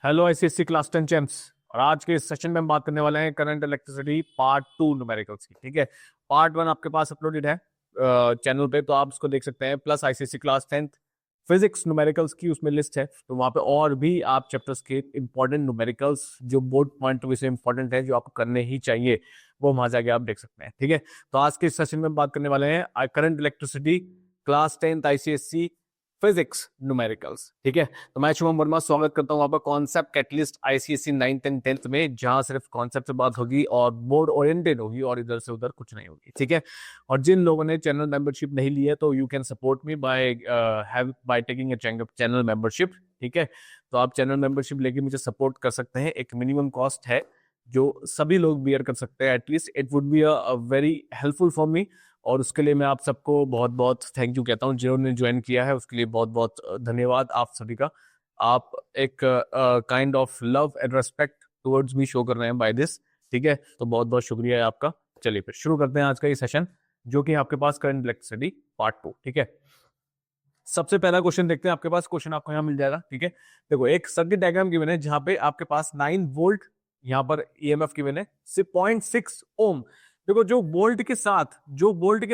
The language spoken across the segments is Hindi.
Hello ICSC class 10 champs. और आज के इस सेशन में हम बात करने वाले हैं करंट इलेक्ट्रिसिटी पार्ट 2 न्यूमेरिकल्स की। ठीक है, पार्ट 1 आपके पास अपलोडेड है चैनल पे, तो आप उसको देख सकते हैं। Plus ICSC class 10 physics numericals की उसमें लिस्ट है, तो वहां पे और भी आप चैप्टर्स के इंपॉर्टेंट न्यूमेरिकल्स जो बोर्ड पॉइंट से इंपॉर्टेंट है, जो आपको करने ही चाहिए, वो वहां जाके आप देख सकते हैं। ठीक है, तो आज के इस सेशन में बात करने वाले हैं current electricity class 10 ICSC physics numericals. ठीक है, तो मैं शुभम वर्मा स्वागत करता हूं वहां पर concept catalyst ICSC 9th and 10th में, जहां सिर्फ कॉन्सेप्ट से बात होगी और बोर्ड ओरिएंटेड होगी और इधर से उधर कुछ नहीं होगी। ठीक है, और जिन लोगों ने चैनल मेंबरशिप नहीं ली है, तो you can support me by taking a channel membership. ठीक है, तो आप चैनल मेंबरशिप लेके मुझे सपोर्ट कर सकते हैं। एक मिनिमम कॉस्ट है जो सभी लोग बियर कर सकते हैं। At least it would be a very helpful for me, और उसके लिए मैं आप सबको बहुत बहुत थैंक यू कहता हूँ। जिन्होंने ज्वाइन किया है उसके लिए बहुत बहुत धन्यवाद आप सभी का। आप एक kind of love and respect towards me show कर रहे हैं बाय दिस। ठीक है, तो बहुत बहुत शुक्रिया है आपका। चलिए फिर शुरू करते हैं आज का ये सेशन, जो कि आपके पास करंट इलेक्ट्रिसिटी पार्ट 2। ठीक है, सबसे पहला क्वेश्चन देखते हैं। आपके पास क्वेश्चन आपको यहाँ मिल जाएगा। ठीक है, देखो एक सर्किट डायग्राम गिवन है जहां पे आपके पास 9 वोल्ट यहाँ पर ईएमएफ गिवन है, 0.6 ओम। देखो जो वोल्ट के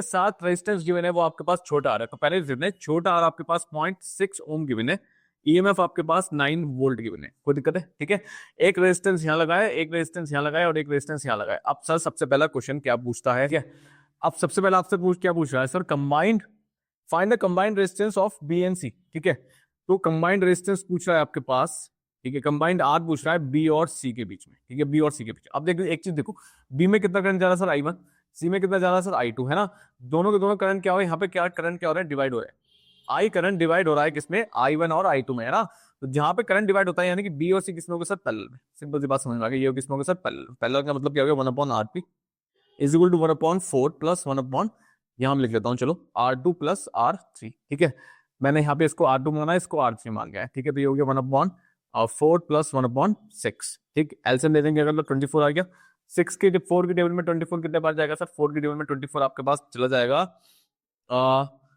साथ रेजिस्टेंस गिवन है वो आपके पास छोटा आ रहा है, तो पहले देखते हैं छोटा आ रहा है आपके पास 0.6 ओम गिवन है। ईएमएफ आपके पास 9 वोल्ट गिवन है, कोई दिक्कत है? ठीक है, एक रेजिस्टेंस यहाँ लगाया, एक रेजिस्टेंस यहाँ लगाया और एक रेजिस्टेंस यहाँ लगाया। अब सर सबसे पहला क्वेश्चन क्या पूछता है? क्या अब सबसे पहला आपसे क्या पूछ रहा है sir? Combined find the combined resistance of B and C. ठीक है, तो कंबाइंड रेजिस्टेंस पूछ रहा है आपके पास। ठीक है, कंबाइंड आर पूछ रहा है बी और सी के बीच में। ठीक है, बी और सी के बीच। अब देखो एक चीज देखो, बी में कितना करंट जा रहा है सर? I1। सी में कितना जा रहा है सर? I2, है ना? दोनों के दोनों करंट क्या हो रहे हैं यहाँ पे? क्या करंट क्या हो रहा है? डिवाइड हो रहा है। आई करंट डिवाइड हो रहा है किसमें? I1 और I2 में, है ना? तो जहां पे करंट डिवाइड होता है यानी कि बी और सी किसमें होगा सर? पैरेलल में। सिंपल सी बात समझ में आ गई, ये किसमें होगा सर? पैरेलल। पैरेलल का मतलब क्या हो गया? 1/RP is equal to 1/4 plus 1/, यहां मैं लिख लेता हूं चलो, R2 प्लस R3। ठीक है, मैंने यहाँ पे इसको R2 माना है, इसको R3 मान गया है। ठीक है, तो ये हो गया 1/4 प्लस 1/6। ठीक, एलसीएम ले देंगे अगर तो 24 आ गया। 6 के 4 के टेबल में 24 कितने बार जाएगा सर? 4 के टेबल में 24 आपके पास चला जाएगा।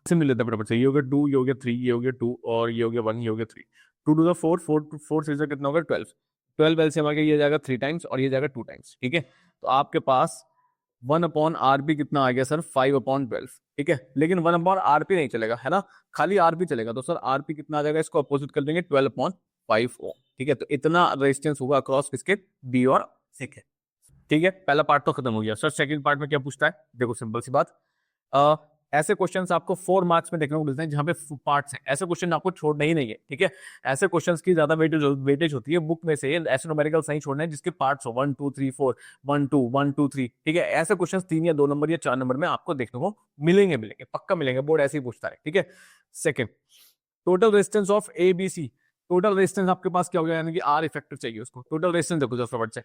सिम ले लेते हैं फटाफट से। ये हो गया 2, ये हो गया 3, ये हो गया 2 और ये हो गया 1, ये हो गया 3। 2 टू द 4, 4 से कितना होगा? 12। 12 एलसीएम आ गया, ये जाएगा 3 टाइम्स और ये जाएगा 2 टाइम्स। ठीक है, तो आपके पास 1/RP कितना आ गया सर? 5/12। ठीक है, लेकिन 1/RP नहीं चलेगा, है ना? खाली आरपी चलेगा। तो सर आरपी कितना आ जाएगा? इसको अपोजिट कर देंगे, 12/5 ओम। ठीक है, तो इतना रेजिस्टेंस होगा अक्रॉस किसके? बी और सी के। ठीक है, पहला पार्ट तो खत्म हो गया। सर सेकंड पार्ट में क्या पूछता है? देखो सिंपल सी बात, ऐसे क्वेश्चंस आपको 4 मार्क्स में देखने को मिलते हैं जहां पे पार्ट्स हैं। ऐसे क्वेश्चन आपको छोड़ना ही नहीं है। ठीक है, ऐसे क्वेश्चंस की ज्यादा वेटेज होती है बुक में से। ऐसे न्यूमेरिकल्स नहीं छोड़ने हैं जिसके पार्ट्स हो 1 2 3 4, 1 2 1 2 3। ठीक है, ऐसे क्वेश्चंस 3 या 2 नंबर या 4 नंबर में आपको देखने को मिलेंगे पक्का मिलेंगे। बोर्ड ऐसे ही पूछता है। ठीक है, second, total resistance of A B C. Total resistance आपके पास क्या हो गया? यानी कि आर इफेक्टिव चाहिए उसको। टोटल रेजिस्टेंस देखो जरा फटाफट से।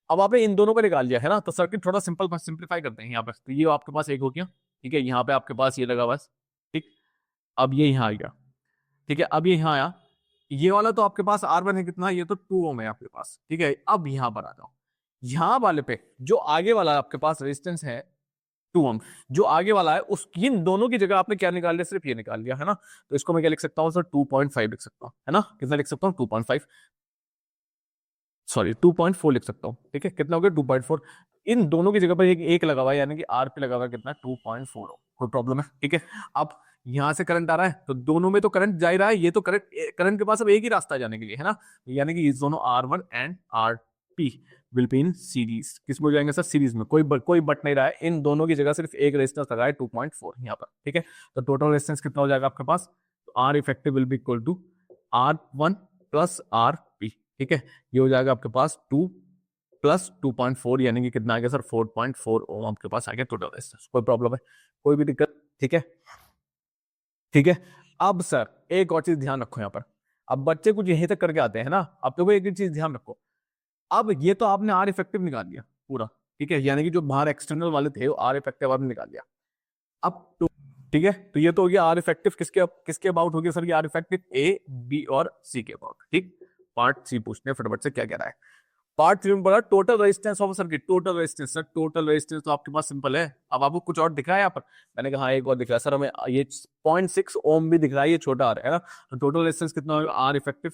अब आपने इन दोनों को निकाल लिया है ना, तो सर्किट थोड़ा सिंपलीफाई करते हैं यहाँ पे। तो ये आपके पास एक हो गया। ठीक है, यहाँ पे आपके पास ये लगा बस। ठीक, अब ये यहाँ आ गया। ठीक है, अब ये यहाँ आया। ये वाला तो आपके पास R1 है कितना? ये तो 2 ओम है आपके पास। ठीक है, अब यहाँ पर आ जाओ। यहाँ वाले पे जो आगे वाला आपके पास रेजिस्टेंस है 2 ओम, जो आगे वाला है उस इन दोनों की जगह आपने क्या निकाल लिया? सिर्फ ये निकाल लिया, है ना? तो इसको मैं क्या लिख सकता हूँ सर? 2.5 लिख सकता हूँ, है ना? कितना लिख सकता हूँ? 2.5, सॉरी 2.4 लिख सकता हूँ। ठीक है, कितना हो गया? 2.4। इन दोनों की जगह पर एक लगा हुआ है, यानी कि आर पे लगा हुआ है कितना? 2.4। कोई प्रॉब्लम है? ठीक है, अब यहां से करंट आ रहा है तो दोनों में तो करंट जा ही रहा है। ये तो करंट के पास अब एक ही रास्ता है जाने के लिए, है ना? यानी कि इस दोनों R1 and RP will be in series. किस में हो जाएंगे सर? सीरीज में। कोई बट नहीं रहा है, इन दोनों की जगह सिर्फ एक रेजिस्टेंस लगा है 2.4 यहाँ पर। ठीक है, तो टोटल रेजिस्टेंस कितना हो जाएगा आपके पास? तो R effective will be equal to R1 plus RP। ठीक है, ये हो जाएगा आपके पास 2 प्लस 2.4, यानी कि कितना आ गया सर? 4.4 ओम आपके पास आ गया टोटल रेजिस्टेंस। कोई प्रॉब्लम है? कोई भी दिक्कत? ठीक है, ठीक है। अब सर एक और चीज ध्यान रखो यहाँ पर। अब बच्चे कुछ यहीं तक करके आते हैं ना। अब देखो एक चीज ध्यान रखो, अब ये तो आपने आर इफेक्टिव निकाल दिया पूरा। ठीक है, यानी कि जो बाहर एक्सटर्नल वाले थे वो आर इफेक्टिव आपने निकाल दिया। अब तो ठीक है, तो ये तो हो गया आर इफेक्टिव। किसके अबाउट हो गया सर? ये आर इफेक्टिव ए बी और सी के अबाउट। ठीक, पार्ट सी पूछते हैं फटाफट से क्या कह रहा है। पार्ट 3 में पढ़ा total resistance of circuit. Total resistance sir, total resistance तो आपके पास सिंपल है। अब आपको कुछ और दिख रहा है यहाँ पर? मैंने कहा हाँ, एक और दिख रहा है सर हमें, ये 0.6 ओम भी दिख रहा है, ये छोटा आ रहा है ना? तो टोटल रेजिस्टेंस कितना होगा? R effective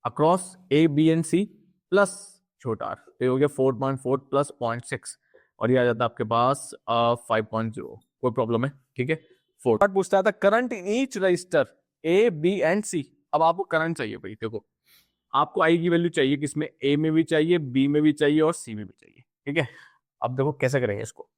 across A B and C plus छोटा आर, तो ये हो गया 4.4 प्लस 0.6 और ये आ जाता है आपके पास 5.0। कोई प्रॉब्लम है? ठीक है। फोर्थ पार्ट पूछता था current in each resistor A B and C. अब आपको करंट चाहिए भाई, देखो आपको आई की वैल्यू चाहिए, किसमें? ए में भी चाहिए, बी में भी चाहिए और सी में भी चाहिए। ठीक है, अब देखो कैसे करेंगे इसको।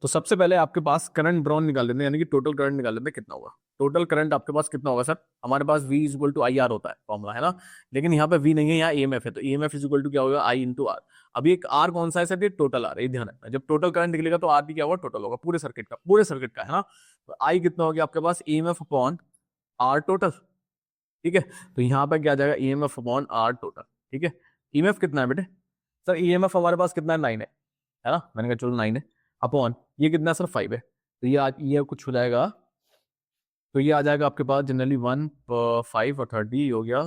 तो सबसे पहले आपके पास करंट ड्रॉन निकाल लेते हैं, यानी कि टोटल करंट निकाल लेते हैं कितना होगा। टोटल करंट आपके पास कितना होगा सर? हमारे पास V is equal to I R होता है फॉर्मूला, है ना। लेकिन यहाँ पे V नहीं है, यहाँ EMF है, तो EMF इज इक्वल टू क्या होगा? I into R. अभी एक R कौन सा है सर? ये टोटल R, ये ध्यान रखना। जब टोटल करंट निकलेगा तो R भी क्या होगा? टोटल होगा, पूरे सर्किट का, पूरे सर्किट का, है ना। तो I कितना हो गया आपके पास? EMF upon R total. ठीक है, तो यहाँ पे क्या आ जाएगा? EMF upon R total. ठीक है, EMF कितना है बेटे? सर EMF हमारे पास कितना है? 9 है ना। मैंने कहा चलो 9 है, अपॉन ये कितना है सर? 5 है। तो ये आज ये कुछ हो जाएगा, तो ये आ जाएगा आपके पास जनरली 1 5 और 30 हो गया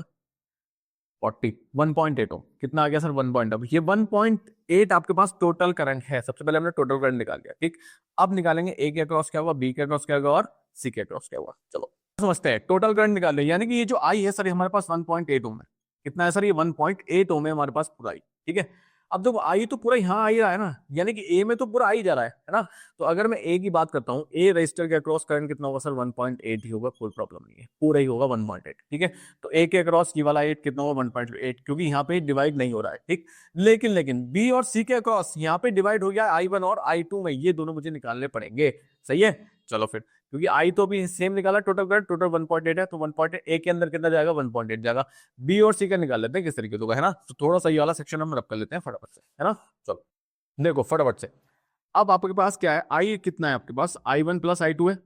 40, 1.8 ओम। कितना आ गया सर? 1 अब ये 1.8 आपके पास टोटल करंट है। सबसे पहले हमने टोटल करंट निकाल लिया, ठीक। अब निकालेंगे ए के अक्रॉस क्या हुआ, बी के अक्रॉस क्या होगा और सी के अक्रॉस क्या हुआ। चलो समझते हैं। टोटल करंट निकाल लिया, यानी कि ये जो आई है सर, ये हमारे पास 1.8 ओम है। कितना है सर? ये 1.8 ओम है हमारे पास पूरा आई। ठीक है, अब देखो आई तो पूरा यहाँ आ ही रहा है ना, यानी कि ए में तो पूरा आ ही जा रहा है ना। तो अगर मैं ए की बात करता हूँ, ए रजिस्टर के अक्रॉस करंट कितना होगा सर? 1.8 ही होगा, कोई प्रॉब्लम नहीं है, पूरा ही होगा 1.8। ठीक है, तो ए के अक्रॉस की वाला 8 कितना होगा? 1.8, क्योंकि यहाँ पे डिवाइड नहीं हो रहा है, ठीक। लेकिन बी और सी के अक्रॉस यहाँ पे डिवाइड हो गया I1 और I2 में, ये दोनों मुझे निकालने पड़ेंगे। सही है, चलो फिर, क्योंकि आई तो भी सेम निकाला, टोटल करंट टोटल 1.8 है, तो 1.8 ए के अंदर कितना जाएगा? 1.8 जाएगा। बी और सी का निकाल लेते हैं किस तरीके से होगा, है ना। तो थोड़ा सा ये वाला सेक्शन हम रब कर लेते हैं फटाफट से, है ना। चलो देखो फटाफट से, अब आपके पास क्या है? आई कितना है आपके पास? I1 प्लस I2 है,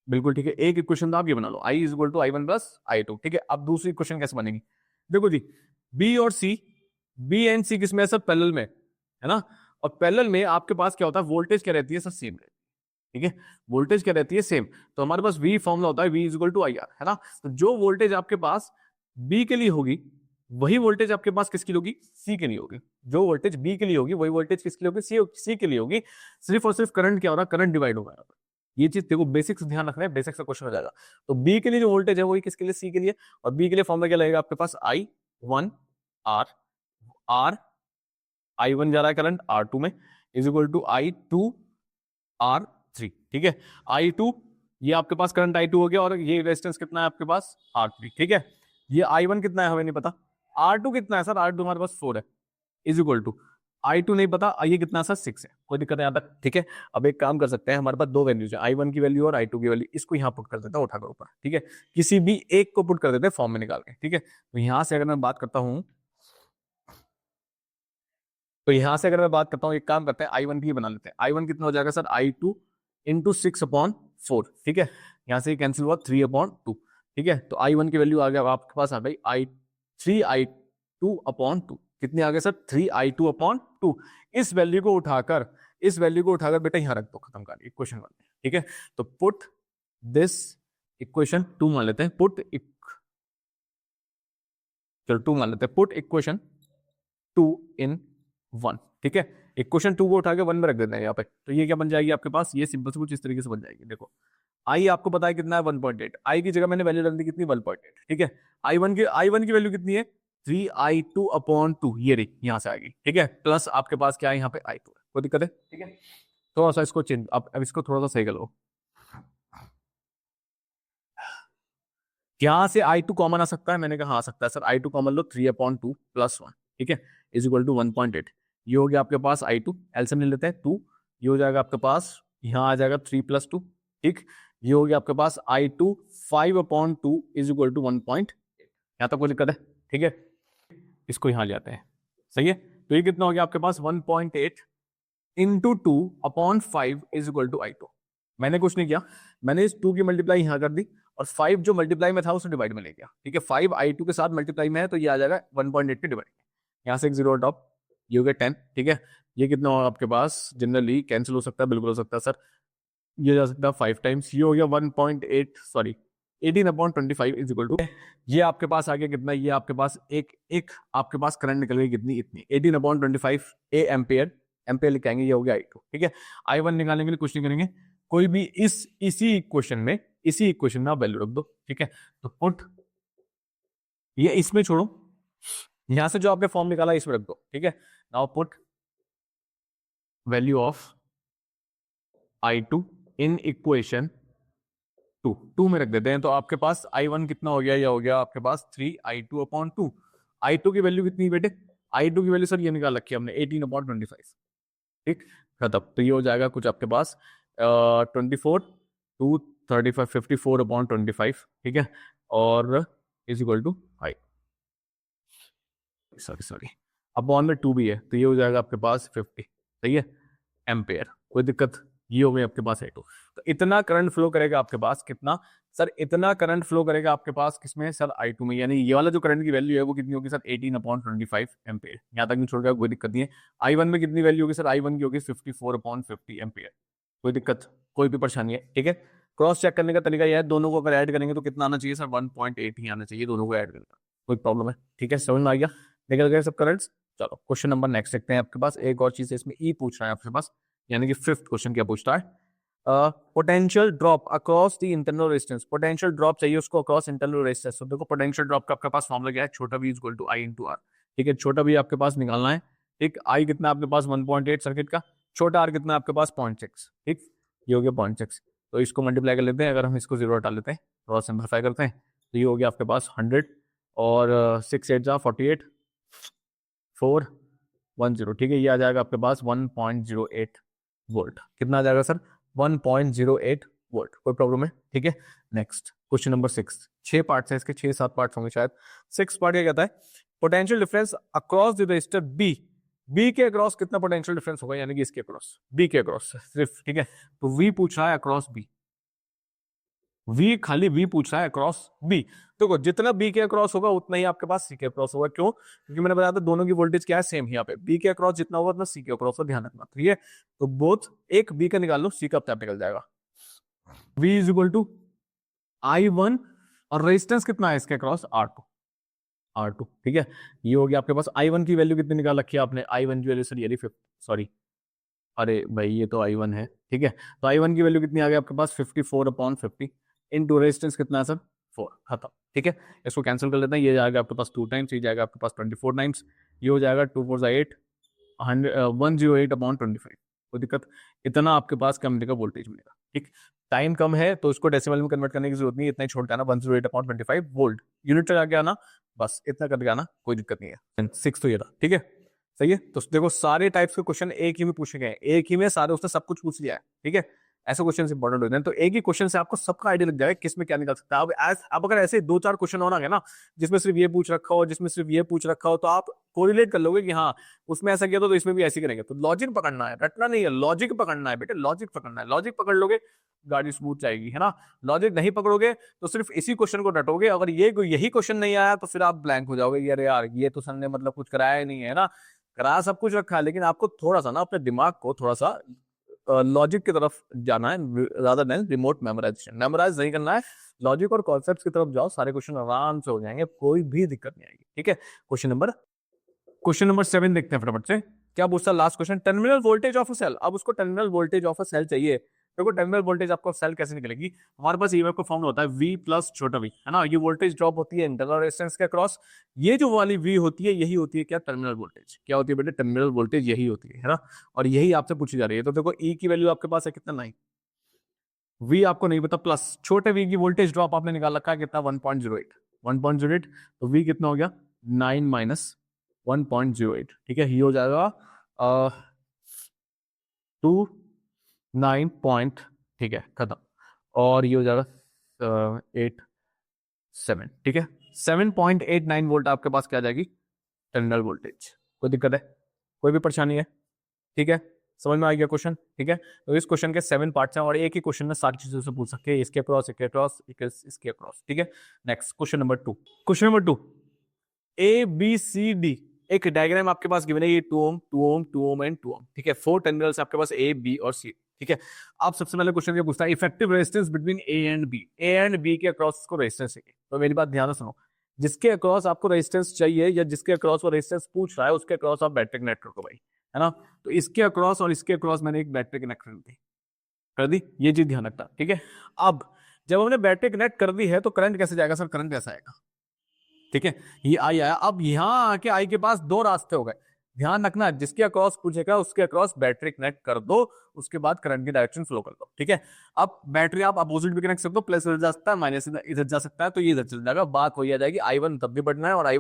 बिल्कुल ठीक है। एक इक्वेशन तो आप ये बना लो, I is equal to I1 plus I2। ठीक है, अब दूसरी इक्वेशन कैसे बनेगी? देखो जी, बी और सी, बी एंड सी किसमें है सर? पैरेलल में, है ना। और पैरेलल में आपके पास क्या होता है? वोल्टेज क्या रहती है सर? सेम रहती है। ठीक है, वोल्टेज क्या रहती है? सेम। तो हमारे पास V फॉर्मूला होता है V is equal to I R, है ना। तो जो वोल्टेज आपके पास B के लिए होगी, वही वोल्टेज आपके पास किसके लिए होगी? C के लिए होगी। जो वोल्टेज B के लिए होगी, वही वोल्टेज किसके लिए होगी? C के लिए होगी। सिर्फ और सिर्फ करंट क्या हो रहा है? करंट डिवाइड होगा यहाँ पर। ये चीज देखो, बेसिक्स ध्यान रखना है, बेसिक्स का क्वेश्चन हो जाएगा। तो B के लिए जो वोल्टेज है वही किसके लिए? C के लिए। और B के लिए फॉर्मूला क्या लगेगा आपके पास? I1 R, R I1 जा रहा है करंट R2 में, is equal to I2 R3। ठीक है, I2 ये आपके पास करंट I2 हो गया, और ये रेजिस्टेंस कितना है आपके पास? R3। ठीक है, ये I1 कितना है हमें नहीं पता, R2 कितना है सर? R2 हमारे पास 4 है, इज इक्वल टू I2 नहीं पता, ये कितना सर? 6 है। कोई दिक्कत है यहाँ तक? ठीक है, अब एक काम कर सकते हैं, हमारे पास दो वैल्यूज है, I1 की वैल्यू और I2 की वैल्यू। इसको यहाँ पुट कर देता हूँ उठाकर ऊपर। ठीक है, किसी भी एक को पुट कर देते हैं फॉर्म में निकाल के। ठीक है, तो यहाँ से अगर मैं बात करता हूँ, तो यहां से अगर मैं बात करता हूं, एक काम करते हैं, I1 की बना लेते हैं। I1 कितना हो जाएगा सर? I2 into 6/4। ठीक है, यहां से कैंसिल हुआ 3/2। ठीक है, तो I1 की वैल्यू आ गया आपके पास आ गई 3I2/2। कितने आ गए सर? 3I2/2। इस वैल्यू को उठाकर बेटा यहां रख दो, खत्म कर इक्वेशन 1। ठीक है, तो पुट दिस इक्वेशन 2 मान लेते हैं, चलो 2 मान लेते हैं, पुट इक्वेशन 2 इन 1। ठीक है, इक्वेशन 2 को उठा के 1 में रख देते हैं यहाँ पे, तो ये क्या बन जाएगी आपके पास? ये सिंपल से कुछ इस तरीके से बन जाएगी। देखो आई आपको पता है कितना है? 1.8। आई की जगह मैंने वैल्यू रख दी कितनी? 1.8। ठीक है, I1 की वैल्यू कितनी है? 3I2/2, ये रही, यहां से आएगी। ठीक है, प्लस आपके पास क्या है यहाँ पे? I2 है। कोई दिक्कत है? ठीक है, थोड़ा सा इसको चेंज, अब इसको थोड़ा सा सही कर लो। यहां से I2 कॉमन आ सकता है, मैंने कहा आ सकता है सर। I2 कॉमन लो, 3/2 प्लस 1। ठीक है, इज इक्वल टू 1.8। ये हो गया आपके पास I2, एलसीएम ले लेते हैं 2, ये हो जाएगा आपके पास, यहाँ आ जाएगा 3 + 2। ठीक, ये हो गया आपके पास I2 5/2 इज इक्वल टू 1.8। यहाँ तक कोई दिक्कत है? ठीक है, इसको यहाँ ले आते हैं। सही है, तो ये कितना हो गया आपके पास? 1.8 into 2/5 is equal to I2। मैंने कुछ नहीं किया, मैंने इस 2 की मल्टीप्लाई यहाँ कर दी, और 5 जो मल्टीप्लाई में था उसे डिवाइड में ले गया। ठीक है, 5 I2 के साथ मल्टीप्लाई में है, तो ये आ जाएगा 1.8 के डिवाइड। यहाँ से एक जीरो टॉप, ये हो गया 10। ठीक है, ये कितना होगा आपके पास? जनरली कैंसिल हो सकता है, बिल्कुल हो सकता है सर, ये जा सकता है 5 टाइम्स, ये हो गया 1.8 सॉरी 18/25 इज इक्वल टू, ये आपके पास आ गया कितना? ये आपके पास एक आपके पास करंट निकल गई कितनी? इतनी 18/25 एम्पेयर। एम्पेयर लिखाएंगे, ये हो गया I2। ठीक है, I1 निकालने के लिए कुछ नहीं करेंगे, कोई भी इसी इक्वेशन में आप वैल्यू रख दो। ठीक है, तो पुट ये इसमें छोड़ो, यहां से जो आपने फॉर्म निकाला इसमें रख दो, ठीक है। Now put value of I2 in equation two में रख देते हैं। तो आपके पास I1 कितना हो गया, ये हो गया आपके पास 3I2/2। I2 की वैल्यू कितनी बेटे, I2 की वैल्यू सर ये निकाल रखी है हमने 18/25, ठीक। खत्म। तो ये हो जाएगा कुछ आपके पास 24 2 35 54/25, ठीक है। और इज इक्वल टू 5, सॉरी अब बॉन्ड में 2 भी है, तो ये हो जाएगा आपके पास 50, सही है, एम्पेयर। कोई दिक्कत, ये हो गई आपके पास I2। तो इतना करंट फ्लो करेगा आपके पास कितना सर, इतना करंट फ्लो करेगा आपके पास किसमें सर, I2 में। यानी ये वाला जो करंट की वैल्यू है वो कितनी होगी सर, 18/25 एम्पेयर। यहाँ तक नहीं छोड़ गया, कोई दिक्कत नहीं है। I1 में कितनी वैल्यू होगी सर, I1 की होगी 54/50 एम्पेयर। कोई दिक्कत, कोई भी परेशानी है, ठीक है। क्रॉस चेक करने का तरीका यह है, दोनों को अगर ऐड करेंगे तो कितना आना चाहिए सर, 1.8 ही आना चाहिए दोनों को ऐड करने का। कोई प्रॉब्लम है, ठीक है, समझ में आ गया, निकल गए सब करंट्स। चलो क्वेश्चन नंबर नेक्स्ट देखते हैं। आपके पास एक और चीज है इसमें, ई पूछ रहा है आपके पास, यानी कि फिफ्थ क्वेश्चन क्या पूछता है, potential drop across the internal resistance. Potential drop चाहिए उसको अक्रॉस इंटरनल रेजिस्टेंस। तो देखो पोटेंशियल ड्रॉप का आपके पास फॉर्मूला क्या है, छोटा v equal to I into R, ठीक है। छोटा v आपके पास निकालना है, ठीक। I कितना आपके पास 1.8 सर्किट का, छोटा r कितना आपके पास 0.6, ठीक। ये हो गया 0.6। तो इसको मल्टीप्लाई कर लेते हैं, अगर हम इसको जीरो हटा लेते हैं, थोड़ा सिंपलीफाई करते हैं, तो ये हो गया आपके पास 100 और 6 8 जा 48 410, ठीक है। ये आ जाएगा आपके पास 1.08 वोल्ट। कितना आ जाएगा सर, 1.08 वोल्ट। कोई प्रॉब्लम है, ठीक है। नेक्स्ट क्वेश्चन नंबर 6, 6 पार्ट्स है इसके, 6 7 पार्ट्स होंगे शायद। 6 पार्ट क्या कहता है, potential difference across the resistor B के अक्रॉस कितना पोटेंशियल डिफरेंस होगा, यानी कि इसके अक्रॉस, बी के अक्रॉस सिर्फ, ठीक है। तो वी पूछ रहा है अक्रॉस बी, वी खाली वी पूछ रहा है अक्रॉस बी। देखो जितना बी के अक्रॉस होगा उतना ही आपके पास सी के अक्रॉस होगा। क्यों, क्योंकि मैंने बताया था दोनों की वोल्टेज क्या है, सेम ही। यहाँ पे बी के अक्रॉस जितना होगा उतना सी के अक्रॉस का ध्यान रखना, ठीक है। तो बोथ, एक बी का निकाल लो, सी का अपने आप निकल जाएगा। We is equal to I1 और रेजिस्टेंस कितना है इसके अक्रॉस, R2, ठीक है। ये हो गया आपके पास। I1 की वैल्यू कितनी निकाल रखी है आपने, I1 की वैल्यू सर ये 50, सॉरी अरे भाई ये तो I1 है, ठीक है। तो I1 की वैल्यू कितनी आ गई आपके पास 54/50 इनटू रेजिस्टेंस कितना है सर 4, खत्म, ठीक है। इसको कैंसिल कर लेते हैं, ये जाएगा आपके पास 2 टाइम्स, ये जाएगा आपके पास 24 टाइम्स, ये हो जाएगा 2 4 8 108/25। कोई दिक्कत, इतना आपके पास क्या मिलेगा, वोल्टेज मिलेगा, ठीक। टाइम कम है तो इसको डेसिमल में कन्वर्ट करने की जरूरत नहीं है, इतना ही छोड़ के आना 108/25 वोल्ट, यूनिट तक आके आना, बस इतना करके आना, कोई दिक्कत नहीं है। 6 तो ये था, ठीक है, सही है। तो देखो सारे टाइप्स के क्वेश्चन एक ही में पूछे गए, एक ही में सारे, उसने सब कुछ पूछ लिया है, ठीक है। ऐसे क्वेश्चन इंपॉर्टेंट होते हैं, तो एक ही क्वेश्चन से आपको सबका आइडिया लग जाएगा किस में क्या निकल सकता है। अब अगर ऐसे 2 4 क्वेश्चन होना है ना, जिसमें सिर्फ ये पूछ रखा हो, जिसमें सिर्फ ये पूछ रखा हो, तो आप कोरिलेट कर लोगे कि हाँ उसमें ऐसा किया तो इसमें भी ऐसे करेंगे। तो लॉजिक पकड़ना है, रटना नहीं है, लॉजिक पकड़ना है बेटे, लॉजिक पकड़ना है। लॉजिक पकड़ लोगे गाड़ी स्मूथ जाएगी, है ना। लॉजिक नहीं पकड़ोगे तो सिर्फ इसी क्वेश्चन को रटोगे, अगर ये यही क्वेश्चन नहीं आया तो फिर आप ब्लैंक हो जाओगे, अरे यार ये तो सर ने मतलब कुछ कराया ही नहीं है ना। करा सब कुछ रखा है, लेकिन आपको थोड़ा सा ना अपने दिमाग को थोड़ा सा लॉजिक की तरफ जाना है, ज्यादा देन रिमोट मेमोराइजेशन। मेमोराइज नहीं करना है, लॉजिक और कॉन्सेप्ट्स की तरफ जाओ, सारे क्वेश्चन आराम से हो जाएंगे, कोई भी दिक्कत नहीं आएगी, ठीक है। क्वेश्चन नंबर 7 देखते हैं फटाफट से, क्या पूछता है last question, terminal voltage of a cell. अब उसको terminal voltage of a cell चाहिए। देखो टर्मिनल वोल्टेज आपको सेल कैसे निकलेगी, हमारे पास ईएमएफ का फॉर्मूला होता है V प्लस छोटा v, है ना। ये वोल्टेज ड्रॉप होती है इंटरनल रेजिस्टेंस के अक्रॉस, ये जो वाली V होती है यही होती है क्या, टर्मिनल वोल्टेज। क्या होती है बेटे, टर्मिनल वोल्टेज यही होती है ना। और यही आपसे पूछी जा रही है। तो देखो E की वैल्यू आपके पास है कितना, 9, V आपको नहीं पता, प्लस छोटे V की वोल्टेज ड्रॉप आपने निकाल रखा है कितना, 1.08, तो V कितना हो गया 9 माइनस 1.08, ठीक है। ये हो जाएगा 2 9 पॉइंट, ठीक है, खत्म। और ये हो जाएगा 8 7, ठीक है। 7.89 वोल्ट आपके पास क्या आ जाएगी, टर्मिनल वोल्टेज। कोई दिक्कत है, कोई भी परेशानी है, ठीक है, समझ में आ गया क्वेश्चन, ठीक है। तो इस क्वेश्चन के 7 पार्ट्स हैं और एक ही क्वेश्चन में सारी चीजों से पूछ सकते हैं, इसके अक्रॉस, इसके अक्रॉस, इसके अक्रॉस, ठीक है। नेक्स्ट क्वेश्चन नंबर 2 ABCD, एक डायग्राम आपके पास गिवन है, ये 2 ओम 2 ओम 2 ओम एंड 2 ओम, ठीक है। 4 टर्मिनल्स आपके पास A B और C, ठीक है। आप सबसे पहले क्वेश्चन क्या पूछता है, effective resistance between A and B के अक्रॉस को रेजिस्टेंस चाहिए। तो मेरी बात ध्यान से सुनो, जिसके अक्रॉस आपको रेजिस्टेंस चाहिए या जिसके अक्रॉस वो रेजिस्टेंस पूछ रहा है, उसके अक्रॉस आप बैटरी कनेक्ट करो भाई, है ना। तो इसके अक्रॉस और इसके अक्रॉस मैंने एक बैटरी कनेक्ट कर दी, ये चीज ध्यान रखता, ठीक है। अब जब हमने बैटरी कनेक्ट कर दी है तो करंट कैसे जाएगा सर, करंट कैसा आएगा, ठीक है, ये आई आया। अब यहाँ आके आई के पास दो रास्ते हो गए। ध्यान रखना, जिसके अक्रॉस पूछेगा उसके अक्रॉस बैटरी कनेक्ट कर दो, उसके बाद करंट की डायरेक्शन फ्लो कर दो। ठीक है, अब बैटरी आप अपोजिट भी कनेक्ट कर सकते हो, प्लस इधर जा सकता है, माइनस इधर जा सकता है, तो ये इधर चल जाएगा। बात वही आ जाएगी, आई वन तब भी बढ़ना है, और आई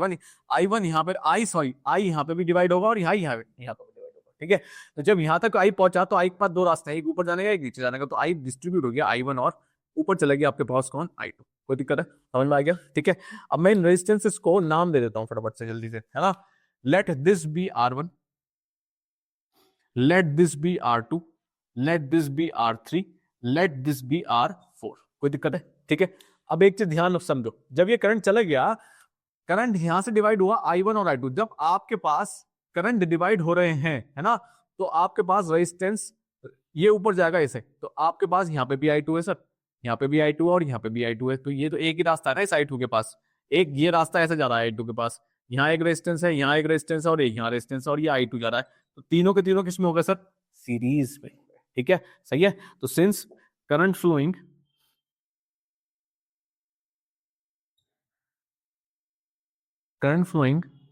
वन यहाँ पे आई यहाँ पे भी डिवाइड होगा, और यहाँ पे भी डिवाइड होगा। ठीक है, तो जब यहाँ तक आई पहुंचा तो आई के पास दो रास्ते हैं, एक ऊपर जाने का, एक नीचे जाने का। तो आई डिस्ट्रीब्यूट हो गया, आई वन, और ऊपर चलेगी आपके पास कौन, आई टू। कोई दिक्कत है, समझ में आ गया? ठीक है, अब मैं इन रेजिस्टेंसेस को नाम दे देता हूं फटाफट से, जल्दी से, है ना। Let this be R1, let this be R2, let this be R3, let this be R4। कोई दिक्कत है? ठीक है, अब एक चीज ध्यान समझो, जब ये करंट चला गया, करंट यहां से डिवाइड हुआ I1 और I2। जब आपके पास करंट डिवाइड हो रहे हैं, है ना, तो आपके पास रेजिस्टेंस ये ऊपर जाएगा ऐसे, तो आपके पास यहाँ पे भी I2 है सर, यहाँ पे भी I2 है, और यहाँ पे भी I2 है। तो ये तो एक ही रास्ता है ना इस I2 के पास, एक ये रास्ता ऐसे जा रहा है I2 के पास, यहाँ एक रेजिस्टेंस है, यहाँ एक रेजिस्टेंस है, और एक यहाँ रेजिस्टेंस है, और ये I2 जा रहा है। तो तीनों के तीनों किस में होगा सर, सीरीज में। ठीक है, सही है। तो since current flowing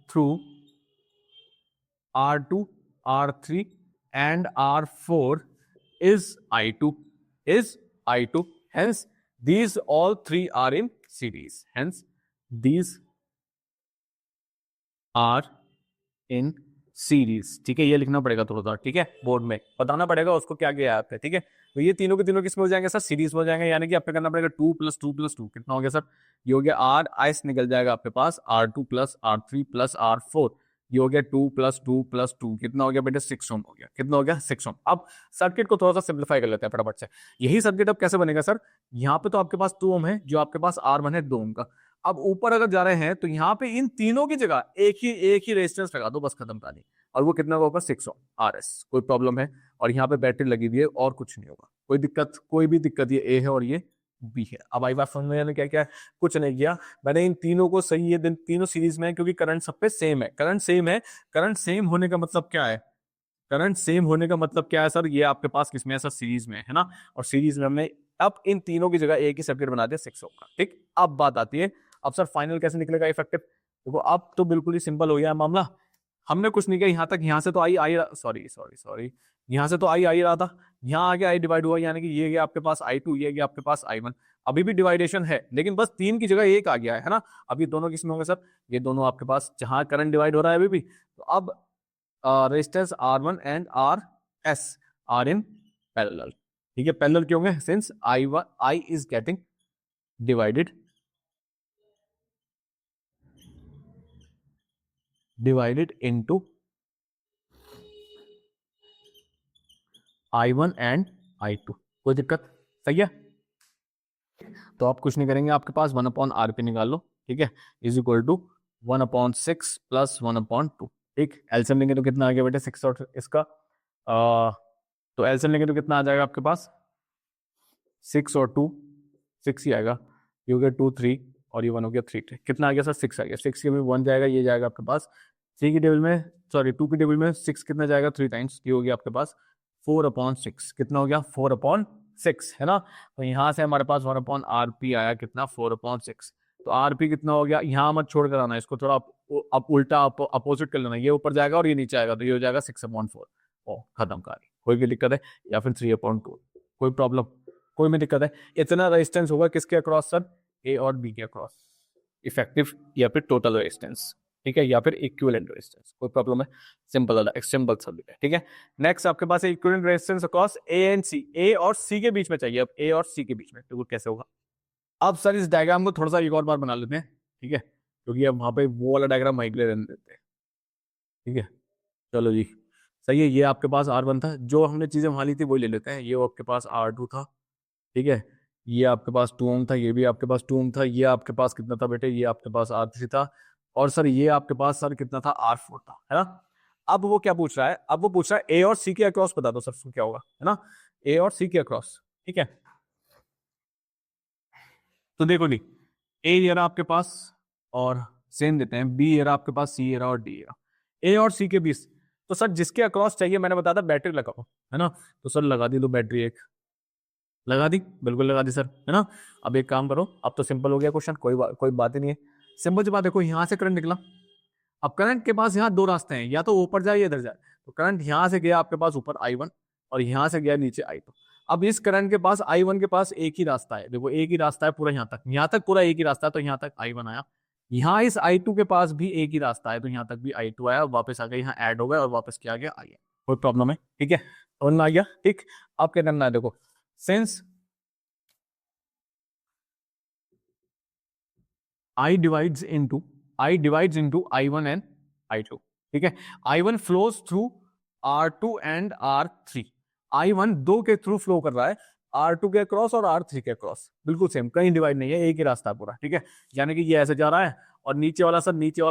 through R2, R3 and R4 is I2, hence these all three are in series, hence these are in series. ठीक है, ये लिखना पड़ेगा थोड़ा सा, ठीक है, बोर्ड में बताना पड़ेगा उसको क्या क्या है। ठीक है, तो ये तीनों के तीनों किसमें हो जाएंगे सर, सीरीज में हो जाएंगे। यानी कि आपको करना पड़ेगा 2 + 2 + 2 कितना हो गया सर, ये हो गया R आइस निकल जाएगा आपके पास, R2 + R3 + R4, ये हो गया 2 + 2 + 2 कितना हो गया बेटे, 6 ओम हो गया। कितना हो गया, 6 ओम। अब सर्किट को थोड़ा सा सिंप्लीफाई कर लेते हैं फटाफट से। यही सर्किट अब कैसे बनेगा सर, यहाँ पे तो आपके पास 2 ओम है, जो आपके पास R1 है 2 ओम का। अब ऊपर अगर जा रहे हैं तो यहाँ पे इन तीनों की जगह एक ही रेजिस्टेंस लगा दो, बस खत्म कहानी। और वो कितना होगा, 6 ओम RS। कोई प्रॉब्लम है? और यहाँ पे बैटरी लगी हुई है, और कुछ नहीं होगा, कोई दिक्कत, कोई भी दिक्कत। ये ए है और ये बी है। अब आई बात समझ में, मैंने क्या क्या कुछ नहीं किया, मैंने इन तीनों को सही, ये तीनों सीरीज में है, क्योंकि करंट सब पे सेम है। करंट सेम है, करंट सेम होने का मतलब क्या है, करंट सेम होने का मतलब क्या है सर, ये आपके पास किसमें है सर, सीरीज में है ना। और सीरीज में हमने अब इन तीनों की जगह एक ही सर्किट बना दिया 6 ओम का। ठीक, अब बात आती है, अब सर फाइनल कैसे निकलेगा इफेक्टिव। देखो अब तो बिल्कुल ही सिंपल हो गया मामला। हमने कुछ नहीं किया, यहाँ तक, यहाँ से तो आई आई, सॉरी यहाँ से तो आई रहा था, यहाँ आगे आई डिवाइड हुआ, यानी कि ये गया आपके पास I2, ये गया आपके पास I1। अभी भी डिवाइडेशन है, लेकिन बस 3 की जगह 1 आ गया है ना। अब ये दोनों किसमें होंगे सर, ये दोनों आपके पास जहां करंट डिवाइड हो रहा है अभी भी। तो अब resistance R1 and RS are in parallel. ठीक है, पैरेलल क्यों होंगे, since I is getting divided into I1 and I2। कोई दिक्कत, सही है। तो आप कुछ नहीं करेंगे, आपके पास 1/RP निकाल लो। ठीक है, इज इक्वल टू 1/6 + 1/2। ठीक, एलसीएम लेंगे तो कितना आ गया बेटे, 6 और इसका तो एलसीएम लेंगे तो कितना आ जाएगा आपके पास, 6 और 2 6 ही आएगा। ये हो गया 2 3, और ये 1 हो गया 3 कितना आ गया सर, 6 आ गया। 6 के में 1 जाएगा, ये जाएगा आपके पास 3 की टेबल में, सॉरी 2 की टेबल में 6 कितना जाएगा, 3 टाइम्स, ये हो गया आपके पास 4/6। कितना हो गया, 4/6, है ना। तो यहाँ से हमारे पास 1/RP आया कितना, 4/6। तो RP कितना हो गया, यहाँ मत छोड़ कर आना, इसको थोड़ा अब उल्टा अपोजिट कर लेना, ये ऊपर जाएगा और ये नीचे आएगा, तो ये हो जाएगा 6/4। ओ खत्म कहानी। कोई भी दिक्कत है, या फिर 3/2, कोई प्रॉब्लम, कोई में दिक्कत है। इतना रेजिस्टेंस होगा किसके अक्रॉस सर, ए और बी के अक्रॉस, इफेक्टिव या फिर टोटल रेजिस्टेंस। ठीक है, या फिर इक्विवेलेंट रेजिस्टेंस, कोई प्रॉब्लम है, सिंपल सिंपल सब है। ठीक है, नेक्स्ट आपके पास equivalent resistance across A and C, A और सी के बीच में चाहिए। अब ए और सी के बीच में तो कैसे होगा। अब सर इस डायग्राम को थोड़ा सा एक और बार बना लेते हैं, ठीक है, क्योंकि अब वहां पे वो वाला डायग्राम वहीं के लिए रहने देते हैं। ठीक है, चलो जी, सही है। ये आपके पास R1 था, जो हमने चीजें वहां ली थी वही ले लेते हैं। ये आपके पास R2 था, ठीक है, ये आपके पास 2 ओम था, ये भी आपके पास 2 ओम था, ये आपके पास कितना था बेटे, ये आपके पास R3 था, और सर ये आपके पास सर कितना था, R4 था, है ना। अब वो क्या पूछ रहा है, अब वो पूछ रहा है ए और सी के अक्रॉस बता दो सर क्या होगा, है ना, ए और सी के अक्रॉस। ठीक है, तो देखो नी, ए ये रहा आपके पास, और सेम देते हैं, बी ये रहा आपके पास, सी ये रहा, और डी ये रहा, ए और सी के बीच। तो सर जिसके अक्रॉस चाहिए, मैंने बताया था बैटरी लगाओ, है ना, तो सर लगा दी, लो बैटरी एक लगा दी, बिल्कुल लगा दी सर, है ना। अब एक काम करो, अब तो सिंपल हो गया क्वेश्चन, कोई बात ही नहीं है। सिंपल सी बात, देखो यहाँ से करंट निकला, अब करंट के पास यहाँ दो रास्ते हैं, या तो ऊपर जाए या इधर जाए। तो करंट यहाँ से गया आपके पास ऊपर I1 और यहाँ से गया नीचे I2। अब इस करंट के पास I1 के पास एक ही रास्ता है, देखो एक ही रास्ता है पूरा यहाँ तक पूरा एक ही रास्ता है, तो यहाँ तक I1 आया। यहाँ इस I2 के पास भी एक ही रास्ता है, तो यहाँ तक भी I2 आया, वापस आ गया, यहाँ ऐड हो गया और वापस क्या आ गया, आ गया। कोई प्रॉब्लम है? ठीक है, समझ में आ गया? ठीक, अब क्या करना है, देखो since I divides into I1 and I2, ठीक है। I1 flows through R2 and R3। I1 दो के थ्रू फ्लो कर रहा है, R2 के क्रॉस और R3 के क्रॉस, बिल्कुल सेम, कहीं डिवाइड नहीं है, एक ही रास्ता है पूरा, ठीक है। यानी कि ये ऐसे जा रहा है और नीचे वाला सर नीचे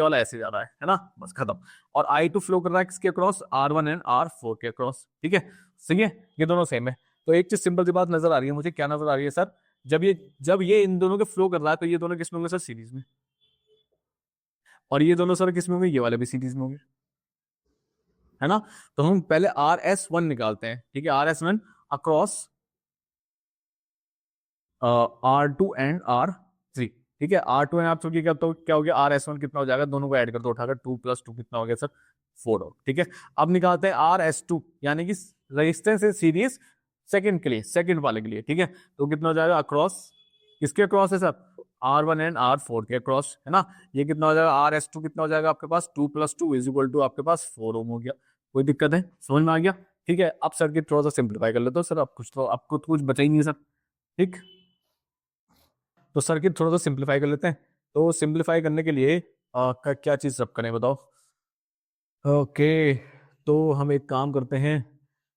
वाला ऐसे जा रहा है ना, बस खत्म। और I2 फ्लो कर रहा है किसके क्रॉस, R1 एंड R4 के क्रॉस, ठीक है। सही है, ये दोनों सेम है। तो एक चीज सिंपल सी बात नजर आ रही है मुझे, क्या नजर आ रही है सर, जब ये इन दोनों के फ्लो कर रहा है तो ये दोनों किसमें होंगे सर, सीरीज में। और ये दोनों सर किसमें होंगे, ये वाले भी सीरीज में होंगे, है ना। तो हम पहले RS1 निकालते हैं, ठीक है। RS1 across R2 and R3, ठीक है। R2 एंड R3 क्या, तो क्या हो गया, RS1 कितना हो जाएगा, दोनों को ऐड कर दो उठाकर, 2 + 2 कितना हो गया सर, 4 हो, ठीक है। अब निकालते हैं RS2, यानी कि रेजिस्टेंस है सीरीज सेकंड के लिए, सेकंड वाले के लिए, ठीक है। तो कितना हो जाएगा, अक्रॉस, किसके अक्रॉस है सर, R1 एंड R4 के अक्रॉस, है ना। ये कितना हो जाएगा, RS2 कितना हो जाएगा आपके पास, 2 + 2 = आपके पास 4 ओम हो गया। कोई दिक्कत है, समझ में आ गया? ठीक है, अब सर्किट थोड़ा सा सिंप्लीफाई कर लेते हो सर, अब कुछ तो आपको कुछ बचा ही नहीं है सर, ठीक। तो सर्किट थोड़ा सा सिंप्लीफाई कर लेते हैं। तो सिंप्लीफाई करने के लिए क्या चीज रब करें बताओ। ओके, तो हम एक काम करते हैं,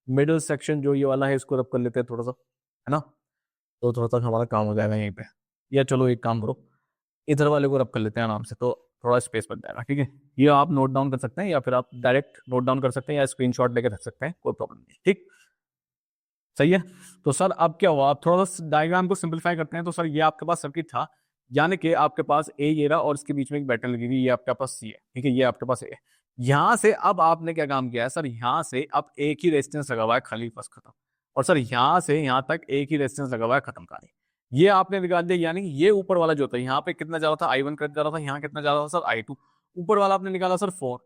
मिडिल सेक्शन जो ये वाला है इसको रब कर लेते हैं थोड़ा सा, है ना। तो थोड़ा सा हमारा काम हो जाएगा यहीं पे। या चलो एक काम करो, इधर वाले को रब कर लेते हैं आराम से, तो थोड़ा स्पेस बन जाएगा, ठीक है। ये आप नोट डाउन कर सकते हैं, या फिर आप डायरेक्ट नोट डाउन कर सकते हैं, या स्क्रीनशॉट लेके रख सकते हैं, कोई प्रॉब्लम नहीं, ठीक। सही है। तो सर अब क्या हुआ, आप थोड़ा सा डायग्राम को सिंपलीफाई करते हैं। तो सर ये आपके पास सर्किट था, यानी कि आपके पास ए ये रहा और इसके बीच में एक बैटरी लगी हुई, ये आपके पास सी है, ठीक है। ये आपके पास ए है। यहाँ से अब आपने क्या काम किया है सर, यहाँ से अब एक ही रेजिस्टेंस लगा हुआ है, खाली बस खत्म। और सर यहाँ से यहाँ तक एक ही रेजिस्टेंस लगा हुआ है, खत्म कहानी। ये आपने निकाल दिया, यानी कि ये ऊपर वाला जो था, यहाँ पे कितना जा रहा था, I1 करंट जा रहा था, यहाँ कितना जा रहा था सर, I2। ऊपर वाला आपने निकाला सर 4,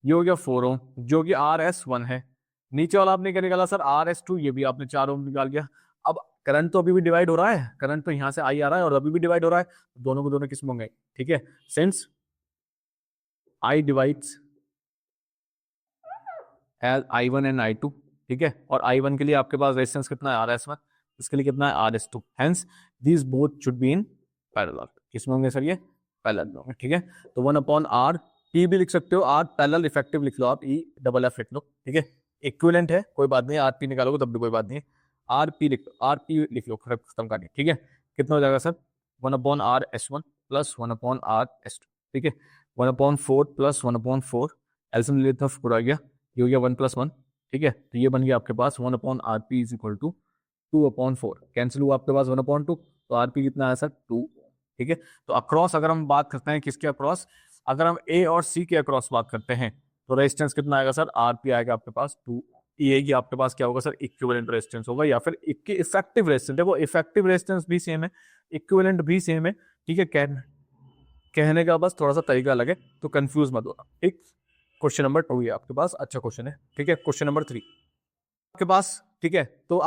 ये हो गया 4 ओम, जो कि RS1 है। नीचे वाला आपने क्या निकाला सर, RS2, ये भी आपने 4 ओम निकाल गया। अब करंट तो अभी भी डिवाइड हो रहा है, करंट तो यहाँ से आई आ रहा है और अभी भी डिवाइड हो रहा है, दोनों को दोनों किस में होंगे, ठीक है। Since I divides as I1 and I2, ठीक है। और I1 के लिए आपके पास रेजिस्टेंस कितना है, RS1, इसके लिए कितना है, RS2। Hence these both should be in parallel. किसमें होंगे सर, ये पैरेलल में होंगे, ठीक है। तो 1/R, P भी लिख सकते हो, R पैरेलल इफेक्टिव लिख लो आप, EFF लिख लो, ठीक है। इक्विवेलेंट है, कोई बात नहीं, RP निकालोगे तब भी कोई बात नहीं है, RP लिख लो, खत्म करनी, ठीक है। कितना हो जाएगा सर, 1/RS1 + 1/RS2, ठीक है। 1/4 + 1/4, एल्सियम ले लेते हैं, 4 आ गया, ये हो गया 1 + 1, ठीक है। तो ये बन गया आपके पास 1/RP = 2/4, कैंसिल हुआ आपके पास 1/2, तो RP कितना आया सर, 2, ठीक है। तो अक्रॉस अगर हम बात करते हैं किसके अक्रॉस, अगर हम A और C के अक्रॉस बात करते हैं, तो रेजिस्टेंस कितना आएगा सर, RP आएगा आपके पास 2। ये कि आपके पास क्या होगा सर, इक्विवेलेंट रेजिस्टेंस होगा, या फिर इफेक्टिव रेजिस्टेंस। देखो इफेक्टिव रेजिस्टेंस भी सेम है, इक्विवेलेंट भी सेम है, ठीक है। कहने का बस थोड़ा सा तरीका अलग है, तो कंफ्यूज मत होना, ठीक। क्वेश्चन नंबर 2 ये आपके पास अच्छा क्वेश्चन है, ठीक है। क्वेश्चन नंबर 3 आपके पास, ठीक है। तो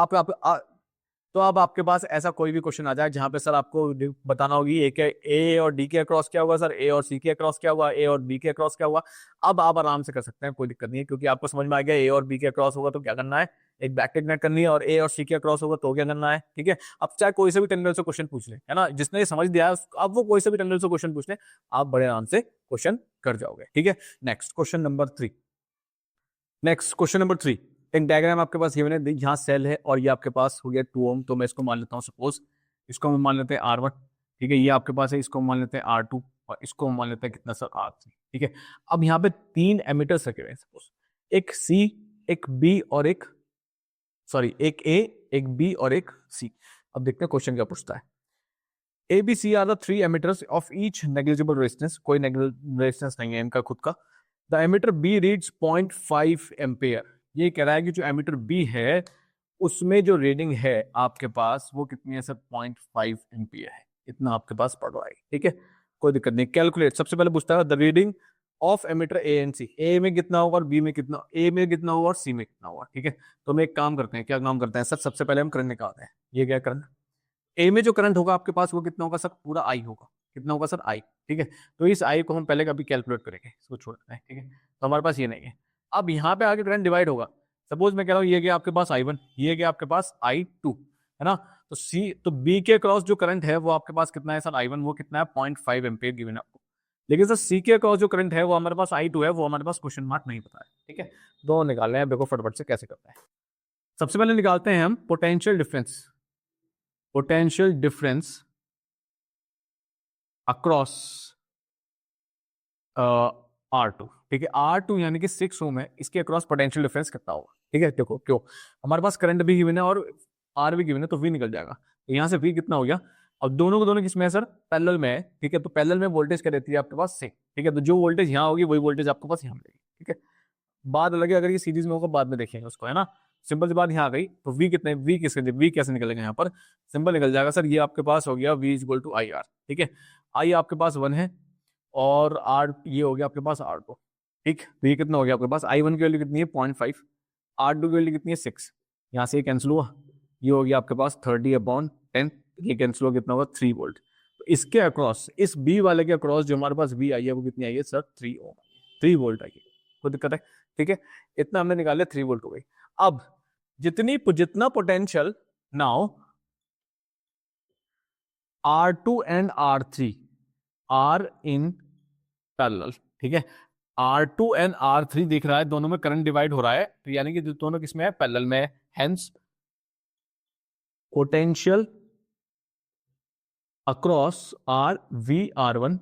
तो अब आपके पास ऐसा कोई भी क्वेश्चन आ जाए जहां पे सर आपको बताना होगी ए और डी के अक्रॉस क्या होगा सर, ए और सी के अक्रॉस क्या हुआ, ए और बी के अक्रॉस क्या हुआ। अब आप आराम से कर सकते हैं, कोई दिक्कत नहीं है, क्योंकि आपको समझ में आ गया ए और बी के अक्रॉस होगा तो क्या करना है, एक बैकटिक नेट करनी है, और ए और सी के अक्रॉस होगा तो क्या करना है, ठीक है। अब चाहे कोई से भी टेंडर से क्वेश्चन पूछ ले, है ना, जिसने ये समझ दिया है अब वो कोई से भी टेंडर से क्वेश्चन पूछ ले, आप बड़े आराम से क्वेश्चन कर जाओगे, ठीक है। Next question number 3, next question number 3, एक डायग्राम आपके पास गिवन है, यहाँ सेल है और ये आपके पास हो गया 2 ओम, तो मैं इसको मान लेता हूँ सपोज, इसको हम मान लेते हैं R1, ठीक है। ये आपके पास है, इसको मान लेते हैं R2, और इसको मान लेते हैं कितना सर, R3, ठीक है। अब यहाँ पे 3 एमिटर्स रखे हुए हैं सपोज, एक C, एक B और एक एक A, एक B और एक C। अब देखते हैं क्वेश्चन क्या पूछता है। ABC are the 3 ammeters of each negligible resistance, कोई नेग्लिजिबल रेजिस्टेंस नहीं है इनका खुद का। The ammeter B reads 0.5 ampere. ये कह रहा है कि जो एमिटर B है उसमें जो रीडिंग है आपके पास वो कितनी है सर, 0.5 एम्पियर है, इतना आपके पास पड़ रहा है, ठीक है, कोई दिक्कत नहीं। कैलकुलेट, सबसे पहले पूछता है the reading of ammeter A and C, A में कितना होगा और बी में कितना, ए में कितना होगा और सी में कितना होगा, ठीक है। तो हम एक काम करते हैं, क्या काम करते हैं सर, सबसे पहले हम करंट निकालते हैं। ये क्या करंट, ए में जो करंट होगा आपके पास वो कितना होगा सर, पूरा आई होगा, कितना होगा सर, आई, ठीक है। तो इस आई को हम पहले कभी कैलकुलेट करेंगे, इसको छोड़ देते हैं, ठीक है। तो हमारे पास ये नहीं है। अब यहाँ पे आगे करंट डिवाइड होगा, सपोज मैं कह रहा हूँ ये गया आपके पास I1, ये गया आपके पास I2, है ना। तो सी, तो बी के क्रॉस जो करंट है वो आपके पास कितना है सर, I1, वो कितना है 0.5 एम्पियर गिवन है आपको। लेकिन सर सी के क्रॉस जो करंट है वो हमारे पास I2 है, वो हमारे पास क्वेश्चन मार्क नहीं पता है, ठीक है। दो निकालने हैं, देखो फटाफट से कैसे करते हैं। सबसे पहले निकालते हैं हम potential difference, potential difference across R2, ठीक है। R2 यानी कि 6 ओम है, इसके अक्रॉस पोटेंशियल डिफरेंस कितना होगा, ठीक है। देखो क्यों, हमारे पास करंट भी गिवन है और R भी गिवन है, तो V निकल जाएगा। तो यहाँ से V कितना हो गया, अब दोनों को दोनों किसमें है सर, पैरेलल में है, ठीक है। तो पैरेलल में वोल्टेज क्या रहती है आपके पास, सेम, ठीक है। तो जो वोल्टेज यहाँ होगी वही वोल्टेज आपके पास यहाँ मिलेगी, ठीक है। बात अलग है अगर ये सीरीज में होगा, बाद में देखेंगे उसको, है ना। सिंपल सी बात यहाँ आ गई, तो V कितने, V किसके, V कैसे निकलेगा यहाँ पर, सिंपल निकल जाएगा सर, ये आपके पास हो गया V इक्वल टू IR, ठीक है। I आपके पास 1 है और R ये हो गया आपके पास R2, ठीक। तो ये कितना हो गया आपके पास, I1 की वैल्यू कितनी है 0.5, R2 की वैल्यू कितनी है 6, यहाँ से ये कैंसिल हुआ, ये हो गया आपके पास 30/10, ये कैंसिल हुआ, कितना होगा 3 वोल्ट। तो इसके अक्रॉस, इस B वाले के अक्रॉस जो हमारे पास V आई है वो कितनी आई है सर, 3 ओम, 3 वोल्ट आई है, कोई दिक्कत है, ठीक है। इतना हमने निकाले, 3 वोल्ट हो गई। अब जितना potential, now R2 and R3 are in parallel, ठीक है। R2 एंड R3 दिख रहा है, दोनों में करंट डिवाइड हो रहा है, तो यानी कि दोनों किसमें है, पैरेलल में है। Hence potential across R VR1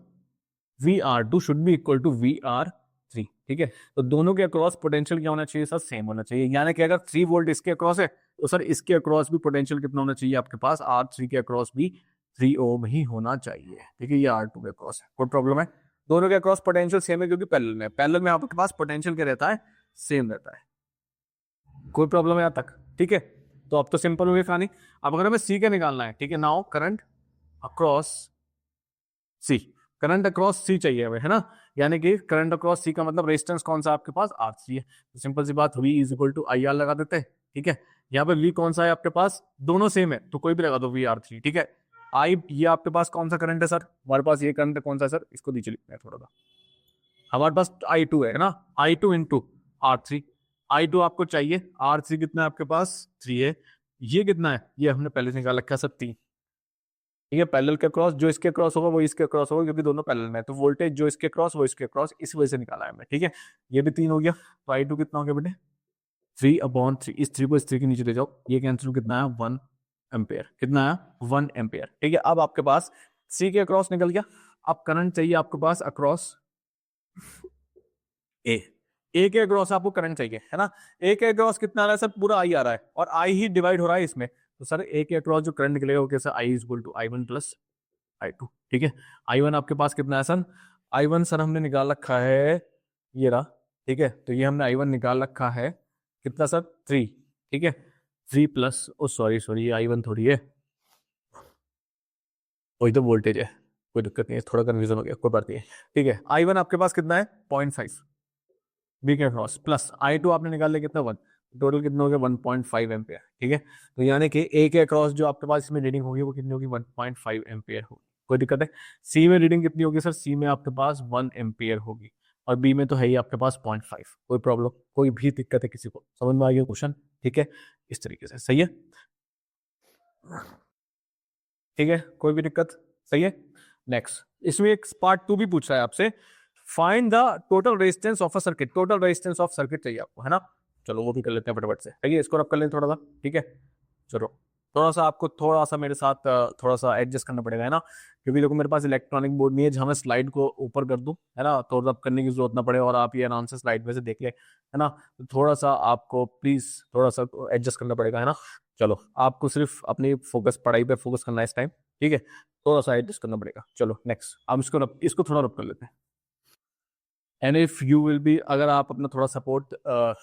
VR2 should be equal to VR3, ठीक है। तो दोनों के अक्रॉस पोटेंशियल क्या होना चाहिए सर, सेम होना चाहिए। यानी कि अगर 3 वोल्ट इसके अक्रॉस है तो सर इसके अक्रॉस भी पोटेंशियल कितना होना चाहिए आपके पास, R3 के अक्रॉस भी 3 ओम ही होना चाहिए, ठीक है। ये R2 के अक्रॉस है, कोई प्रॉब्लम है, दोनों के अक्रॉस पोटेंशियल सेम है क्योंकि पैरेलल में, पैरेलल में आपके पास पोटेंशियल क्या रहता है, सेम रहता है, कोई प्रॉब्लम है यहाँ तक, ठीक है। तो अब तो सिंपल हो गई कहानी। अब अगर हमें सी का निकालना है, ठीक है, नाउ करंट अक्रॉस सी, करंट अक्रॉस सी चाहिए हमें, है ना। यानी कि करंट अक्रॉस सी का मतलब रेजिस्टेंस कौन सा आपके पास, R3 है। तो सिंपल सी बात, V is equal to IR लगा देते हैं, ठीक है। यहाँ पे V कौन सा है आपके पास, दोनों सेम है तो कोई भी लगा दो VR3, ठीक है। I, ये आपके पास कौन सा करंट है सर, हमारे पास ये करंट कौन सा है सर, इसको नीचे लिखना है थोड़ा सा, हमारे पास I2 है ना, I2 इंटू R3, I2 आपको चाहिए, R3 कितना है आपके पास 3 है, ये कितना है, ये हमने पहले से निकाल रखा है सर 3, ठीक है। पैरेलल के क्रॉस जो इसके क्रॉस होगा वो इसके क्रॉस होगा क्योंकि दोनों पैरेलल में है, तो वोल्टेज जो इसके क्रॉस वो इसके क्रॉस, इस वजह से निकाला है हमने, ठीक है। ये भी 3 हो गया, तो I2 कितना हो गया बेटे 3/3, इस 3 को इस 3 के नीचे ले जाओ, ये कैंसिल कितना है 1 एम्पेयर, कितना है 1 एम्पेयर, ठीक है। अब आपके पास सी के अक्रॉस निकल गया, अब करंट चाहिए आपके पास अक्रॉस ए के अक्रॉस आपको करंट चाहिए, है ना। ए के अक्रॉस कितना आ रहा है सर, पूरा आई आ रहा है और आई ही डिवाइड हो रहा है इसमें, तो सर ए के अक्रॉस जो करंट निकलेगा वो कैसा, I is equal to I1 plus I2, ठीक है। I1 आपके पास कितना है सर, I1 सर हमने निकाल रखा है, ये रहा, ठीक है। तो ये हमने I1 निकाल रखा है कितना सर 3, ठीक है। 3 प्लस, ओ सॉरी सॉरी, ये I1 थोड़ी है, वही तो वोल्टेज है, कोई दिक्कत नहीं है, थोड़ा कन्फ्यूजन हो गया, कोई बात नहीं है, ठीक है। I1 आपके पास कितना है 0.5 बी के अक्रॉस, प्लस I2 आपने निकाल लिया कितना 1, टोटल कितना हो गया 1.5 एम्पियर, ठीक है। तो यानी कि ए के अक्रॉस जो आपके पास इसमें रीडिंग होगी वो कितनी होगी 1.5 एम्पियर होगी, कोई दिक्कत है। सी में रीडिंग कितनी होगी सर, सी में आपके पास 1 एम्पियर होगी और बी में तो है ही आपके पास 0.5, कोई प्रॉब्लम, कोई भी दिक्कत है किसी को, समझ में आ गया क्वेश्चन, ठीक है। इस तरीके से सही है, ठीक है, कोई भी दिक्कत, सही है। नेक्स्ट, इसमें एक पार्ट 2 भी पूछ रहा है आपसे, find the total resistance of a circuit, total resistance of circuit चाहिए आपको, है ना। चलो वो भी कर लेते हैं फटाफट से, ठीक है, इसको रब कर लेते थोड़ा सा, ठीक है। चलो थोड़ा सा आपको थोड़ा सा मेरे साथ थोड़ा सा एडजस्ट करना पड़ेगा, है ना, क्योंकि देखो मेरे पास इलेक्ट्रॉनिक बोर्ड नहीं है जहाँ मैं स्लाइड को ऊपर कर दूं, है ना, तो रब करने की जरूरत ना पड़े और आप ये आराम से स्लाइड में से देख ले, है ना। तो थोड़ा सा आपको प्लीज थोड़ा सा एडजस्ट करना पड़ेगा, है ना। चलो आपको सिर्फ अपनी फोकस, पढ़ाई पे फोकस करना है इस टाइम, ठीक है, थोड़ा सा एडजस्ट करना पड़ेगा। चलो नेक्स्ट, हम इसको थोड़ा रब कर लेते हैं। And if you will be, अगर आप अपना थोड़ा सपोर्ट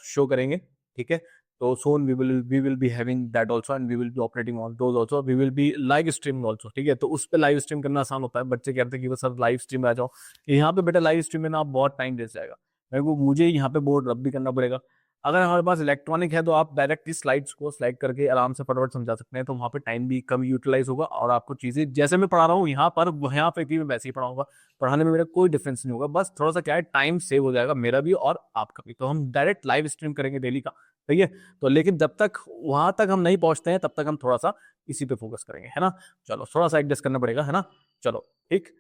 शो करेंगे, ठीक है, तो soon we will be having that also and we will be operating on those also, we will be live streaming also, ठीक है। तो उस पे लाइव स्ट्रीम करना आसान होता है। बच्चे कहते हैं कि वो सर लाइव स्ट्रीम में आ जाओ, यहाँ पे बेटा लाइव स्ट्रीम में ना आप बहुत टाइम दे जाएगा, मेरे को मुझे यहाँ पे बोर्ड रब भी करना पड़ेगा। अगर हमारे पास इलेक्ट्रॉनिक है तो आप डायरेक्टली स्लाइड्स को स्लाइड करके आराम से फटाफट समझा सकते हैं, तो वहाँ पे टाइम भी कम यूटिलाइज होगा और आपको चीजें जैसे मैं पढ़ा रहा हूँ यहाँ पर यहाँ पे भी मैं वैसे ही पढ़ाऊंगा, पढ़ाने में मेरा कोई डिफरेंस नहीं होगा, बस थोड़ा सा क्या है टाइम सेव हो जाएगा मेरा भी और आपका भी। तो हम डायरेक्ट लाइव स्ट्रीम करेंगे डेली का, सही है। तो लेकिन जब तक वहां तक हम नहीं पहुंचते हैं तब तक हम थोड़ा सा इसी पे फोकस करेंगे, है ना। चलो थोड़ा सा एडजस्ट करना पड़ेगा, है ना। चलो ठीक,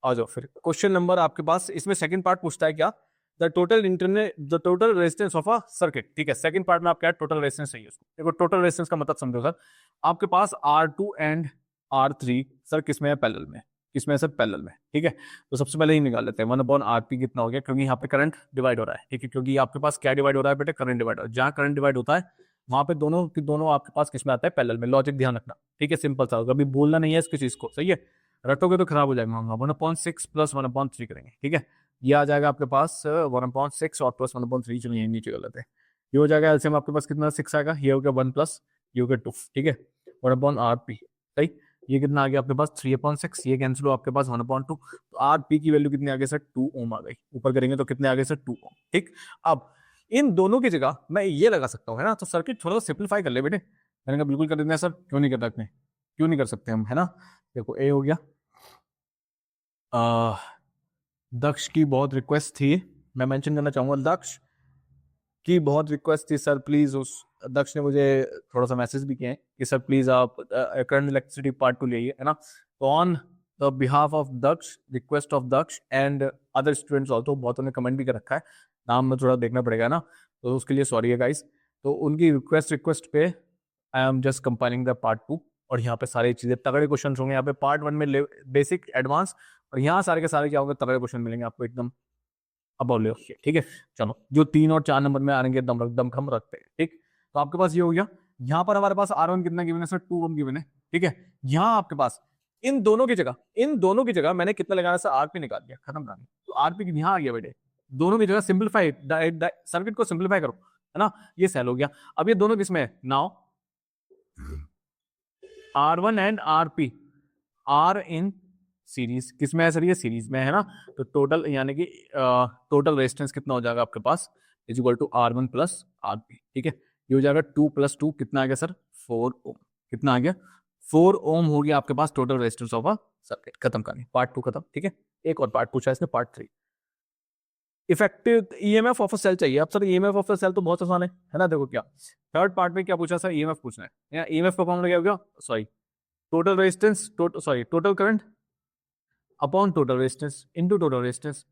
आ जाओ फिर क्वेश्चन नंबर आपके पास, इसमें सेकंड पार्ट पूछता है क्या, the total resistance of a circuit, ठीक है। सेकंड पार्ट में आपका टोटल रेजिस्टेंस चाहिए उसको। देखो टोटल रेजिस्टेंस का मतलब समझो सर, आपके पास R2 एंड R3 सर किसमें है, पैरेलल में, किसमें है सर, पैरेलल में, ठीक है। तो सबसे पहले ही निकाल लेते हैं 1/RP कितना हो गया, क्योंकि यहाँ पे करंट डिवाइड हो रहा है, ठीक है। क्योंकि आपके पास क्या डिवाइड हो रहा है बेटे, करंट डिवाइड हो रहा है। जहाँ करंट डिवाइड होता है वहां पे दोनों की दोनों आपके पास किसमें आता है, पैरेलल में। लॉजिक ध्यान रखना, ठीक है, सिंपल सा होगा, अभी बोलना नहीं है इसकी चीज को, सही है। रटोगे तो खराब हो जाएगा। 1/6 प्लस 1/3 करेंगे, ठीक है। ये आ जाएगा आपके पास 1/6 और प्लस 1/3, चलो यही नीचे कर लेते हैं। ये हो जाएगा एलसीएम आपके पास कितना, 6 आएगा, ये हो गया 1 प्लस ये हो गया 2, ठीक है। 1/RP, सही। ये कितना आ गया आपके पास 3/6, ये कैंसिल हो आपके पास 1/2। तो आरपी की वैल्यू कितनी आ गई सर, 2 ओम आ गई। ऊपर करेंगे तो कितने आ गए सर, 2 ओम, ठीक। अब इन दोनों की जगह मैं ये लगा सकता हूँ, है ना। तो सर्किट थोड़ा सा सिंपलीफाई कर ले बेटे। मैंने कहा बिल्कुल कर देते हैं सर, क्यों नहीं कर सकते, क्यों नहीं कर सकते हम, है ना। देखो ए हो गया, दक्ष की बहुत रिक्वेस्ट थी, मैं मेंशन करना चाहूंगा, दक्ष की बहुत रिक्वेस्ट थी सर प्लीज। उस दक्ष ने मुझे थोड़ा सा मैसेज भी किए हैं कि सर प्लीज आप करंट इलेक्ट्रिसिटी पार्ट 2 ले आइए, है ना। तो on the behalf of Daksh, request of Daksh and other students also, बहुतों ने कमेंट भी कर रखा है, नाम में थोड़ा देखना पड़ेगा ना, तो उसके लिए सॉरी है गाइस। तो उनकी रिक्वेस्ट पे I am just compiling the part 2, और यहाँ पे सारी चीजें तगड़े क्वेश्चन होंगे। यहाँ पे पार्ट 1 में बेसिक एडवांस, और यहाँ सारे के सारे क्या होंगे, तगड़े क्वेश्चन मिलेंगे आपको एकदम अब ले, ठीक है। चलो जो 3 और 4 नंबर में आएंगे दम खम रखते हैं, ठीक। तो आपके पास ये हो गया। यहाँ पर हमारे पास R1 कितना गिवन है सर, 2 ओम गिवन है, ठीक है। यहाँ आपके पास इन दोनों की जगह मैंने कितना लगाया सर, आरपी निकाल दिया, खत्म कहानी। तो आरपी यहाँ आ गया बेटे, दोनों की जगह सिंपलीफाई, सर्किट को सिंपलीफाई करो, है ना। ये सेल हो गया। अब ये दोनों किसमें है now, R1 and RP are in series, किसमें है सर, ये सीरीज में है ना। तो टोटल यानी कि टोटल रेजिस्टेंस कितना हो जाएगा आपके पास, is equal to R1 plus RP, ठीक है। ये हो जाएगा 2 + 2 कितना आ गया सर, 4 ओम, कितना आ गया, 4 ओम हो गया आपके पास total resistance of a circuit. खत्म करनी, पार्ट 2 खत्म, ठीक है। एक और पार्ट पूछा इसने, part 3, effective EMF of a cell चाहिए। अब sir EMF of a cell तो बहुत आसान है ना। देखो क्या थर्ड पार्ट में क्या पूछा सर, ईएमएफ पूछना है। ईएमएफ का फॉर्मूला क्या हो गया, sorry total resistance, total current upon total resistance into total resistance.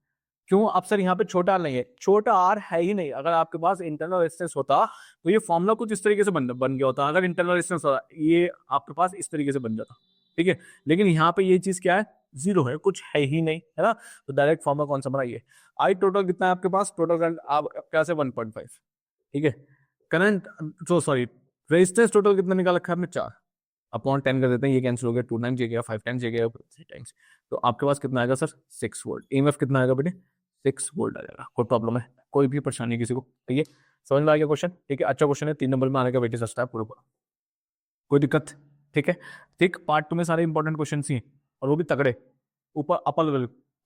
क्यों, अब सर यहाँ पे छोटा नहीं है, छोटा आर है ही नहीं। अगर आपके पास इंटरनल रेजिस्टेंस होता तो ये फॉर्मूला कुछ इस तरीके से बन गया होता। अगर इंटरनल रेजिस्टेंस होता ये आपके पास इस तरीके से बन जाता, ठीक है। लेकिन यहाँ पे ये चीज क्या है, जीरो है, कुछ है ही नहीं, है ना। तो डायरेक्ट फॉर्मूला कौन सा बना, ये आई टोटल कितना है आपके पास, टोटल करंट आप क्या से 1.5, ठीक है। करंट तो सॉरी रेजिस्टेंस टोटल कितना निकाल रखा है आपने, 4 अपॉन 10 कर देते हैं, ये कैंसिल हो गया, 2 टाइम्स ये गया, 5 टाइम्स ये गया, 3 टाइम्स। तो आपके पास कितना आएगा सर, 6 वोल्ट। ईएमएफ कितना आएगा बेटे, 6 वोल्ट आ जाएगा। कोई प्रॉब्लम है, कोई भी परेशानी किसी को, ठीक है। समझ में आ गया क्वेश्चन, ठीक है। अच्छा क्वेश्चन है, 3 नंबर में आने का वेटेज सस्ता है पूरा, कोई दिक्कत, ठीक है। ठीक, पार्ट 2 में सारे इंपॉर्टेंट क्वेश्चन ही और वो भी तगड़े, ऊपर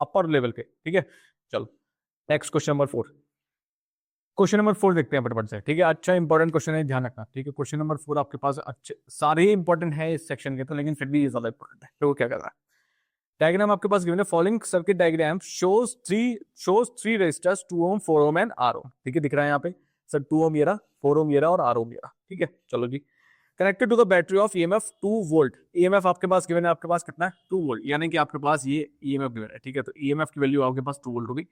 अपर लेवल के, ठीक है। चलो next question number 4, question number 4 देखते हैं फटाफट से, ठीक है। अच्छा इंपॉर्टेंट क्वेश्चन है, ध्यान रखना, ठीक है। क्वेश्चन नंबर 4 आपके पास अच्छे सारे ही इंपॉर्टेंट है इस सेक्शन के, तो लेकिन फिर भी ये ज्यादा इंपॉर्टेंट है। तो क्या कर रहा है, डायग्राम आपके पास गिवन है, following circuit diagram shows three resistors 2 ohm 4 ohm and R ohm, ठीक है। दिख रहा है यहाँ पे सर 2 ओम ये रहा, 4 ओम ये रहा और R ओम ये रहा, ठीक है। चलो जी, connected to the battery of EMF 2 volt. EMF आपके पास गिवन है, आपके पास कितना है 2 वोल्ट, यानी कि आपके पास ये ईएमएफ गिवन है, ठीक है। तो ईएमएफ की वैल्यू आपके पास 2 वोल्ट होगी।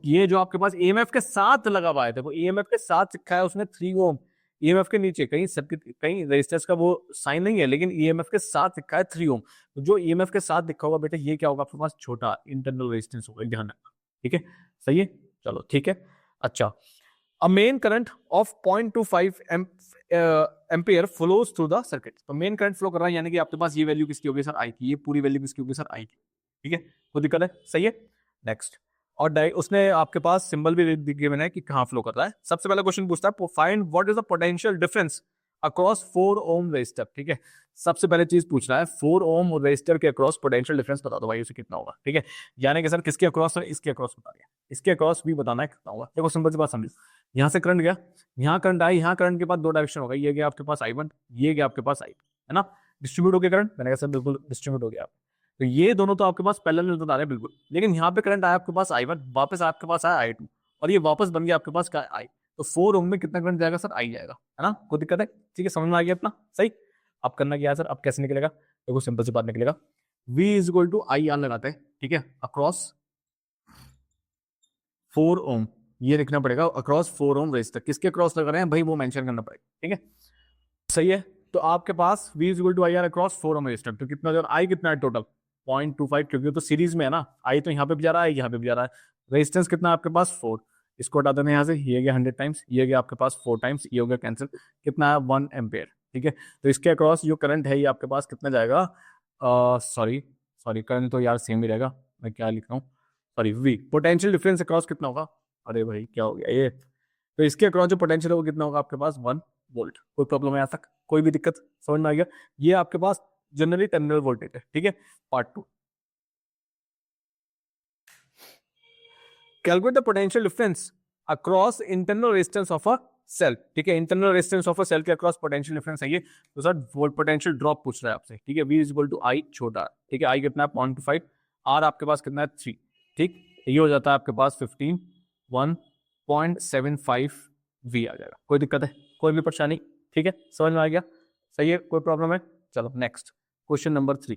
ये जो आपके पास ईएमएफ के साथ लगा हुआ है, देखो ईएमएफ के साथ लिखा है उसने 3 ओम, ईएमएफ के नीचे कहीं सर्किट कहीं रेजिस्टेंस का वो साइन नहीं है, लेकिन ईएमएफ के साथ लिखा है 3 ओम। तो जो ईएमएफ के साथ लिखा होगा बेटा, ये क्या होगा आपके पास, छोटा इंटरनल रेजिस्टेंस होगा, ध्यान रखना, ठीक है। सही है, चलो ठीक है। अच्छा, अ main current of 0.25 ampere flows through the circuit. तो मेन करंट फ्लो कर रहा है, यानी कि आपके पास ये वैल्यू किसकी होगी सर, आई की। ये पूरी वैल्यू किसकी होगी सर, आई की, ठीक है। कोई दिक्कत है, सही है। नेक्स्ट, और उसने आपके पास सिंबल भी गिवन है कि कहाँ फ्लो कर रहा है। सबसे पहला क्वेश्चन पूछता है find what is the potential difference across 4 ohm resistor. ठीक है, सबसे पहले चीज पूछ रहा है 4 ओम रेजिस्टर के अक्रॉस पोटेंशियल डिफरेंस बता दो भाई, उसे कितना होगा। ठीक है, यानी कि सर किसके अक्रॉस है, इसके अक्रॉस बता दिया, इसके अक्रॉस भी बताना है कितना होगा। देखो सिंपल सी बात समझो, यहाँ से करंट गया, यहाँ करंट आई, यहाँ करंट के बाद दो डायरेक्शन होगा, ये गया आपके पास I1, ये गया आपके पास I2, है ना, डिस्ट्रीब्यूट हो गया करंट, मैंने कहा सर बिल्कुल डिस्ट्रीब्यूट हो गया। तो ये दोनों तो आपके पास पैरेलल में बता रहे हैं बिल्कुल, लेकिन यहाँ पे करंट आया आपके पास I1, वापस आपके पास आया I2, और ये वापस बन गया आपके पास क्या I। तो 4 ओम में कितना करंट जाएगा सर, I जाएगा, है ना, कोई दिक्कत है, ठीक है, समझ में आ गया अपना, सही। अब करना क्या है सर, अब कैसे निकलेगा, देखो सिंपल सी बात निकलेगा, V is equal to I R लगाते हैं, ठीक है, अक्रॉस 4 ओम, ये लिखना पड़ेगा अक्रॉस 4 ओम रेजिस्टर, किसके अक्रॉस लगा रहे हैं भाई वो मेंशन करना पड़ेगा, ठीक है, सही है। तो आपके पास V is equal to I R across 4 ohm resistor, तो कितना I कितना है टोटल 0.25, क्योंकि तो सीरीज में है ना, I तो यहाँ पे भी जा रहा है, यहाँ पे भी जा रहा है, रेजिस्टेंस कितना है आपके पास 4, इसको हटा देना यहाँ से, ये गया 100 टाइम्स, ये गया आपके पास 4 टाइम्स, ये हो गया कैंसिल, कितना है 1 एम्पेयर, ठीक है। तो इसके अक्रॉस जो करंट है ये आपके पास कितना जाएगा, सॉरी सॉरी करंट तो यार सेम ही रहेगा, मैं क्या लिख रहा हूँ, sorry V, potential difference across कितना होगा, अरे भाई क्या हो गया ये, तो इसके अक्रॉस जो पोटेंशियल है वो कितना होगा आपके पास 1 वोल्ट। कोई प्रॉब्लम है आज तक, कोई भी दिक्कत, समझ में आ गया। ये आपके पास जनरली टर्मिनल वोल्टेज है, ठीक है। Part 2, calculate the potential difference across internal resistance of a cell, ठीक है, internal resistance of a cell के अक्रॉस पोटेंशियल डिफरेंस है ये। तो सर वोल्ट पोटेंशियल ड्रॉप पूछ रहा है आपसे, ठीक है, V is equal to I छोटा, ठीक है, I कितना है 0.25, R आपके पास कितना है 3, ठीक, ये हो जाता है आपके पास 15, 1.75 V आ जाएगा। कोई दिक्कत है, कोई भी परेशानी, ठीक है, समझ में आ गया, सही है, कोई प्रॉब्लम है। चलो next question number 3,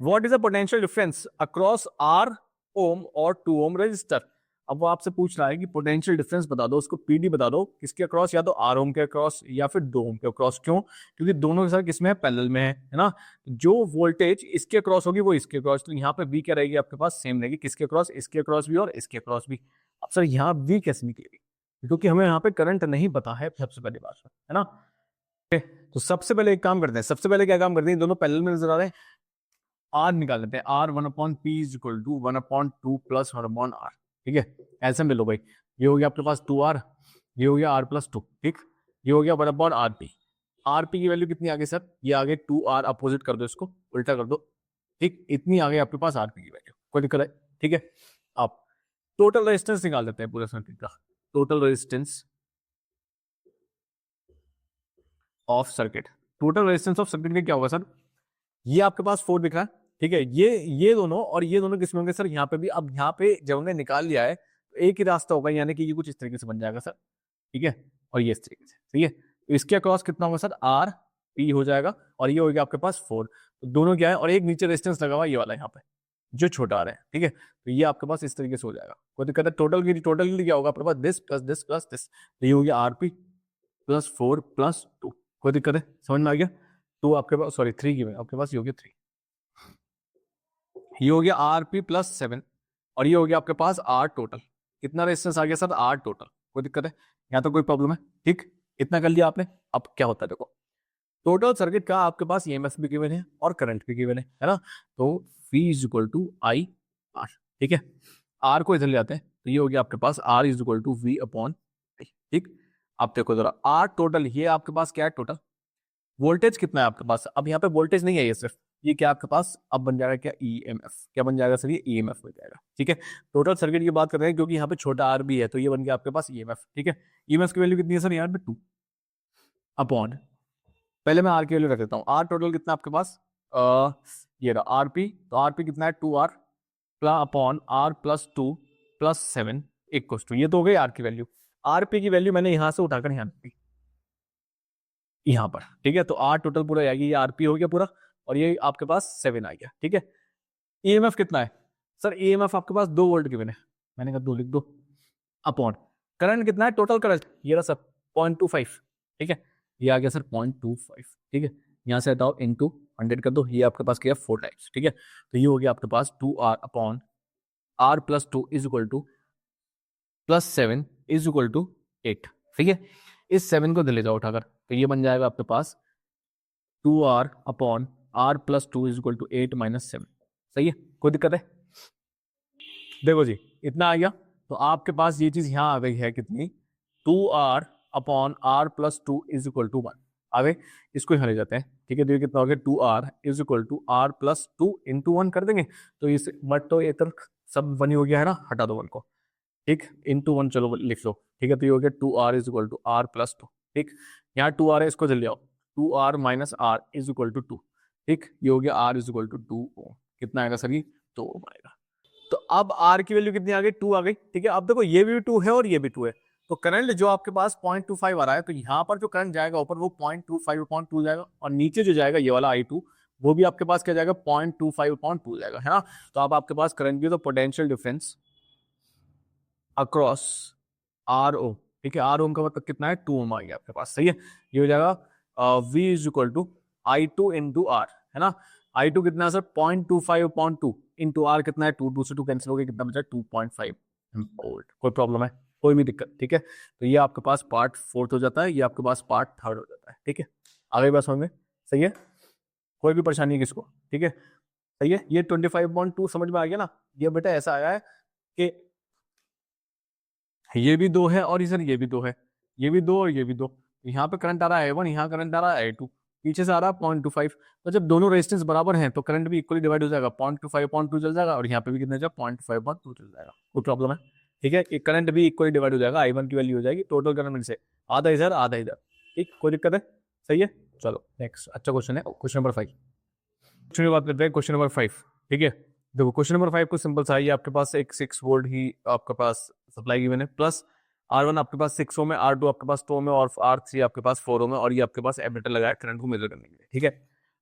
what is the potential difference across R ओम और 2 ओम रेजिस्टर। अब वो आपसे पूछ रहा है कि पोटेंशियल डिफरेंस बता दो, उसको पीडी बता दो, किसके अक्रॉस, या तो R ओम के अक्रॉस या फिर 2 ओम के अक्रॉस। क्यों, क्योंकि दोनों के साथ किसमें है, पैरेलल में है ना, जो वोल्टेज इसके अक्रॉस होगी वो इसके अक्रॉस, तो यहाँ पे V क्या रहेगी आपके पास, सेम रहेगी, किसके अक्रॉस, इसके अक्रॉस भी और इसके अक्रॉस भी। अब सर यहाँ V कैसे निकलेगी, क्योंकि हमें यहाँ पे करंट नहीं पता है, सबसे पहली बात है ना। तो सबसे पहले एक काम करते हैं, सबसे पहले क्या काम करते हैं, दोनों पैरेलल में नजर आ रहे हैं, आर निकाल लेते हैं, R 1/P is equal to 1/2 plus 1/R, ठीक है, ऐसे में लो भाई, ये हो गया आपके पास 2R, ये हो गया R+2, ठीक, ये हो गया 1/RP, RP की वैल्यू कितनी आ गई सर, ये आ गई 2R, अपोजिट कर दो, इसको उल्टा कर दो, ठीक, इतनी आ गई आपके पास RP की वैल्यू, कोई दिक्कत है, ठीक है। अब टोटल रेजिस्टेंस निकाल लेते हैं पूरे सर्किट का, total resistance of circuit, total resistance of circuit का क्या होगा सर, ये आपके पास 4 दिख रहा है, ठीक है, ये दोनों और ये दोनों किसमें होंगे सर, यहाँ पे भी। अब यहाँ पे जब हमने निकाल लिया है तो एक ही रास्ता होगा, यानी कि ये कुछ इस तरीके से बन जाएगा सर, ठीक है, और ये इस तरीके से, ठीक है, तो इसके अक्रॉस कितना होगा सर, RP हो जाएगा, और ये हो गया आपके पास 4, तो दोनों क्या है, और एक नीचे रेजिस्टेंस लगा हुआ ये वाला यहाँ पे जो छोटा आ रहा है, ठीक है, तो ये आपके पास इस तरीके से हो जाएगा। कोई दिक्कत है, टोटल क्या होगा आपके पास, this plus this plus this, तो ये हो गया RP प्लस 4 प्लस 2, कोई दिक्कत है, समझ में आ गया। 2 आपके पास, सॉरी 3 की आपके पास, ये हो गया 3, ये हो गया RP प्लस 7, और ये हो गया आपके पास R टोटल, कितना रेजिस्टेंस आ गया सर, R टोटल, कोई दिक्कत है, यहाँ तो कोई प्रॉब्लम है, ठीक, इतना कर लिया आपने। अब क्या होता है देखो, टोटल सर्किट का आपके पास EMF भी गिवन है और करंट भी गिवन है ना, तो V is equal to I R, ठीक है, R को इधर ले आते हैं, तो ये हो गया आपके पास R is equal to V/I, ठीक। अब देखो जरा R टोटल, ये आपके पास क्या है टोटल, वोल्टेज कितना है आपके पास, अब यहाँ पे वोल्टेज नहीं है, ये सिर्फ ये क्या आपके पास अब बन जाएगा क्या, EMF, क्या बन जाएगा सर, ये EMF बन जाएगा, ठीक है। टोटल सर्किट की बात कर रहे हैं क्योंकि यहाँ पे छोटा R भी है, तो ये बन गया आपके पास EMF, ठीक है। EMF की वैल्यू कितनी है सर, यहाँ पे 2 अपॉन, पहले मैं R की वैल्यू रख देता हूँ, R टोटल कितना आपके पास, ये रहा RP, तो RP कितना है 2R plus upon R+2 plus 7 equals to, ये तो हो गई R की वैल्यू। RP की वैल्यू मैंने यहाँ से उठाकर यहाँ रखी, यहाँ पर, ठीक है, तो R टोटल पूरा आएगी, ये RP हो गया पूरा, और ये आपके पास 7 आ गया, ठीक है। EMF कितना है सर, EMF आपके पास 2 वोल्ट गिवन है, मैंने कहा 2 लिख दो, अपॉन करंट कितना है, टोटल करंट ये रहा सर 0.25, ठीक है, ये आ गया सर 0.25, ठीक है, यहाँ से हटाओ इनटू 100 कर दो, ये आपके पास क्या 4 टाइम्स, ठीक है, तो ये हो गया आपके पास 2R upon R+2 is equal to plus 7 is equal to 8, ठीक है। इस 7 को ले जाओ उठाकर, तो ये बन जाएगा आपके पास 2R upon R+2 is equal to 8 - 7, सही है, कोई दिक्कत है? देखो जी, इतना आ गया। तो आपके पास ये चीज यहाँ आ गई है कितनी, 2r upon R plus two is equal to 1 आ गई। इसको यहाँ ले जाते हैं, ठीक है। तो ये कितना हो गया, 2r is equal to R plus two into 1 कर देंगे। तो इस बट तो एक तरफ सब 1 हो गया है ना, हटा दो 1 को, ठीक। इंटू 1 चलो लिख लो, ठीक है। तो ये हो गया 2r is equal to R plus two, ठीक। यहाँ 2r है, इसको जल्दी आओ, 2r minus R is equal to 2, ठीक। ये हो गया r इज इक्वल टू 2 कितना आएगा सर, ये 2 आएगा। तो अब r की वैल्यू कितनी आ गई, 2 आ गई, ठीक है। अब देखो ये भी 2 है और ये भी 2 है। तो करंट जो आपके पास 0.25 आ रहा है, तो यहाँ पर जो करंट जाएगा ऊपर वो 0.25/2 जाएगा, और नीचे जो जाएगा ये वाला I2 वो भी आपके पास क्या जाएगा, 0.25/2 जाएगा, है ना। तो अब आपके पास करंट भी, तो potential difference across R O, ठीक है। आर ओम का मतलब कितना है, 2 ओम आ गया आपके पास, सही है। ये हो जाएगा V is equal to I2 into R, है ना। I2 कितना है सर, 0.25/2 इंटू आर कितना है, 2, 2 से 2 कैंसिल हो गया, कितना बचा, 2.5 वोल्ट। कोई प्रॉब्लम है, कोई भी दिक्कत, ठीक है। तो ये आपके पास पार्ट 4 हो जाता है, ये आपके पास पार्ट 3 हो जाता है, ठीक है। आगे बात समझ में, सही है, कोई भी परेशानी है किसको, ठीक है, सही है। ये 25/2 समझ में आ गया ना। ये बेटा ऐसा आया है कि ये भी 2 है और इधर ये भी 2 है, ये भी 2 और ये भी 2। यहाँ पे करंट आ रहा है I1, यहाँ करंट आ रहा है I2, पीछे से आ रहा है 0.25। तो जब दोनों रेजिस्टेंस बराबर हैं तो करंट भी इक्वली डिवाइड हो जाएगा, 0.25/2 चल जाएगा, और यहाँ पे भी कितना जाएगा, 0.5/2 चल जाएगा। कोई प्रॉब्लम है, ठीक है। करंट भी इक्वली डिवाइड हो जाएगा, I1 की वैल्यू हो जाएगी टोटल करंट में से आधा इधर आधा इधर, ठीक, कोई दिक्कत है, सही है। चलो नेक्स्ट अच्छा क्वेश्चन है, क्वेश्चन नंबर 5। क्वेश्चन की बात करते हैं, क्वेश्चन नंबर 5, ठीक है। देखो क्वेश्चन नंबर 5 को सिंपल सा है, ये आपके पास एक 6 वोल्ट ही आपके पास सप्लाई गिवन है, प्लस R1 आपके पास 6 ओम है, R2 आपके पास 2 ओम है, और R3 आपके पास 4 ओम है, और ये आपके पास एमीटर लगाया करंट को मेजर करने के लिए, ठीक है।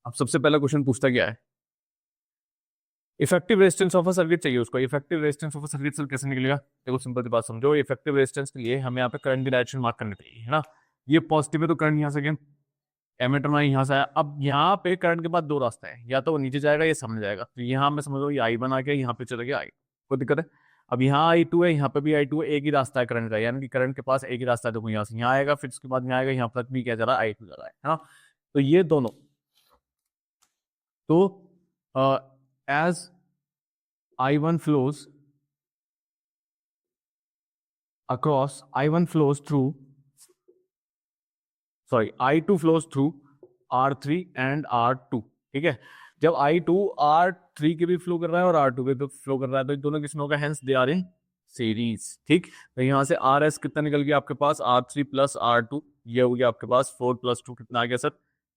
अब सबसे पहला क्वेश्चन पूछता क्या है, effective resistance of a circuit चाहिए उसको। Effective resistance of a circuit sir कैसे निकलेगा, देखो सिंपल सी बात समझो। इफेक्टिव रेजिस्टेंस के लिए हमें यहाँ पे करंट की डायरेक्शन मार्क करनी चाहिए, है ना। ये पॉजिटिव है तो करंट यहाँ से गया, एमीटर में यहाँ से आया। अब यहाँ पे करंट के बाद 2 रास्ता है, या तो वो नीचे जाएगा या सामने जाएगा। तो यहाँ मैं समझ लो ये I1 आ गया, यहाँ पे चला गया I, कोई दिक्कत है। अब यहाँ I2 है, यहाँ पे भी I2 है, एक ही रास्ता है करंट का, यानी कि करंट के पास एक ही रास्ता है। देखो यहाँ से यहाँ आएगा, फिर उसके बाद यहाँ आएगा, यहाँ तक भी क्या जा रहा है, I2 जा रहा है ना। तो ये दोनों, तो as I1 flows across, I1 flows through, sorry, I2 flows through R3 and R2, ठीक है। जब I2 R3 के भी फ्लो कर रहा है और R2 के भी फ्लो कर रहा है, तो दोनों किसमें होगा, hence they are in series, ठीक। तो यहाँ से RS कितना निकल गया आपके पास, R3 प्लस R2, ये हो गया आपके पास 4 + 2 कितना आ गया सर,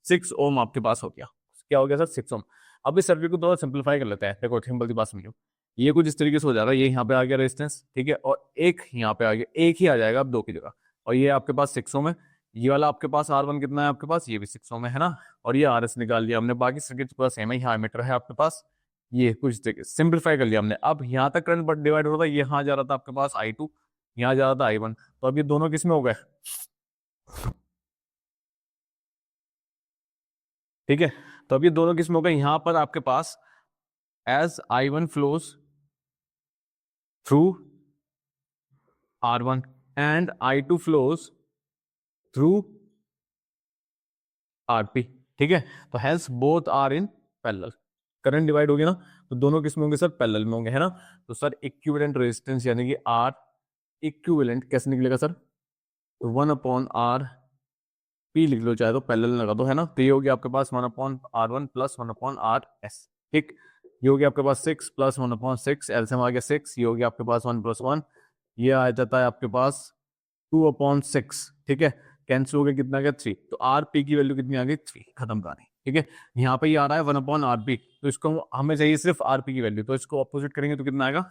6 ओम आपके पास हो गया। क्या हो गया सर, 6 ओम। अब इस सर्किट को थोड़ा सिंपलीफाई कर लेते हैं। देखो सिंपल सी बात समझो, ये कुछ इस तरीके से हो जाएगा, ये यहाँ पे आ गया रेजिस्टेंस, ठीक है, और एक यहाँ पे आ गया, एक ही आ जाएगा अब 2 की जगह, और ये आपके पास 6 ओम है। ये वाला आपके पास R1 कितना है आपके पास, ये भी 6 ओम है ना, और ये RS निकाल लिया हमने। बाकी सर्किट पूरा सेम है, यहाँ एमीटर है आपके पास, ये कुछ सिंपलीफाई कर लिया हमने। अब यहाँ तक करंट बट डिवाइड हो रहा था, यहाँ जा रहा था आपके पास I2, यहाँ जा रहा था I1, तो अब ये दोनों किस में हो गए, ठीक है। तो अब ये दोनों किस में हो गए, यहाँ पर आपके पास as I1 flows through R1 and I2 flows through RP, ठीक है। तो hence both are in parallel, current divide हो गया ना, तो दोनों किस में होंगे सर, पैरेलल में होंगे, है ना। तो सर इक्विवेलेंट रेजिस्टेंस यानी कि R इक्विवेलेंट कैसे निकलेगा सर, 1/R P लिख लो, चाहे तो पैरेलल लगा दो, है ना। तो ये हो गया आपके पास 1/R1 प्लस 1/RS, ठीक। ये हो गया आपके पास 6 प्लस 1/6, एलसीएम आ गया 6, ये हो गया आपके पास 1 + 1, ये आ जाता है आपके पास 2/6, ठीक है। कैंसिल हो गया, कितना आ गया 3, तो RP की वैल्यू कितनी आ गई 3, खत्म कहानी, ठीक है। यहाँ पे ये आ रहा है 1/RP, तो इसको हमें चाहिए सिर्फ RP की वैल्यू, तो इसको अपोजिट करेंगे तो कितना आएगा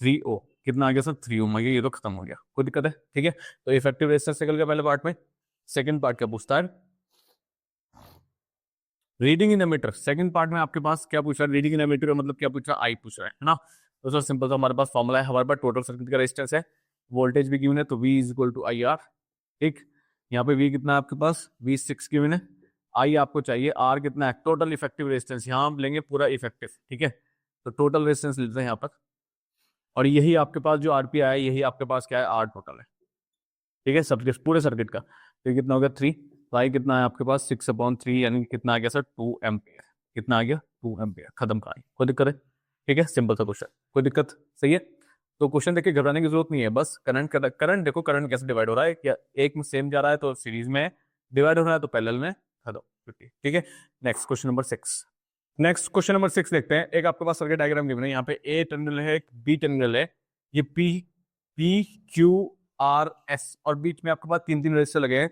3O, कितना आ गया सर 3 ओम आ गया, ये तो खत्म हो गया, कोई दिक्कत है, ठीक है। तो इफेक्टिव रेजिस्टेंस निकल गया पहले पार्ट में। सेकंड पार्ट क्या पूछता है, reading in ammeter. Second part में आपके पास क्या पूछ रहा है, रीडिंग इन एमीटर का मतलब क्या पूछ रहा है, I पूछ रहा है ना। तो सर सिंपल सा हमारे पास फॉर्मूला है, हमारे पास टोटल सर्किट का रेजिस्टेंस है, वोल्टेज भी गिवन है, तो V = IR, ठीक। यहाँ पे V कितना है आपके पास, V 6 गिवन है, I आपको चाहिए, R कितना है, टोटल इफेक्टिव रेजिस्टेंस, यहाँ हम लेंगे पूरा इफेक्टिव, ठीक है। तो टोटल रेजिस्टेंस लेते हैं यहाँ पर, और यही आपके पास जो RP आया है, यही आपके पास क्या है, R टोटल है, ठीक है, सब पूरे सर्किट का। तो कितना हो गया 3, तो I कितना है आपके पास 6/3, यानी कितना आ गया सर 2 एम्पियर, कितना आ गया 2 एम्पियर, खत्म कहानी, कोई दिक्कत है, ठीक है, सिंपल सा क्वेश्चन, कोई दिक्कत? सही है। तो क्वेश्चन देख के घबराने की जरूरत नहीं है, बस करंट देखो, करंट कैसे डिवाइड हो रहा है, क्या एक में सेम जा रहा है तो सीरीज में, डिवाइड हो रहा है तो पैरेलल में, खत्म, ठीक है। Next question number 6। Next question number 6 देखते हैं। एक आपके पास सर्किट डायग्राम गिवन है, यहाँ पे ए टर्मिनल है, एक बी टर्मिनल है, ये P P Q R S, और बीच में आपके पास तीन तीन रेजिस्टर लगे हैं,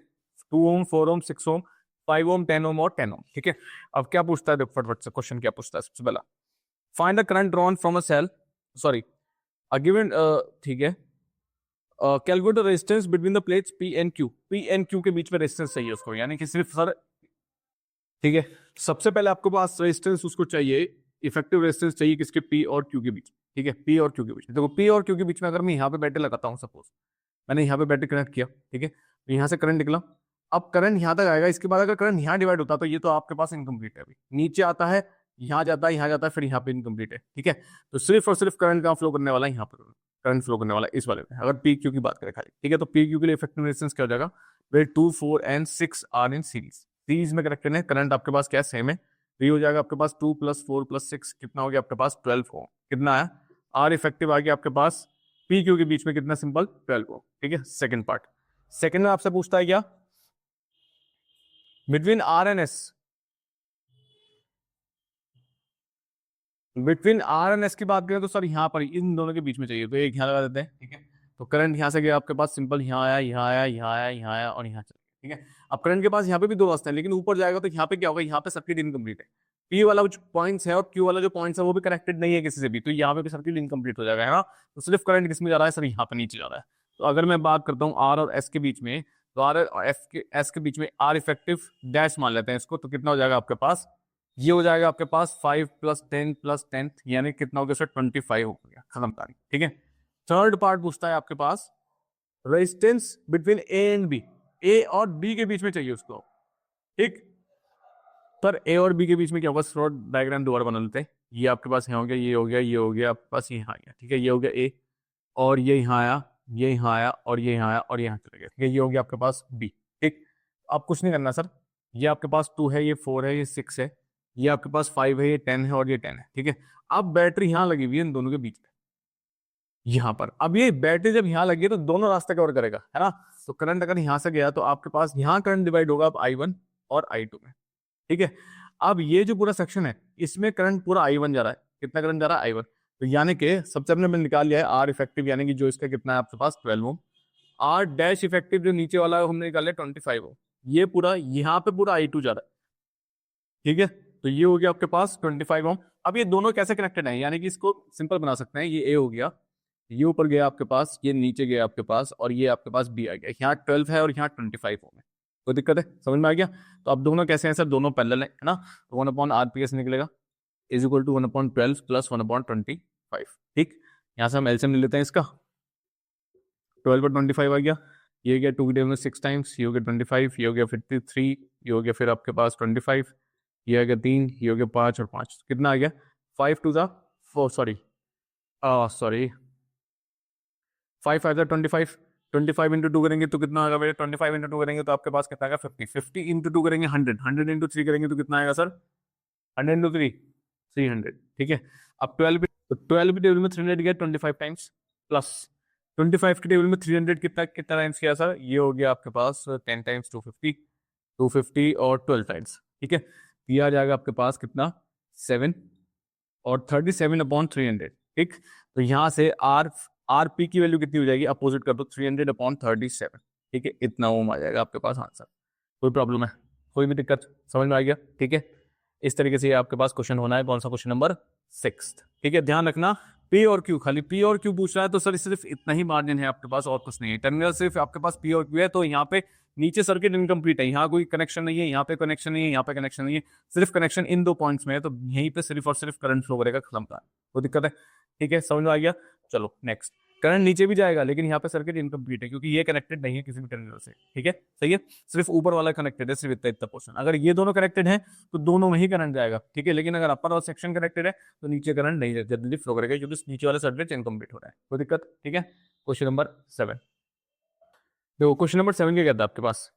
2 ओम, 4 ओम, 6 ओम, 5 ओम, 10 ओम और 10 ओम, ठीक है। अब क्या पूछता है, देखो फटफट से क्वेश्चन क्या पूछता है। सबसे पहला, find the current drawn from a cell, sorry a given, ठीक है, calculate the resistance between the plates P and Q. P and Q के बीच में रेजिस्टेंस चाहिए उसको, यानी कि सिर्फ सर, ठीक है। सबसे पहले आपके पास रेजिस्टेंस उसको चाहिए, इफेक्टिव रेजिस्टेंस चाहिए किसके, पी और क्यू के बीच, ठीक है। पी और क्यू के बीच, देखो पी और क्यू के बीच में अगर मैं यहाँ पे बैटरी लगाता हूँ, सपोज मैंने यहाँ पे बैटरी कनेक्ट किया, ठीक है, तो यहाँ से करंट निकला, अब करंट यहाँ तक आएगा, इसके बाद अगर करंट यहाँ डिवाइड होता तो ये तो आपके पास इनकम्प्लीट है, अभी नीचे आता है, यहाँ जाता है, यहाँ जाता है, फिर यहाँ पे इनकम्प्लीट है, ठीक है। तो सिर्फ और सिर्फ करंट कहाँ फ्लो करने वाला है, यहाँ पर करंट फ्लो करने वाला है इस वाले में, अगर पी क्यू की बात करें खाली, ठीक है। तो पी क्यू के लिए इफेक्टिव रेजिस्टेंस क्या हो जाएगा, वे 2, 4 and 6 are in series, series में कनेक्टेड है, करंट आपके पास क्या है, सेम है, तो ये हो जाएगा आपके पास 2 + 4 + 6 कितना हो गया आपके पास 12 ओम, कितना आया, आर इफेक्टिव आ गया आपके पास पी क्यू के बीच में कितना, सिंपल 12 ओम, ठीक है। सेकंड पार्ट, सेकंड में आपसे पूछता है क्या, between R and S, between R and S की बात करें तो सर यहाँ पर इन दोनों के बीच में चाहिए, तो एक यहाँ लगा देते हैं, ठीक है। तो करंट यहाँ से गया आपके पास, सिंपल यहाँ आया, यहाँ आया, यहाँ आया, यहाँ आया और यहाँ चला गया, ठीक है। अब करंट के पास यहाँ पे भी दो रास्ते हैं, लेकिन ऊपर जाएगा तो यहाँ पे क्या होगा, यहाँ पे सर्किट इनकम्प्लीट है, पी वाला जो पॉइंट्स है और क्यू वाला जो पॉइंट्स है वो भी कनेक्टेड नहीं है किसी से भी, तो यहाँ पे भी सर्किट इनकम्प्लीट हो जाएगा, है ना। तो सिर्फ करंट किसमें जा रहा है सर, यहाँ पे नीचे जा रहा है। तो अगर मैं बात करता हूँ आर और एस के बीच में, तो आर और एस के बीच में आर इफेक्टिव डैश मान लेते हैं इसको, तो कितना हो जाएगा आपके पास, ये हो जाएगा आपके पास 5 + 10 + 10, यानी कितना हो गया सर, 25 हो गया, खत्म कहानी, ठीक है। थर्ड पार्ट पूछता है आपके पास resistance between A and B, A और बी के बीच में चाहिए उसको, ठीक। पर ए और बी के बीच में क्या होगा, थोड़ा डायग्राम दोबारा बना लेते हैं। ये आपके पास यहाँ हो गया, ये हो गया, ये हो गया, आपके पास ये यहाँ आ गया, ठीक है। ये हो गया ए, और ये यहाँ आया, ये यहाँ आया, और ये यहाँ आया, और यहाँ चला गया, ठीक है। ये हो गया आपके पास बी, ठीक। अब कुछ नहीं करना सर, ये आपके पास 2 है, ये 4 है, ये 6 है, ये आपके पास 5 है, ये 10 है और ये 10 है, ठीक है। अब बैटरी यहाँ लगी हुई है इन दोनों के बीच में, यहाँ पर। अब ये बैटरी जब यहाँ लगी है तो दोनों रास्ते कवर करेगा, है ना। तो करंट अगर यहाँ से गया तो आपके पास यहाँ करंट डिवाइड होगा अब I1 और I2 में, ठीक है। अब ये जो पूरा सेक्शन है इसमें करंट पूरा I1 जा रहा है, कितना करंट जा रहा है I1, तो यानी कि सबसे पहले मैंने निकाल लिया है आर इफेक्टिव, यानी कि जो इसका कितना है आपके पास 12 ओम, आर डैश इफेक्टिव जो नीचे वाला है हमने निकाला 25 ओम, ये पूरा यहाँ पे पूरा I2 जा रहा है, ठीक है। तो ये हो गया आपके पास 25 ओम। अब ये दोनों कैसे कनेक्टेड है, यानी कि इसको सिंपल बना सकते हैं, ये ए हो गया, ये ऊपर गया आपके पास, ये नीचे गया आपके पास, और ये आपके पास बी आ गया, यहाँ 12 है और यहाँ 25 ओम है, कोई दिक्कत है, समझ में आ गया। तो अब दोनों कैसे हैं सर, दोनों पैरेलल है ना, तो 1/RPS निकलेगा इज इक्वल टू 1/12 + 1/25, ठीक। यहाँ से हम एलसीएम ले लेते हैं इसका, 12/25 आ गया, ये हो गया 2 की टेबल में 6 टाइम्स, ये हो गया 25, ये हो गया 53, ये हो गया फिर आपके पास 25, ये आ गया 3, ये हो गया 5 और 5, कितना आ गया 5 2 ज़ा 4, सॉरी 5 5 ज़ा 25, 25 इंटू 2 करेंगे तो कितना आएगा, 25 इंटू 2 करेंगे तो आपके पास कितना आएगा 50, 50 इंटू 2 करेंगे 100, 100 इंटू 3 करेंगे तो कितना आएगा सर 100 इंटू 3 300, ठीक है। अब 12 तो 12 की टेबल में 300 गया 25 टाइम्स, प्लस 25 की टेबल में 300 कितना कितना टाइम्स किया सर, ये हो गया आपके पास 10 टाइम्स 250, 250 और 12 टाइम्स, ठीक है। ये आ जाएगा आपके पास कितना 7 और 37/300, ठीक। तो यहाँ से आर पी की वैल्यू कितनी हो जाएगी, अपोजिट कर दो 300/37, ठीक है। इतना ओम आ जाएगा आपके पास आंसर। कोई प्रॉब्लम है, कोई भी दिक्कत, समझ में आ गया, ठीक है। इस तरीके से आपके पास क्वेश्चन होना है, कौन सा क्वेश्चन नंबर 6, ठीक है। ध्यान रखना पी और क्यू, खाली पी और क्यू पूछ रहा है तो सर सिर्फ इतना ही मार्जिन है आपके पास और कुछ नहीं है, टर्मिनल सिर्फ आपके पास पी और क्यू है, तो यहाँ पे नीचे सर्किट इनकम्प्लीट है, यहाँ कोई कनेक्शन नहीं है, यहाँ पे कनेक्शन नहीं है, यहाँ पे कनेक्शन नहीं है, सिर्फ कनेक्शन इन दो पॉइंट्स में है, तो यहीं पे सिर्फ और सिर्फ करंट फ्लो करेगा, खत्म का, कोई दिक्कत है, ठीक है, समझ में आ गया। चलो नेक्स्ट, करंट नीचे भी जाएगा लेकिन यहाँ पे सर्किट इनकम्प्लीट है क्योंकि ये कनेक्टेड नहीं है किसी भी टर्मिनल से, ठीक है, सही है। सिर्फ ऊपर वाला कनेक्टेड है, सिर्फ इतना इतना पोर्शन, अगर ये दोनों कनेक्टेड है तो दोनों में ही करंट जाएगा, ठीक है। लेकिन अगर अपर वाला सेक्शन कनेक्टेड है तो नीचे करंट नहीं जल्दी फ्लो करेगा क्योंकि नीचे वाला सर्किट इनकम्प्लीट हो रहा है, कोई दिक्कत, ठीक है। क्वेश्चन नंबर 7 देखो, क्वेश्चन नंबर 7 क्या कहता है आपके पास,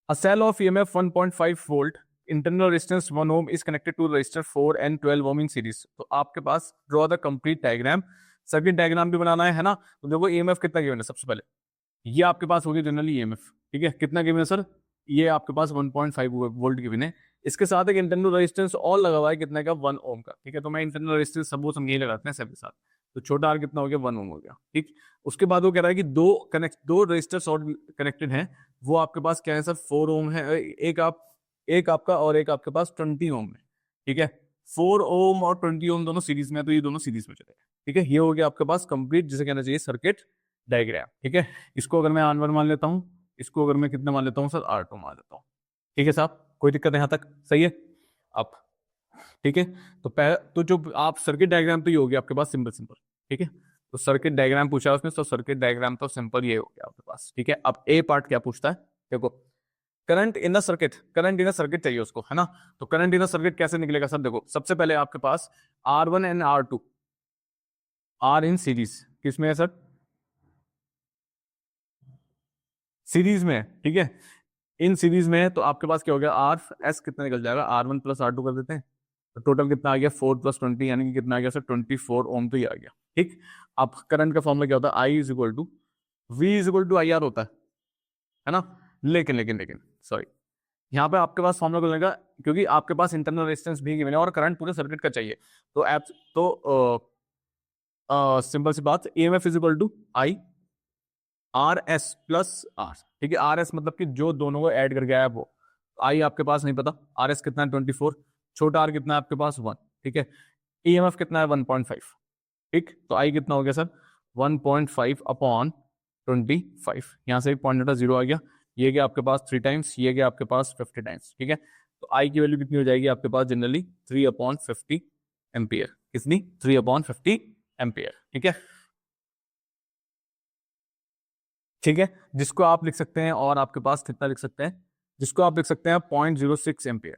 a cell of EMF 1.5 volt internal resistance 1 ohm is connected to resistor 4 and 12 ohm in series. तो आपके पास draw the complete diagram, circuit diagram भी बनाना है ना। तो देखो ईएमएफ कितना गिवन है, सबसे पहले ये आपके पास होगी जनरली ईएमएफ, ठीक है, कितना गिवन है सर, ये आपके पास 1.5 वोल्ट गिवन है। इसके साथ एक इंटरनल रेजिस्टेंस और लगा हुआ है कितने का, 1 ओम का, ठीक है। तो मैं इंटरनल रेजिस्टेंस सब वो सब यही लगाते हैं सबके साथ। तो छोटा आर कितना हो गया, 1 ओम हो गया, ठीक। उसके बाद वो कह रहा है कि दो रजिस्टर्स और कनेक्टेड हैं, वो आपके पास क्या है सर, 4 ओम है, एक आपका और एक आपके पास 20 ओम है, ठीक है। 4 ओम और 20 ओम दोनों सीरीज में है, तो ये दोनों सीरीज में चलेगा, ठीक है। ये हो गया आपके पास कंप्लीट, जिसे कहना चाहिए सर्किट डायग्राम, ठीक है। इसको अगर मैं R1 मान लेता हूँ, इसको अगर मैं कितना मान लेता हूँ सर, R2 मान लेता हूँ, ठीक है साहब, कोई दिक्कत है यहाँ तक, सही है। अब ठीक है, तो जो आप सर्किट डायग्राम तो ये हो गया आपके पास सिंपल, ठीक है। तो सर्किट डायग्राम पूछा उसमें, तो सर्किट डायग्राम तो सिंपल ये हो गया आपके पास, ठीक है। अब ए पार्ट क्या पूछता है, देखो current in the circuit, current in the circuit चाहिए उसको, है ना। तो करंट इन द सर्किट कैसे निकलेगा सर, देखो सबसे पहले आपके पास R1 and R2 are in series, किसमें है सर, सीरीज में है, ठीक है। इन सीरीज में है, तो आपके पास क्या हो गया, आर एस कितना निकल जाएगा, R1 प्लस R2 कर देते हैं, तो टोटल कितना आ गया 4 प्लस 20, यानी कि कितना आ गया सर 24 ओम, तो ये आ गया, ठीक। अब करंट का फॉर्मूला क्या होता है, I is equal to V is equal to I R होता है ना। लेकिन सॉरी, यहाँ पे आपके पास फॉर्मूला खुलेगा, क्योंकि आपके पास इंटरनल रेजिस्टेंस भी गिवन है और करंट पूरे सर्किट का चाहिए, तो एप तो सिंपल सी बात, EMF is equal to I R S plus R, ठीक है। आर एस मतलब कि जो दोनों को ऐड करके आया वो, आई आपके पास नहीं पता, आर एस कितना है 24, छोटा आर कितना है आपके पास 1, ठीक है। ईएमएफ कितना है 1.5, ठीक। तो आई कितना हो गया सर 1.5 अपॉन 25, यहाँ से एक पॉइंट डाटा 0 आ गया, ये गया आपके पास 3 टाइम्स, ये गया आपके पास 50 टाइम्स, ठीक है। तो आई की वैल्यू कितनी हो जाएगी आपके पास जनरली 3/50 एम्पियर, कितनी 3/50 एम्पियर, ठीक है, ठीक है। जिसको आप लिख सकते हैं, और आपके पास कितना लिख सकते हैं, जिसको आप लिख सकते हैं 0.06 एम्पियर,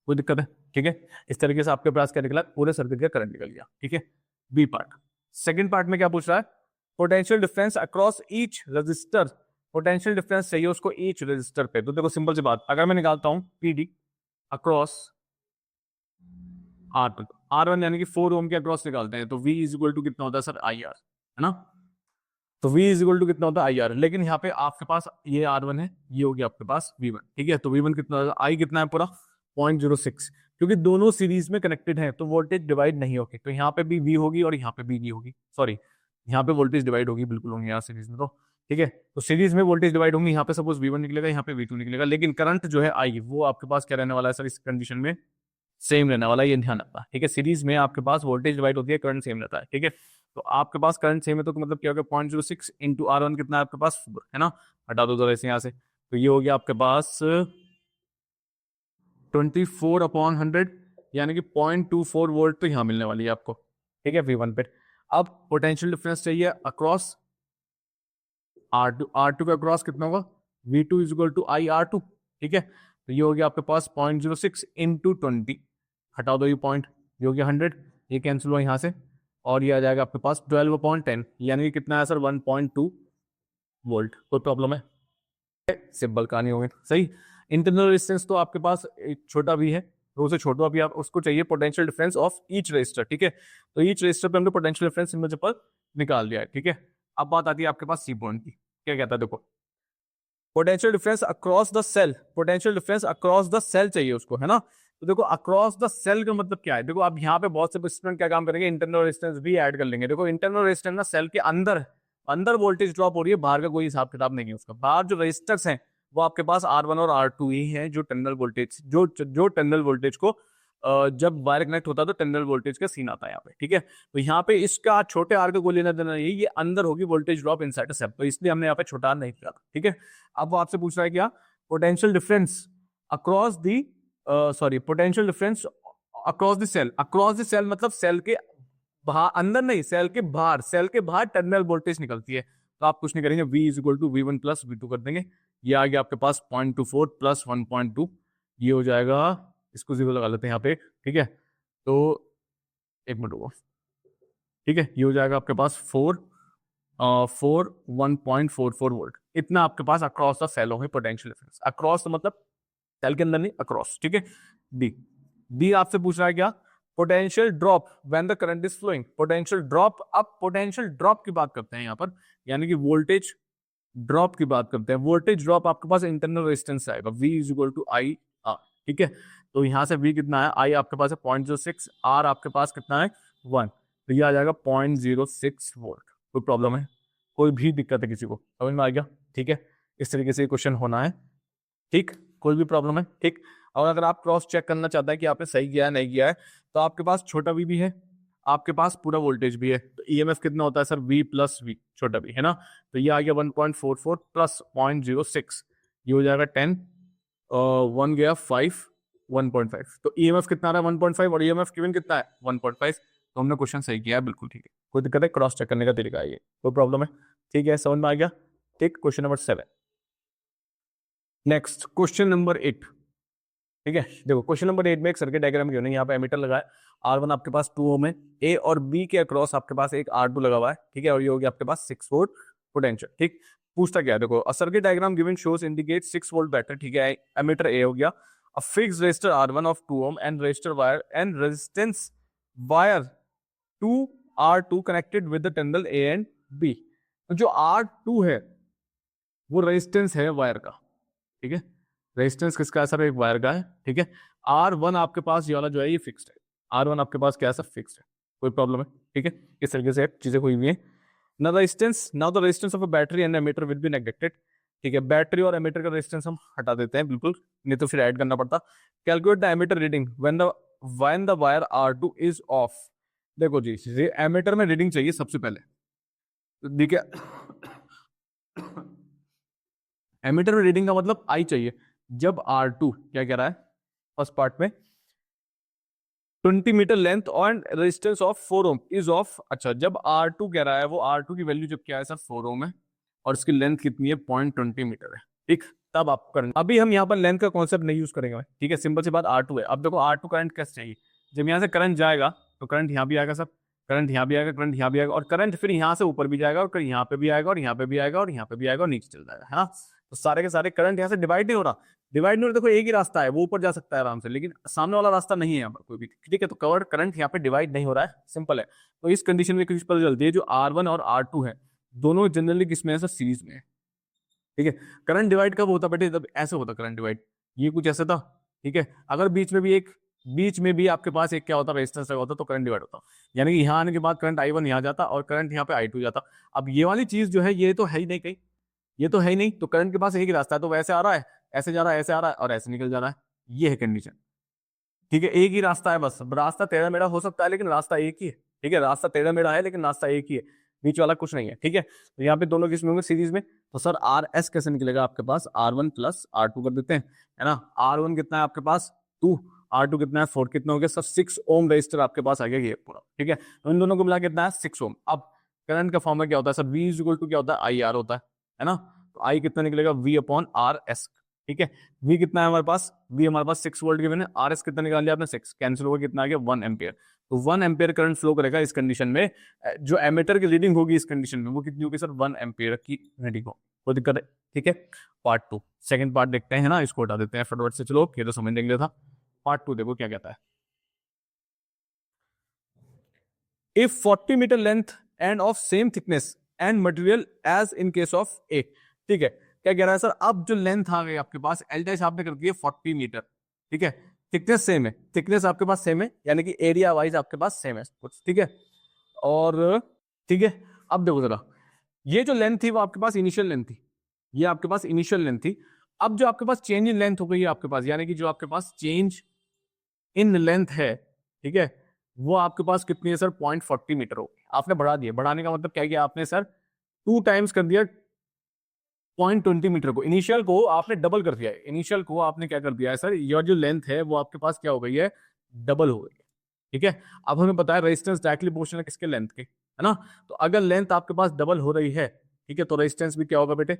कोई दिक्कत है, ठीक है। इस तरीके से आपके पास क्या निकला, पूरे सर्किट का करंट निकल गया, ठीक है। बी पार्ट, सेकंड पार्ट में क्या पूछ रहा है, potential difference across each resistor, potential difference चाहिए उसको ईच रजिस्टर पे। तो देखो सिंपल सी बात, अगर मैं निकालता हूं पीडी अक्रॉस R1 यानी कि 4 ओम के अक्रॉस निकालते हैं, तो V इज इक्वल टू कितना होता है सर, आई आर, है ना। तो V इज इक्वल टू कितना होता है आई आर, लेकिन यहाँ पे आपके पास ये R1 है, ये हो गया आपके पास V1, ठीक है। तो V1 कितना होगा, I कितना है पूरा 0.06, क्योंकि दोनों सीरीज में कनेक्टेड है, तो वोल्टेज डिवाइड नहीं होगी, तो यहाँ पे भी V होगी और यहाँ पे भी V होगी, सॉरी यहाँ पे वोल्टेज डिवाइड होगी, बिल्कुल होंगी यहाँ सीरीज में, तो ठीक है। तो सीरीज में वोल्टेज डिवाइड होंगी, यहाँ पे सपोज V1 निकलेगा, यहाँ पे V2 निकलेगा, लेकिन करंट जो है I वो आपके पास क्या रहने वाला है सर, इस कंडीशन में सेम रहने वाला है, ये ध्यान रखना, ठीक है। सीरीज में आपके पास वोल्टेज डिवाइड होती है, करंट सेम रहता है, ठीक है। तो आपके पास करंट सेम है, तो मतलब क्या होगा 0.06 इंटू R1 कितना है आपके पास 4, है ना। हटा दो जरा इसे यहाँ से, तो ये हो गया आपके पास 24/100, यानी कि 0.24 वोल्ट तो यहाँ मिलने वाली है आपको, ठीक है, V1 पे। अब पोटेंशियल डिफरेंस चाहिए अक्रॉस R2 का अक्रॉस कितना होगा, V2 is equal to I R2, ठीक है। तो ये हो गया आपके पास 0.06 इंटू 20, हटा दो ये पॉइंट, ये हो गया 100, ये कैंसिल हुआ यहाँ से, और ये आ जाएगा आपके पास 12/10, यानी कि कितना है सर 1.2 वोल्ट। कोई प्रॉब्लम है, सिंपल कहानी होगी, सही। इंटरनल रेजिस्टेंस तो आपके पास एक छोटा भी है, तो उसे छोटा भी आप उसको चाहिए potential difference of each resistor, ठीक है। तो ईच रजिस्टर पे हमने पोटेंशियल डिफरेंस सिंपल निकाल दिया है, ठीक है। अब बात आती है आपके पास सी पॉइंट की, क्या कहता है, देखो potential difference across the cell, potential difference across the cell चाहिए उसको, है ना। तो देखो अक्रॉस द सेल का मतलब क्या है, देखो अब यहाँ पे बहुत से स्टूडेंट क्या काम करेंगे, इंटरनल रेजिस्टेंस भी ऐड कर लेंगे। देखो इंटरनल रेजिस्टेंस ना सेल के अंदर अंदर वोल्टेज ड्रॉप हो रही है, बाहर का कोई हिसाब किताब नहीं है उसका। बाहर जो रजिस्टर्स हैं वो आपके पास R1 और R2 ही हैं, जो टर्मिनल वोल्टेज जो टर्मिनल वोल्टेज को जब वायर कनेक्ट होता है तो टर्मिनल वोल्टेज का सीन आता है यहाँ पे, ठीक है। तो यहाँ पे इसका छोटे आर का कोई लेना देना नहीं, ये अंदर होगी वोल्टेज ड्रॉप इनसाइड सेल, तो इसलिए हमने यहाँ पे छोटा आर नहीं लिखा, ठीक है। अब वो आपसे पूछ रहा है क्या, potential difference across the sorry potential difference across the cell, across the cell मतलब सेल के बाहर, अंदर नहीं, सेल के बाहर टर्मिनल वोल्टेज निकलती है। तो आप कुछ नहीं करेंगे, V is equal to V1 plus V2 कर देंगे, ये आ गया आपके पास 0.24 प्लस 1.2, ये हो जाएगा, इसको 0 लगा लेते हैं यहाँ पे, ठीक है। तो एक मिनट रुको, ठीक है, ये हो जाएगा आपके पास 1.44 वोल्ट, इतना आपके पास अक्रॉस द सेल होंगे पोटेंशियल डिफरेंस। अक्रॉस मतलब सेल के अंदर नहीं, अक्रॉस, ठीक है। डी। डी आपसे पूछ रहा है क्या, potential drop when the current is flowing, potential drop. अब पोटेंशियल ड्रॉप की बात करते हैं यहाँ पर, यानी कि वोल्टेज ड्रॉप की बात करते हैं। वोल्टेज ड्रॉप आपके पास इंटरनल रेजिस्टेंस आएगा, V is equal to I R, ठीक है। तो यहाँ से V कितना है, I आपके पास है 0.06, R आपके पास कितना है 1, तो ये आ जाएगा 0.06 वोल्ट। कोई प्रॉब्लम है, कोई भी दिक्कत है किसी को, समझ में आ गया, ठीक है। इस तरीके से क्वेश्चन होना है, ठीक, कोई भी प्रॉब्लम है, ठीक। और अगर आप क्रॉस चेक करना चाहते हैं कि आपने सही किया है नहीं किया है, तो आपके पास छोटा v भी है, आपके पास पूरा वोल्टेज भी है। तो ईएमएफ कितना होता है सर, v प्लस v, छोटा v है ना। तो ये आ गया 1.44 प्लस 0.06, ये हो जाएगा 10, 1 गया 5, 1.5। तो ईएमएफ कितना आ रहा है 1.5 और ईएमएफ गिवन कितना है 1.5। तो हमने क्वेश्चन सही किया है, बिल्कुल ठीक है, कोई दिक्कत है, क्रॉस चेक करने का तरीका है ये, कोई प्रॉब्लम है, ठीक है, समझ में आ गया, ठीक। Question number 7। Next question number 8, ठीक है। देखो क्वेश्चन नंबर 8 में एक सर्किट डायग्राम क्यों नहीं, यहाँ पे एमीटर लगा है, R1 आपके पास 2 ओम है, A और B के अक्रॉस आपके पास एक R2 लगा हुआ है, ठीक है, और ये हो गया आपके पास 6 वोल्ट पोटेंशियल, ठीक। पूछता क्या है, देखो a circuit diagram given shows indicate 6 volt battery, ठीक है, एमीटर A हो गया, a fixed resistor R1 of 2 ohm and resistor wire and resistance wire to R2 connected with the terminal A and B। तो जो R2 है वो रेजिस्टेंस है वायर का, ठीक है, रेजिस्टेंस किसका है सर, एक वायर का है, ठीक है। R1 आपके पास ये वाला जो है ये फिक्स्ड है, R1 आपके पास क्या है सर, फिक्स्ड है, कोई प्रॉब्लम है, ठीक है। इस तरीके से चीजें हुई हुई है। Now the resistance of a battery and ammeter will be neglected, ठीक है, बैटरी और एमीटर का रेजिस्टेंस हम हटा देते हैं बिल्कुल, नहीं तो फिर ऐड करना पड़ता। Calculate the ammeter reading when the wire R2 is off. देखो जी, एमीटर में रीडिंग चाहिए सबसे पहले, देखिए एमीटर में रीडिंग का मतलब आई चाहिए जब R2 क्या कह रहा है फर्स्ट पार्ट में 20 मीटर लेंथ और resistance of 4 ohm is off. अच्छा, जब R2 कह रहा है, वो R2 की वैल्यू जब क्या है सर 4 ओम है और इसकी लेंथ कितनी है 0.20 मीटर है, ठीक। तब आप करंट, अभी हम यहाँ पर लेंथ का कॉन्सेप्ट नहीं यूज करेंगे, ठीक है, सिंपल सी बात R2 है। अब देखो R2 करंट कैसे चाहिए, जब यहाँ से करंट जाएगा तो करंट यहाँ भी आएगा सर, करंट यहाँ भी आएगा, करंट यहाँ भी आएगा, और करंट फिर यहाँ से ऊपर भी जाएगा और यहाँ पे भी आएगा और यहाँ पे भी आएगा और यहाँ पे भी आएगा और नीचे चल जाएगा, है ना। तो सारे के सारे करंट यहाँ से डिवाइड नहीं हो रहा, डिवाइड नहीं हो रहा, देखो एक ही रास्ता है, वो ऊपर जा सकता है आराम से, लेकिन सामने वाला रास्ता नहीं है यहाँ पर कोई भी, ठीक है। तो कवर करंट यहाँ पे डिवाइड नहीं हो रहा है, सिंपल है। तो इस कंडीशन में कुछ पता चलती है, जो R1 और R2 है दोनों जनरली किसमें है सर, सीरीज में है, ठीक है। करंट डिवाइड कब होता बेटे, तब ऐसे होता करंट डिवाइड, ये कुछ ऐसा था, ठीक है। अगर बीच में भी आपके पास एक क्या होता, रेजिस्टेंस लगा होता, तो करंट डिवाइड होता, यानी कि यहाँ आने के बाद करंट I1 यहाँ जाता और करंट यहाँ पे I2 जाता। अब ये वाली चीज जो है ये तो है ही नहीं कहीं, ये तो है ही नहीं, तो करंट के पास एक ही रास्ता है, तो वैसे आ रहा है, ऐसे जा रहा है, ऐसे आ रहा है और ऐसे निकल जा रहा है, ये है कंडीशन, ठीक है। एक ही रास्ता है बस, रास्ता टेढ़ा मेढ़ा हो सकता है लेकिन रास्ता एक ही है, ठीक है, रास्ता टेढ़ा मेढ़ा है लेकिन रास्ता एक ही है, बीच वाला कुछ नहीं है, ठीक है। तो यहाँ पे दोनों किस में होंगे, सीरीज में। तो सर RS कैसे निकलेगा आपके पास, R1 प्लस R2 कर देते हैं, है ना। R1 कितना है आपके पास 2, R2 कितना है 4, कितना हो गया सर 6 ओम रेजिस्टर आपके पास आ गया ये पूरा, ठीक है। तो इन दोनों को मिला कितना है 6 ओम। अब करंट का फॉर्मूला क्या होता है sir, V is equal to क्या होता है, IR होता है ना। तो I कितना निकलेगा, V अपॉन RS, ठीक है। V कितना है हमारे पास, V हमारे पास 6 वोल्ट गिवन है, RS कितना निकाल लिया आपने 6, कैंसिल होगा, कितना आ गया 1 एम्पियर। तो 1 एम्पियर करंट फ्लो करेगा इस कंडीशन में, जो एमीटर की रीडिंग होगी इस कंडीशन में वो कितनी होगी सर, 1 एम्पियर की रीडिंग हो, कोई दिक्कत है, ठीक है। पार्ट 2 सेकंड पार्ट देखते हैं, है ना, इसको हटा देते हैं फटाफट से, चलो ये तो समझ लेंगे था। पार्ट 2 देखो क्या कहता है, if 40 metre length and of same thickness and material as in case of A, ठीक है। क्या कह रहा है सर, अब जो लेंथ आ गई आपके पास, एल डैश आपने कर दिया 40 मीटर, ठीक है, थिकनेस सेम है, थिकनेस आपके पास सेम है, यानी कि एरिया वाइज आपके पास सेम है कुछ, ठीक है। और ठीक है, अब देखो जरा, ये जो लेंथ थी वो आपके पास इनिशियल लेंथ थी, ये आपके पास इनिशियल लेंथ थी। अब जो आपके पास चेंज इन लेंथ हो गई है आपके पास, यानी कि जो आपके पास चेंज इन लेंथ है, ठीक है, वो आपके पास कितनी है सर, 0.40 मीटर हो। आपने बढ़ा दिया, बढ़ाने का मतलब क्या किया आपने सर, 2 टाइम्स कर दिया 0.20 मीटर को, इनिशियल को आपने डबल कर दिया है, इनिशियल को आपने क्या कर दिया है सर, ये जो लेंथ है वो आपके पास क्या हो गई है, डबल हो गई है, ठीक है। अब हमें पता है रेजिस्टेंस डायरेक्टली प्रोपोर्शनल है किसके, लेंथ के, है ना। तो अगर लेंथ आपके पास डबल हो रही है, ठीक है, तो रेजिस्टेंस भी क्या होगा बेटे,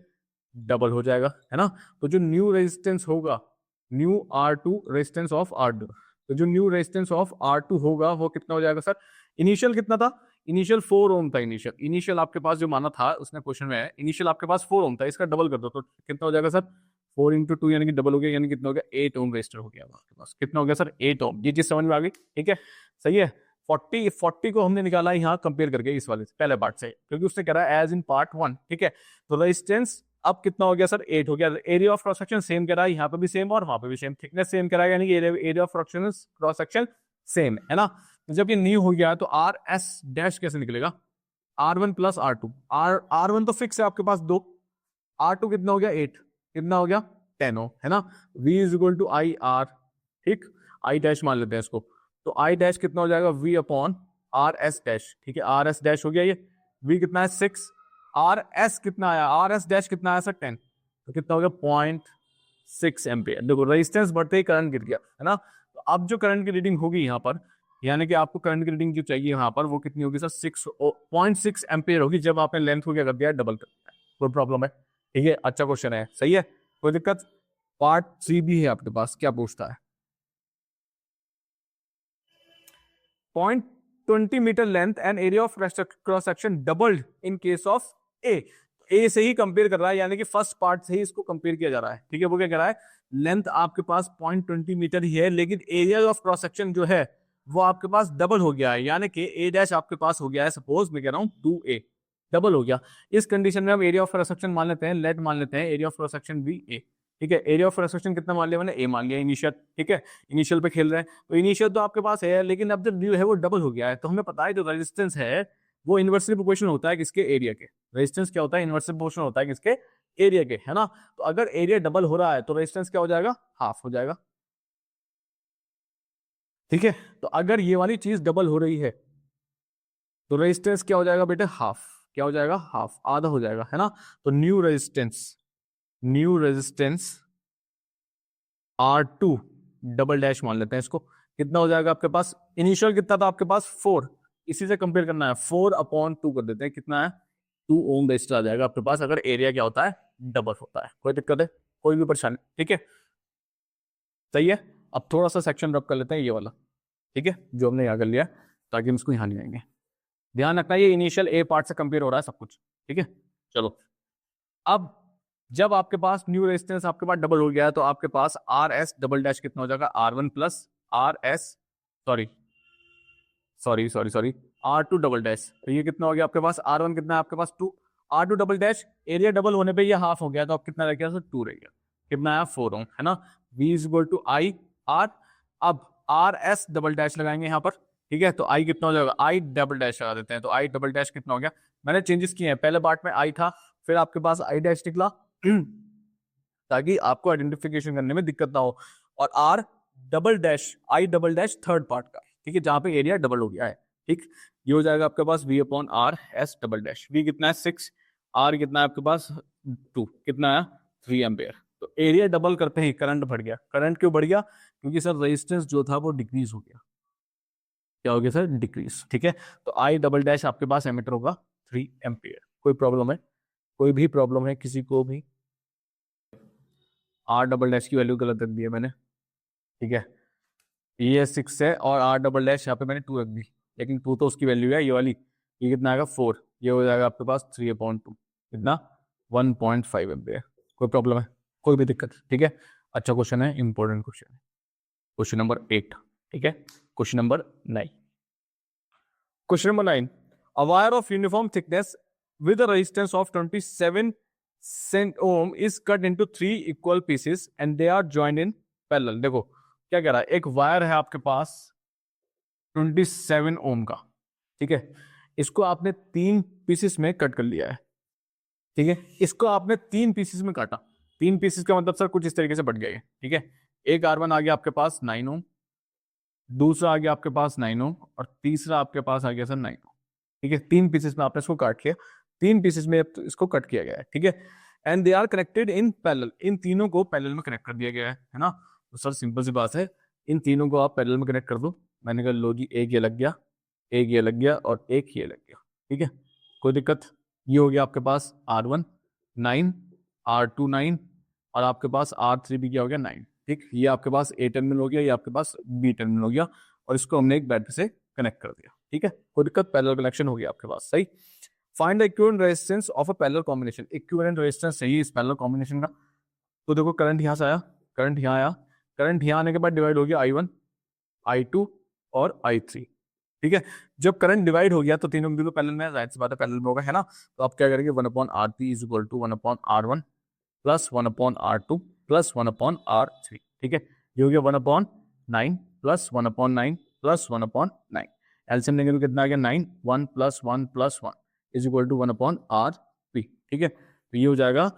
डबल हो जाएगा, है ना। तो जो न्यू रेजिस्टेंस होगा, new R2 resistance of R2, तो जो न्यू रेजिस्टेंस ऑफ R2 होगा वो कितना हो जाएगा सर, इनिशियल कितना था, इनिशियल 4 ओम था, इनिशियल आपके पास जो माना था उसने क्वेश्चन में है, इनिशियल आपके पास 4 ओम था, इसका डबल कर दो तो कितना हो जाएगा सर 4 इंटू 2 यानी कि डबल हो गया, यानी कितना हो गया 8 ओम रजिस्टर हो गया आपके पास। कितना हो गया सर 8 ओम। ये चीज समझ में आ गई, ठीक है सही है। 40 को हमने निकाला यहाँ कंपेयर करके इस वाले से, पहले पार्ट से, क्योंकि उसने कह रहा है एज इन पार्ट 1, ठीक है। तो रेजिस्टेंस अब कितना हो गया सर 8 हो गया। Area of cross section same कह रहा है, यहाँ पे भी सेम और वहां पे भी सेम, थिकनेस सेम कह रहा है, यानी कि area of cross section same है ना। तो जब ये न्यू हो गया तो आर एस डैश कैसे निकलेगा, R1 प्लस R2। R1 तो फिक्स है आपके पास 2, R2 कितना हो गया 8, कितना हो गया 10 हो, है ना। V is equal to I R, ठीक, आई डैश मान लेते हैं इसको। तो आई डैश कितना हो जाएगा V upon R S dash, ठीक है। आर एस डैश हो गया ये, V कितना है 6, आर एस कितना आया, आर एस डैश कितना आया सर 10, तो कितना हो गया 0.6 एम्पियर। देखो रेजिस्टेंस बढ़ते ही करंट गिर गया, है ना। तो अब जो करंट की रीडिंग होगी यहाँ पर, यानी कि आपको करंट की रीडिंग जो चाहिए यहाँ पर वो कितनी होगी सर 0.6 एम्पियर होगी, जब आपने लेंथ को क्या कर दिया डबल कर दिया। कोई प्रॉब्लम है, ठीक है, अच्छा क्वेश्चन है, सही है, कोई दिक्कत। पार्ट 3 भी है आपके पास, क्या पूछता है, 0.20 metre length and area of cross section doubled in case of A से ही कंपेयर कर रहा है, यानी कि फर्स्ट पार्ट से ही इसको कंपेयर किया जा रहा है, ठीक है। वो क्या कर रहा है, लेंथ आपके पास 0.20 मीटर ही है, लेकिन एरिया ऑफ क्रॉस सेक्शन जो है वो आपके पास डबल हो गया है, यानी कि ए डैश आपके पास हो गया है, सपोज मैं कह रहा हूं 2A, डबल हो गया। इस कंडीशन में हम एरिया ऑफ क्रॉस सेक्शन मान लेते हैं, लेट मान लेते हैं एरिया ऑफ क्रॉस सेक्शन भी A, ठीक है। एरिया ऑफ क्रॉस सेक्शन कितना मान लिया मैंने, A मान लिया इनिशियल, ठीक है, इनिशियल पे खेल रहे हैं। तो इनिशियल तो आपके पास है, लेकिन अब जब ड्यू है वो डबल हो गया है, तो हमें पता है जो रेजिस्टेंस है वो इनवर्सली प्रोपोर्शनल होता है किसके, एरिया के। रेजिस्टेंस क्या होता है, इनवर्सली प्रोपोर्शनल होता है किसके, एरिया के, है ना। तो अगर एरिया डबल हो रहा है तो रेजिस्टेंस क्या हो जाएगा, हाफ हो जाएगा, ठीक है। तो अगर ये वाली चीज डबल हो रही है तो रेजिस्टेंस क्या हो जाएगा बेटे, हाफ, क्या हो जाएगा, हाफ, आधा हो जाएगा, है ना। तो new resistance R2 double dash मान लेते हैं इसको, कितना हो जाएगा आपके पास, इनिशियल कितना था आपके पास 4, इसी से कंपेयर करना है, 4 अपॉन 2 कर देते हैं, कितना है 2 ओम रेजिस्टर आ जाएगा आपके पास, अगर एरिया क्या होता है डबल होता है। कोई दिक्कत है, कोई भी परेशानी, ठीक है सही है। अब थोड़ा सा सेक्शन रब कर लेते हैं ये वाला, ठीक है, जो हमने यहाँ कर लिया, ताकि हम इसको यहाँ ले आएंगे। ध्यान रखना ये इनिशियल ए पार्ट से कंपेयर हो रहा है सब कुछ, ठीक है। चलो अब जब आपके पास न्यू रेजिस्टेंस आपके पास डबल हो गया है तो आपके पास आर एस डबल डैश कितना हो जाएगा, R1 plus R S, sorry sorry sorry sorry R2 double dash. तो ये कितना हो गया आपके पास, R1 कितना है आपके पास 2, R2 double dash, area double होने पे ये हाफ हो गया, तो अब कितना रह गया सर 2 रह गया, कितना आया 4 ओम, है ना। V is equal to I R, अब आर एस डबल डैश लगाएंगे यहाँ पर, ठीक है। तो आई कितना हो जाएगा, आई डबल डैश लगा देते हैं, तो आई डबल डैश कितना हो गया, मैंने चेंजेस किए हैं, पहले पार्ट में आई था, फिर आपके पास आई डैश निकला ताकि आपको आइडेंटिफिकेशन करने में दिक्कत ना हो, और R double dash, I double dash third part का, ठीक है, जहां पे एरिया डबल हो गया है, ठीक। ये हो जाएगा आपके पास V upon are S double dash. V कितना है 6, R कितना है आपके पास 2, कितना है 3 एम्पेयर। तो एरिया डबल करते ही करंट बढ़ गया। करंट क्यों बढ़ गया, क्योंकि सर रेजिस्टेंस जो था वो डिक्रीज हो गया, क्या हो गया सर, डिक्रीज, ठीक है। तो आई डबल डैश आपके पास एमीटर होगा 3 एम्पियर। कोई प्रॉब्लम है, कोई भी प्रॉब्लम है किसी को भी, आर डबल डैश की वैल्यू गलत रख दी है मैंने, ठीक है, ये 6 है और आर डबल डैश यहाँ पे मैंने 2 रख दी, लेकिन 2 तो उसकी वैल्यू है ये वाली, ये कितना आएगा 4, ये हो जाएगा आपके पास 3/2, कितना 1.5 एम्पियर। कोई प्रॉब्लम है, कोई भी दिक्कत, ठीक है। अच्छा क्वेश्चन है, इंपॉर्टेंट क्वेश्चन है, क्वेश्चन नंबर 8, ठीक है। Question number 9, question number 9, a wire of uniform thickness with a resistance of 27 ohm is cut into 3 equal pieces and they are joined in parallel। देखो क्या कह रहा है, एक वायर है आपके पास 27 ओम का, ठीक है, इसको आपने 3 पीसेस में कट कर लिया है, ठीक है, इसको आपने 3 पीसेस में काटा। 3 पीसेस का मतलब सर कुछ इस तरीके से बट गया है, ठीक है। एक R1 आ गया आपके पास 9 ओम, दूसरा आ गया आपके पास 9 ओम, और तीसरा आपके पास आ गया सर 9 ओम, ठीक है। 3 पीसेस में आपने इसको काट लिया, 3 पीसेस में इसको कट किया गया है, ठीक है। And they are connected in parallel, इन तीनों को पैरेलल में कनेक्ट कर दिया गया है ना। तो सर सिंपल सी बात है, इन तीनों को आप पैरेलल में कनेक्ट कर दो। मैंने कहा लो जी, एक ये लग गया, एक ये लग गया और एक ये लग गया, ठीक है, कोई दिक्कत। ये हो गया आपके पास R1 9, R2 9, और आपके पास R3 भी क्या हो गया 9, ठीक। ये आपके पास A टर्मिनल हो गया, ये आपके पास B टर्मिनल हो गया, और इसको हमने एक बैटरी से कनेक्ट कर दिया, ठीक है, कोई दिक्कत, पैरेलल कनेक्शन हो गया आपके पास, सही। Find the equivalent resistance of a parallel combination, equivalent resistance चाहिए इस पैरेलल कॉम्बिनेशन का। तो देखो करंट यहाँ से आया, करंट यहाँ आया, करंट यहाँ आने के बाद डिवाइड हो गया I1, I2 और I3। ठीक है, जब करंट डिवाइड हो गया तो तीनों बिंदु पैरेलल में, जाहिर सी बात है पैरेलल में होगा, है ना। तो आप क्या करेंगे, 1/RP is equal to 1/R1 plus 1/R2 plus 1/R3। ठीक है, ये हो गया 1/9 प्लस 1/9 प्लस 1/9। एलसीएम लेंगे तो कितना आ गया 9, 1 plus 1 plus 1 is equal to 1/RP। ठीक है, तो ये हो जाएगा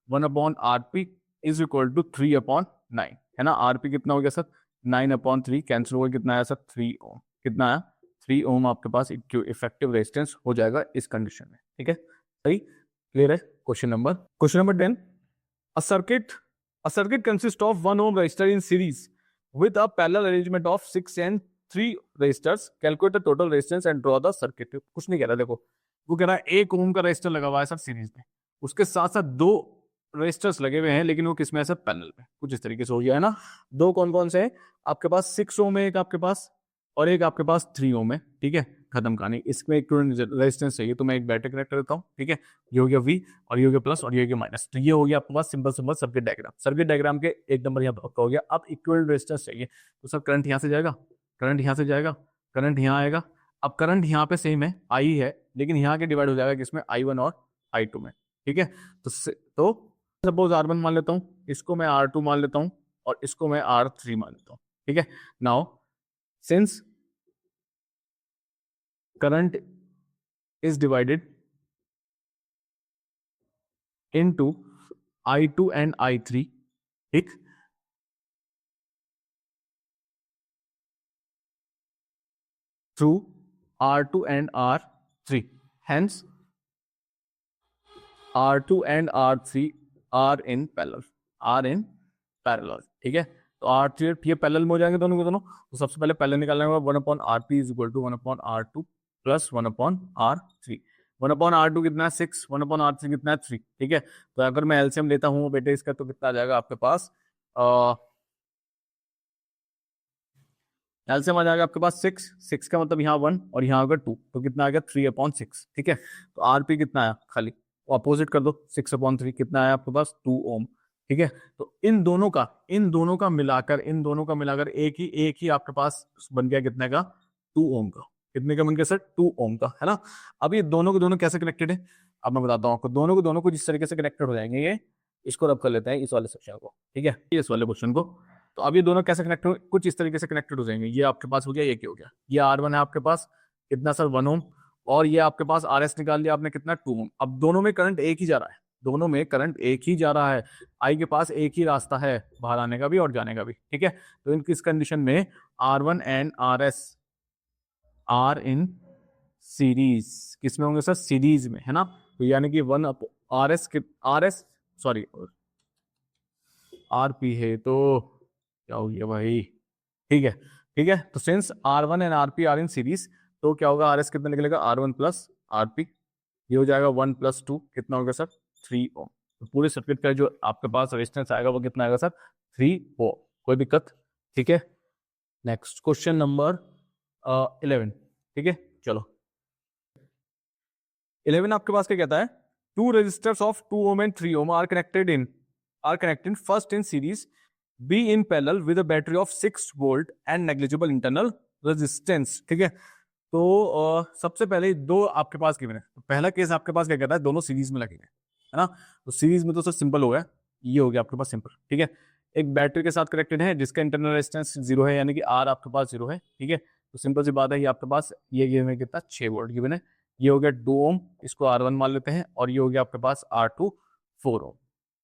1/RP इज इक्वल टू 3/9, है ना। आरपी कितना हो गया सर, 9/3 कैंसिल हो गया, कितना आया सर 3 ओम, कितना आया 3 ओम आपके पास इफेक्टिव रेजिस्टेंस हो जाएगा इस कंडीशन में। ठीक है, सही, क्लियर है। Question number 10, a circuit consists of 1 ohm resistor in series with a parallel arrangement of 6 and 3 resistors. Calculate the total resistance and draw the circuit. कुछ नहीं कह रहा, देखो वो कह रहा है 1 ओम का रेजिस्टर लगा हुआ है सर सीरीज में, उसके साथ साथ 2 रेजिस्टर्स लगे हुए हैं, लेकिन वो किसमें है सर, पैरेलल में। कुछ इस तरीके से हो गया, है ना। दो कौन कौन से हैं आपके पास, 6 ओम है एक आपके पास, और एक आपके पास 3 ओम है। ठीक है, खत्म कहानी। इसमें एक रेजिस्टेंस चाहिए तो मैं एक बैटरी कनेक्ट कर देता हूँ। ठीक है, ये हो गया V और ये हो गया प्लस और ये हो गया माइनस। तो ये हो गया आपके पास simple circuit diagram. Circuit diagram के एक नंबर यहाँ पक्का हो गया। अब इक्विवेलेंट रेजिस्टेंस चाहिए, तो सर करंट यहाँ से जाएगा, करंट यहाँ से जाएगा, करंट यहाँ आएगा। अब करंट यहाँ पे सेम है, I है, लेकिन यहाँ के डिवाइड हो जाएगा किसमें, I1 और I2 में। ठीक है, तो सपोज R1 मान लेता हूँ, इसको मैं R2 मान लेता हूँ और इसको मैं R3 मान लेता हूँ। ठीक है, now since current is divided into I2 and I3, ठीक, through R2 and R3, hence R2 and R3 are in parallel, ठीक है। तो R3 ये पैरेलल में हो जाएंगे दोनों के दोनों। तो सबसे पहले पैरेलल निकालना होगा, 1/RP is equal to 1/R2 plus 1/R3। 1/R2 कितना है 6, 1/R3 कितना है 3। ठीक है, तो अगर मैं एलसीएम लेता हूँ बेटे इसका, तो कितना आ जाएगा आपके पास, एलसीएम आ जाएगा आपके पास 6 का मतलब यहाँ 1 और यहाँ होगा 2, तो कितना आ गया 3/6। ठीक है, तो आरपी कितना आया, खाली अपोजिट कर दो, 6/3 कितना आया आपके पास 2 ओम। ठीक है, तो इन दोनों का मिलाकर एक ही आपके पास बन गया कितने का, 2 ओम का। कितने का बन गया सर, 2 ओम का, है ना। अब ये दोनों के दोनों कैसे कनेक्टेड है, अब मैं बताता हूँ आपको। दोनों के दोनों कुछ इस तरीके से कनेक्टेड हो जाएंगे। ये इसको रब कर लेते हैं इस वाले सेक्शन को, ठीक है, इस वाले क्वेश्चन को। तो अब ये दोनों कैसे कनेक्ट हो, कुछ इस तरीके से कनेक्टेड हो जाएंगे। ये आपके पास हो गया, ये क्या हो गया, ये R1 है आपके पास, कितना सर 1 ओम, और ये आपके पास RS निकाल लिया आपने, कितना 2 ओम। अब दोनों में करंट एक ही जा रहा है, दोनों में करंट एक ही जा रहा है। आई के पास एक ही रास्ता है बाहर आने का भी और जाने का भी। ठीक है, तो इन किस कंडीशन में R1 and RS are in series, किसमें होंगे सर, सीरीज में, है ना। तो यानी कि 1 RS सॉरी RP है, तो क्या हो गया भाई, ठीक है। तो since R1 and RP are in series, तो क्या होगा, RS कितना निकलेगा, R1 प्लस RP, ये हो जाएगा 1 + 2, कितना होगा सर 3 ओम। तो पूरे सर्किट का जो आपके पास रेजिस्टेंस आएगा वो कितना आएगा सर 3 ओम। कोई दिक्कत, ठीक है। नेक्स्ट क्वेश्चन नंबर 11, ठीक है, चलो 11 आपके पास क्या कहता है, 2 resistors of 2 ohm and 3 ohm are connected first in series be in parallel with a battery of 6 volt and negligible internal resistance. ठीक है, तो सबसे पहले दो आपके पास गिवन है। तो पहला केस आपके पास क्या कहता है, दोनों सीरीज में लगे हैं, है ना। तो सीरीज में तो सर सिंपल हो गया, ये हो गया आपके पास सिंपल। ठीक है, एक बैटरी के साथ कनेक्टेड है जिसका इंटरनल रेजिस्टेंस 0 है, यानी कि आर आपके पास 0 है। ठीक है, तो सिंपल सी बात है, ये आपके पास ये गिवन है कितना 6 वोल्ट गिवन है। ये हो गया 2 ओम, इसको R1 मान लेते हैं, और ये हो गया आपके पास R2 4 ओम।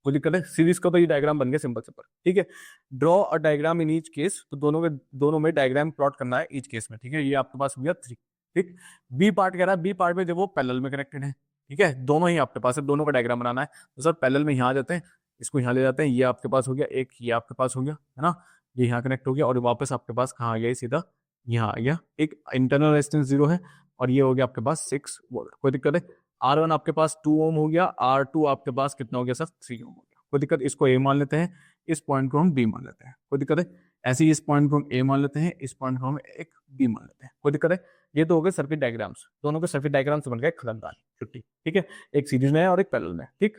कोई दिक्कत है, सीरीज का तो ये डायग्राम बन गया सिंपल। ठीक है, draw a diagram in each case, तो दोनों में डायग्राम प्लॉट करना है ईच केस में। ठीक है, ये आपके पास हो गया 3। ठीक, बी पार्ट कह रहा है, बी पार्ट में जब वो पैरेलल में कनेक्टेड है। ठीक है, दोनों ही आपके पास है, दोनों का डायग्राम बनाना है। तो सर पैरेलल में यहाँ आ जाते हैं, इसको यहाँ ले जाते हैं, ये आपके पास हो गया एक, ये आपके पास हो गया, है ना, ये यहाँ कनेक्ट हो गया, और वापस आपके पास कहाँ आ गया, सीधा यहाँ आ गया। एक इंटरनल रेजिस्टेंस 0 है, और ये हो गया आपके पास 6 वोल्ट। कोई दिक्कत है, R1 आपके पास 2 ओम हो गया, R2 आपके पास कितना हो गया सर 3 ओम हो गया। कोई दिक्कत, इसको A मान लेते हैं, इस पॉइंट को हम B मान लेते हैं। कोई दिक्कत है, ऐसे ही इस पॉइंट को हम A मान लेते हैं, इस पॉइंट को हम एक B मान लेते हैं। कोई दिक्कत है, ये तो हो गए सर्किट डायग्राम्स, दोनों के सर्किट डायग्राम्स बन गए, खत्म कहानी, छुट्टी। ठीक है, एक सीरीज में है और एक पैरेलल में। ठीक,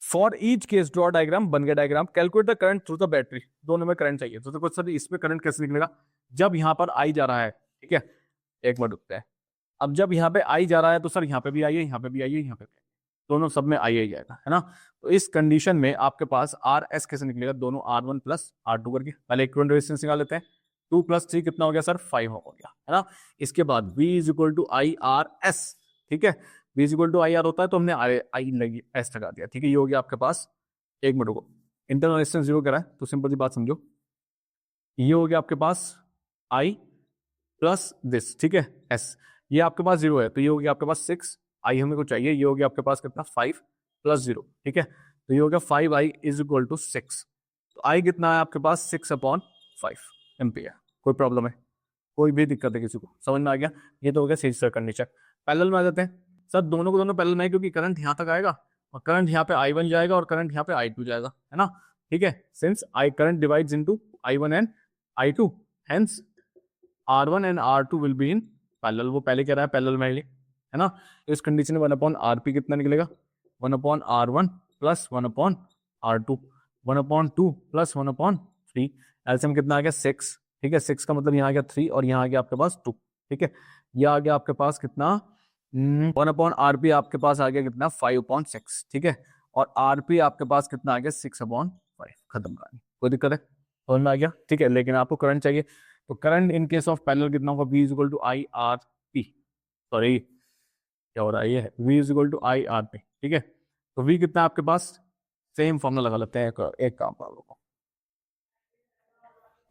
for each case draw diagram, बन गया diagram. Calculate the current through the battery, दोनों में करंट चाहिए। तो देखो सर इसमें करंट कैसे निकलेगा, जब यहाँ पर आई जा रहा है, ठीक है, एक मिनट रुकते हैं। अब जब यहाँ पे आई जा रहा है तो सर यहाँ पे भी आइए, यहाँ पे भी आइए, यहाँ पे भी आइए, दोनों सब में आई ही जाएगा, है ना। तो इस कंडीशन में आपके पास आर एस कैसे निकलेगा, दोनों R one plus R two करके। पहले इक्विवेलेंट रेजिस्टेंस निकाल लेते हैं। 2 + 3 कितना हो गया सर, 5 हो गया, है ना। इसके बाद V is equal to I R S, ठीक है। V is equal to I R होता है तो हमने आई लगी एस लगा दिया, ठीक है। ये हो गया आपके पास, एक मिनट को, इंटरनल रेजिस्टेंस 0 करा है तो सिंपल सी बात समझो, ये हो गया आपके पास आई प्लस दिस, ठीक है, एस। ये आपके पास 0 है तो ये हो गया आपके पास 6 आई हमें को चाहिए, ये हो गया आपके पास कितना 5 + 0, ठीक है। तो ये हो गया 5 आई इज इक्वल टू 6। तो आई कितना है आपके पास 6/5 एम्पियर। कोई प्रॉब्लम है, कोई भी दिक्कत है किसी को, समझ में आ गया। ये तो हो गया सही सर कंडीशन। पैरेलल में आ जाते हैं सर, दोनों को दोनों पैरेलल में है क्योंकि करंट यहाँ तक आएगा और करंट यहाँ पे I1 जाएगा और करंट यहाँ पे I2 जाएगा, है ना, ठीक है। Since I current divides into I1 and I2, hence R1 and R2 will be in parallel. वो पहले कह रहा है पैरेलल में, है ना। इस कंडीशन में 1/RP कितना निकलेगा, 1/R1 plus 1/R2, 1/2 plus 1/3। LCM कितना आ गया 6, ठीक है। 6 का मतलब यहाँ आ गया 3 और यहाँ आ गया आपके पास 2, ठीक है। ये आ गया आपके पास कितना 1/RP आपके पास आ गया कितना 5/6, ठीक है। और RP आपके पास कितना आ गया 6/5। खत्म कहानी, कोई दिक्कत है, समझ में आ गया, ठीक है। लेकिन आपको करंट चाहिए तो current in case of parallel कितना होगा, V is equal to I R P, sorry क्या हो रहा है, ये है V is equal to I R P, ठीक है। तो V कितना है आपके पास, सेम फॉर्मूला लगा लेते हैं, एक काम आप लोगों को।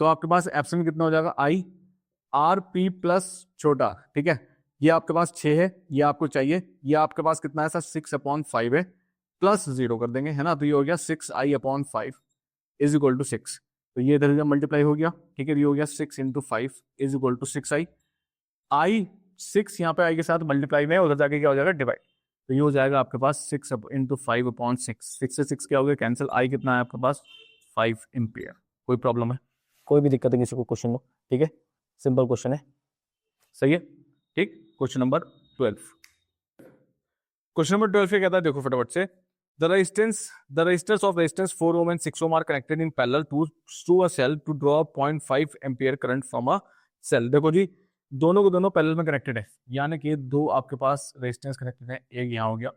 तो आपके पास एप्सिलॉन कितना हो जाएगा, आई आर पी प्लस छोटा, ठीक है। ये आपके पास 6 है, ये आपको चाहिए, ये आपके पास कितना है सर 6/5 है, प्लस 0 कर देंगे, है ना। तो ये हो गया 6I/5 इज इक्वल टू 6। तो ये इधर मल्टीप्लाई हो गया, ठीक है। ये हो गया 6 × 5 इज इक्वल टू 6I। आई 6 यहाँ पे आई के साथ मल्टीप्लाई में, उधर जाके क्या हो जाएगा डिवाइड। तो ये हो जाएगा आपके पास 6 × 5/6, 6 से 6 क्या हो गया कैंसिल। आई कितना है आपके पास 5 एम्पियर। कोई प्रॉब्लम है, कोई भी दिक्कत है किसी को क्वेश्चन में, ठीक है, सिंपल क्वेश्चन है, सही है, ठीक। क्वेश्चन नंबर 12, क्वेश्चन नंबर 12 क्या कहता है, देखो फटाफट से। The resistors of resistance 4 ohm and 6 ohm are connected in parallel to a cell to draw 0.5 ampere current from a cell। देखो जी, दोनों को दोनों पैरेलल में कनेक्टेड है, यानी कि दो आपके पास रेजिस्टेंस कनेक्टेड है, एक यहाँ हो गया,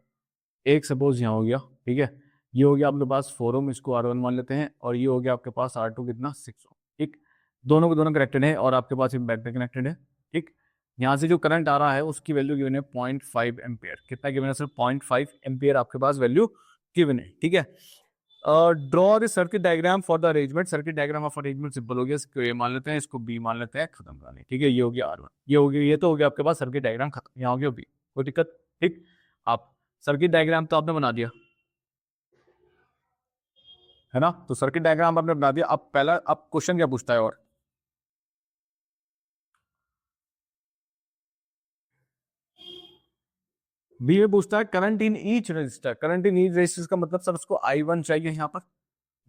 एक सपोज यहाँ हो गया, ठीक है। ये हो गया आपके पास 4 ohm, इसको R1 मान लेते हैं, और ये हो गया आपके पास R2 कितना 6 ohm, ठीक। दोनों को दोनों कनेक्टेड है और आपके पास बैटरी कनेक्टेड है, ठीक। यहाँ से जो करंट आ रहा है उसकी वैल्यू गिवन है 0.5 एम्पियर। कितना गिवन है सर, 0.5 एम्पियर आपके पास वैल्यू गिवन है, ठीक है। Draw the circuit diagram for the arrangement. Circuit diagram of arrangement simple हो गया, इसको ए मान लेते हैं, इसको बी मान लेते हैं, खत्म कहानी, ठीक है। ये हो गया R1, ये हो गया, ये तो हो गया आपके पास सर्किट डायग्राम खत्म, यहाँ हो गया बी, कोई दिक्कत, ठीक। आप सर्किट डायग्राम तो आपने बना दिया, है ना। तो सर्किट डायग्राम आपने बना दिया। अब पहला, अब क्वेश्चन क्या पूछता है, और बी में पूछता है current in each register. Current in each register का मतलब सर उसको I1 चाहिए यहाँ पर,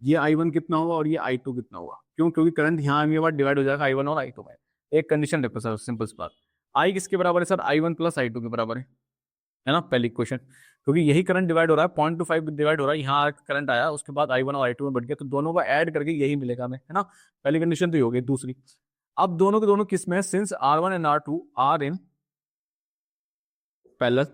ये I1 कितना होगा और ये I2 कितना होगा, क्यों, क्योंकि करंट यहाँ के बाद डिवाइड हो जाएगा I1 और I2 में। एक कंडीशन देखो सर, सिंपल सी बात, I किसके बराबर है सर, I1 + I2 के बराबर है ना, पहली क्वेश्चन। क्योंकि यही करंट डिवाइड हो रहा है, 0.25 डिवाइड हो रहा है, यहाँ करंट आया, उसके बाद I1 और I2 में बढ़ गया, तो दोनों का ऐड करके यही मिलेगा हमें, है ना। पहली कंडीशन तो ये हो गई। दूसरी, अब दोनों के दोनों किस में है, since R1 and R2 are in parallel.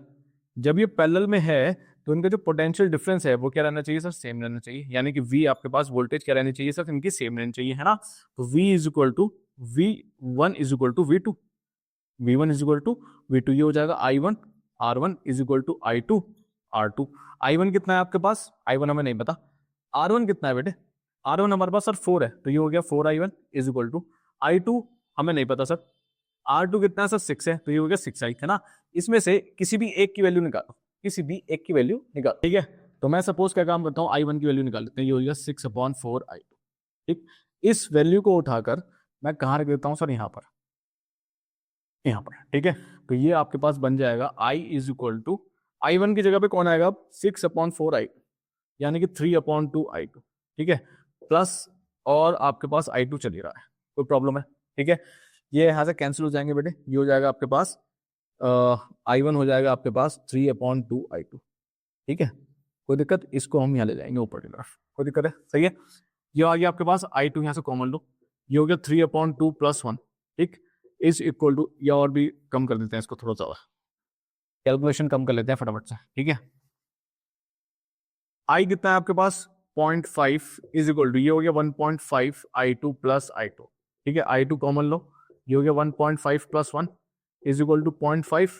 जब ये पैरेलल में है तो इनका जो पोटेंशियल डिफरेंस है वो क्या रहना चाहिए सर, सेम रहना चाहिए, यानी कि V आपके पास वोल्टेज क्या रहनी चाहिए सर, इनकी सेम रहनी चाहिए, है ना। तो V is equal to V1 is equal to V2, V1 is equal to V2, ये हो जाएगा I1 R1 is equal to I2 R2। I1 कितना है आपके पास, I1 हमें नहीं पता, R1 कितना है बेटे, R1 हमारे पास सर 4 है, तो ये हो गया 4I1 is equal to I2 हमें नहीं पता सर, R2 कितना है सर 6 है, तो ये हो गया 6I, है ना। इसमें से किसी भी एक की वैल्यू निकालो, किसी भी एक की वैल्यू निकालो, ठीक है। तो मैं सपोज क्या काम करता हूँ, I1 की वैल्यू निकाल लेते हैं, ये हो गया 6/4I2, ठीक। इस वैल्यू को उठाकर मैं कहाँ रख देता हूँ सर, यहाँ पर, यहाँ पर, ठीक है। तो ये आपके पास बन जाएगा I is equal to, I1 की जगह पे कौन आएगा अब 6/4I, यानी कि 3/2I2, ठीक है, प्लस और आपके पास I2 चल ही रहा है, कोई प्रॉब्लम है, ठीक है। ये यहाँ से कैंसिल हो जाएंगे बेटे, ये हो जाएगा आपके पास I1 हो जाएगा आपके पास 3/2I2, ठीक है, कोई दिक्कत, इसको हम यहाँ ले जाएंगे ऊपर की तरफ, कोई दिक्कत है, सही है। ये आ गया आपके पास I2, यहाँ से कॉमन लो, ये हो गया 3/2 + 1, ठीक, इज इक्वल टू, या और भी कम कर देते हैं इसको थोड़ा सा, कैलकुलेशन कम कर लेते हैं फटाफट से, ठीक है। आई कितना है आपके पास 0.5 इज इक्वल टू, ये हो गया 1.5 I2 + I2, ठीक है, I2 कॉमन लो, ये हो गया 1.5 + 1 इज इक्वल टू 0.5,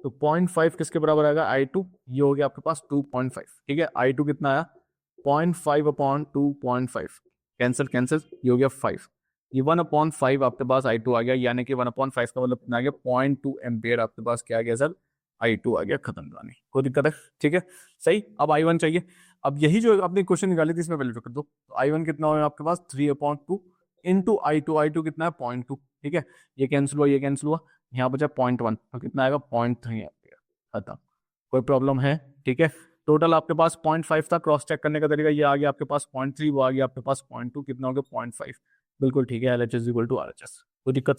तो 0.5 किसके बराबर आएगा I2, ये हो गया आपके पास 2.5, ठीक है। I2 कितना आया 0.5/2.5, कैंसिल कैंसिल, ये हो गया 5, ये 1/5 आपके पास I2 आ गया, यानी कि 1/5 का मतलब कितना आ गया 0.2 एम्पियर आपके पास क्या आ गया सर, I2 आ गया, खत्म कहानी, कोई दिक्कत है, ठीक है, सही। अब I1 चाहिए, अब यही जो आपने क्वेश्चन निकाली थी इसमें वैल्यू कर दो, तो I1 कितना हो आपके पास 3/2 इंटू I2 कितना है 0.2, ठीक है, ये कैंसिल हुआ, ये कैंसिल हुआ, यहाँ बचा 0.1, तो कितना आएगा 0.3 एम्पियर, खत्म, कोई प्रॉब्लम है, ठीक है। टोटल आपके पास 0.5 था, क्रॉस चेक करने का तरीका ये आ गया आपके पास 0.3, वो आ गया आपके पास 0.2, कितना हो गया 0.5, बिल्कुल ठीक है, LHS = RHS, कोई दिक्कत,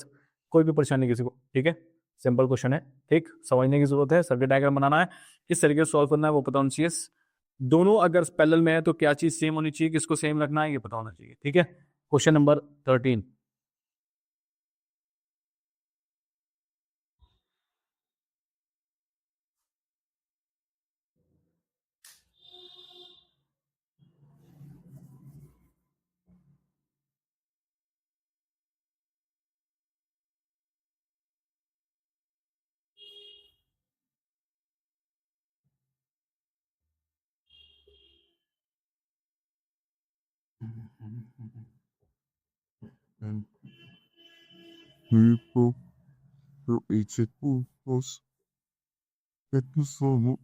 कोई भी परेशानी किसी को, ठीक है, सिंपल क्वेश्चन है, ठीक, समझने की जरूरत है, सर्किट डायग्राम बनाना है, किस तरीके से सॉल्व करना है वो पता होना चाहिए, दोनों अगर पैरेलल में है तो क्या चीज सेम होनी चाहिए, किसको सेम रखना है ये पता होना चाहिए, ठीक है। Question number 13, and people who eat it was get the song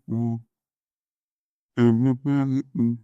and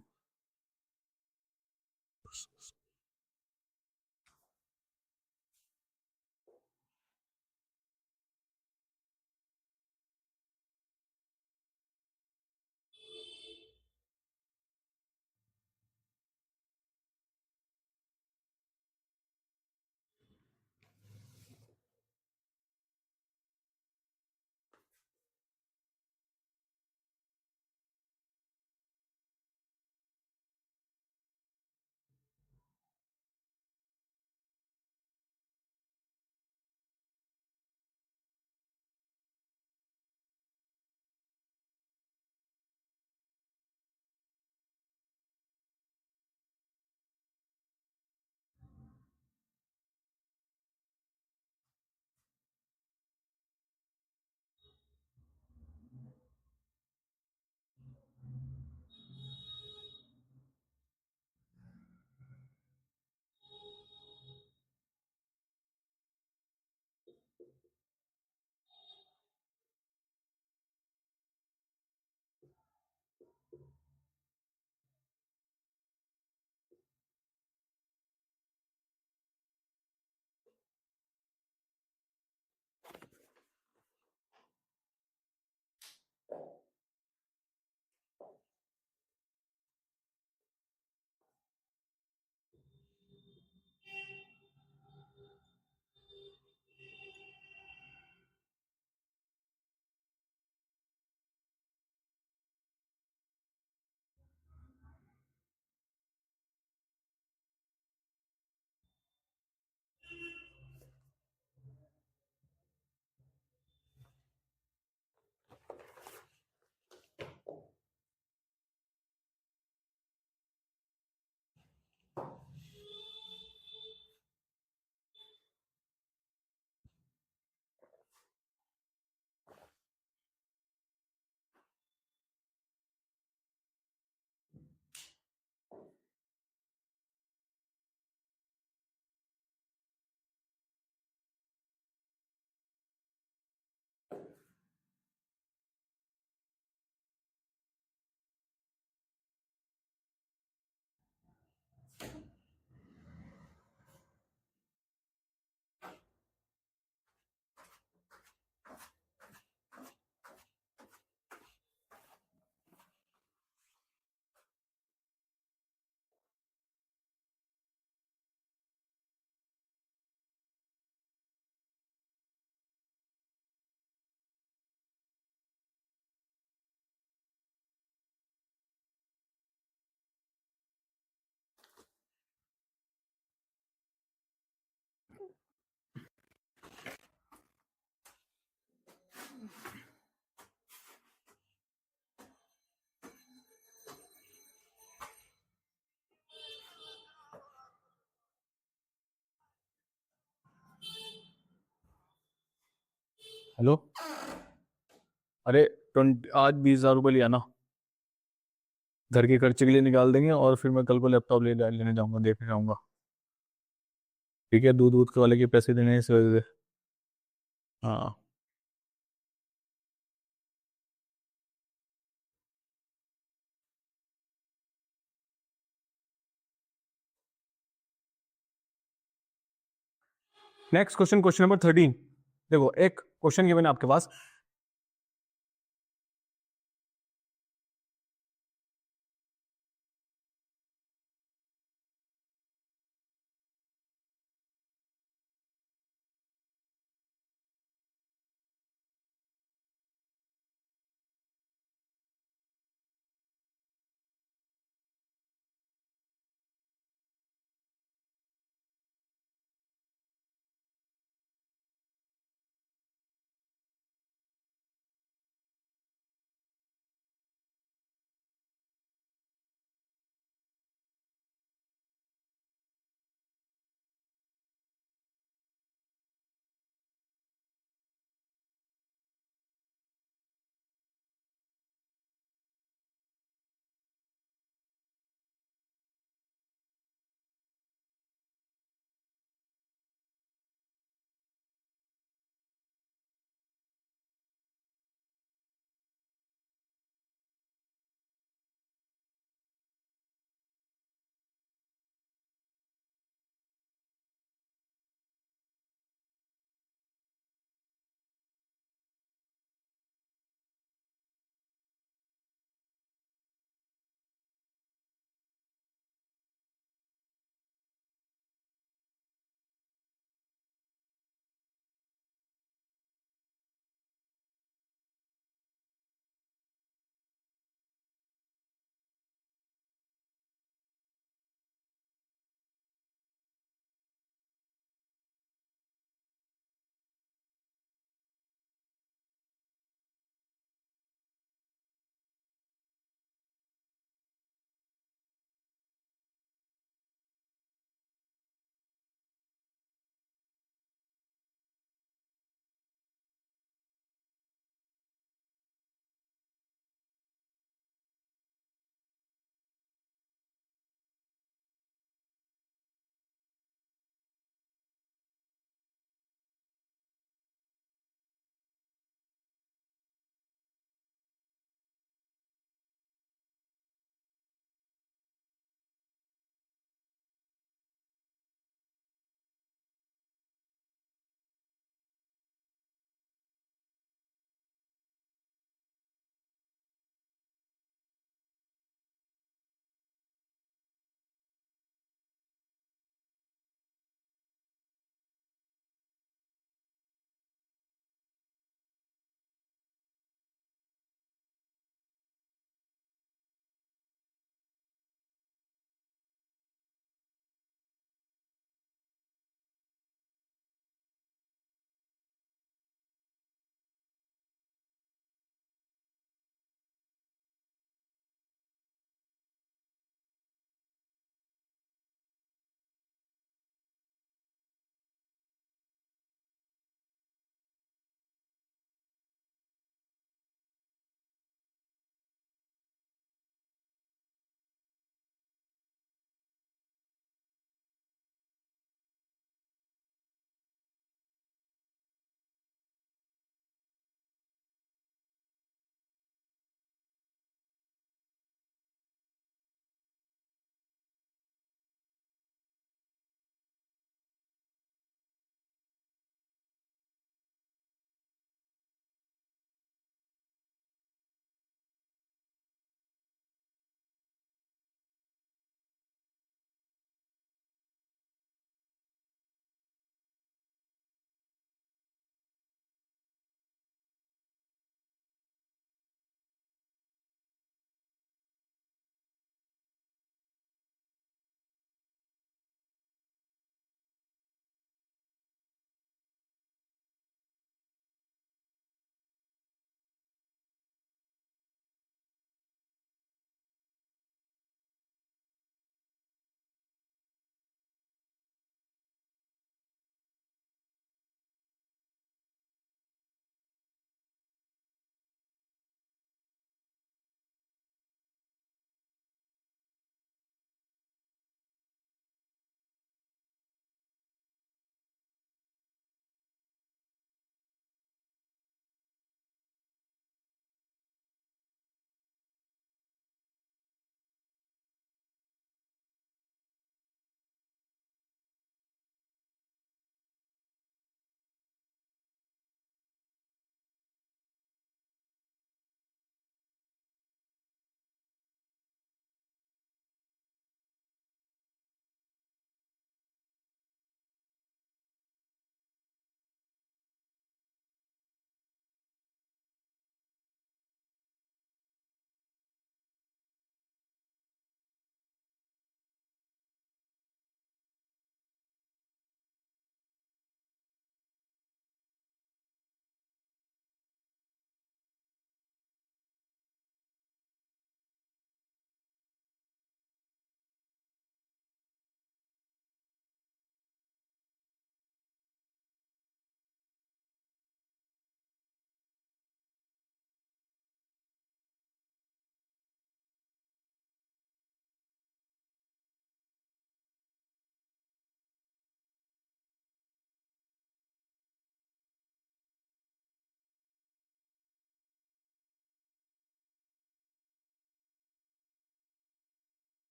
hello. अरे 20 आज 20,000 रुपये लिया ना, घर के खर्चे के लिए निकाल देंगे और फिर मैं कल को लैपटॉप लेने जाऊंगा, देखने जाऊंगा। ठीक है, दूध दूध के वाले के पैसे देने हैं इस वजह से। हाँ। Next question, question number 13। देखो एक क्वेश्चन गिवन है आपके पास।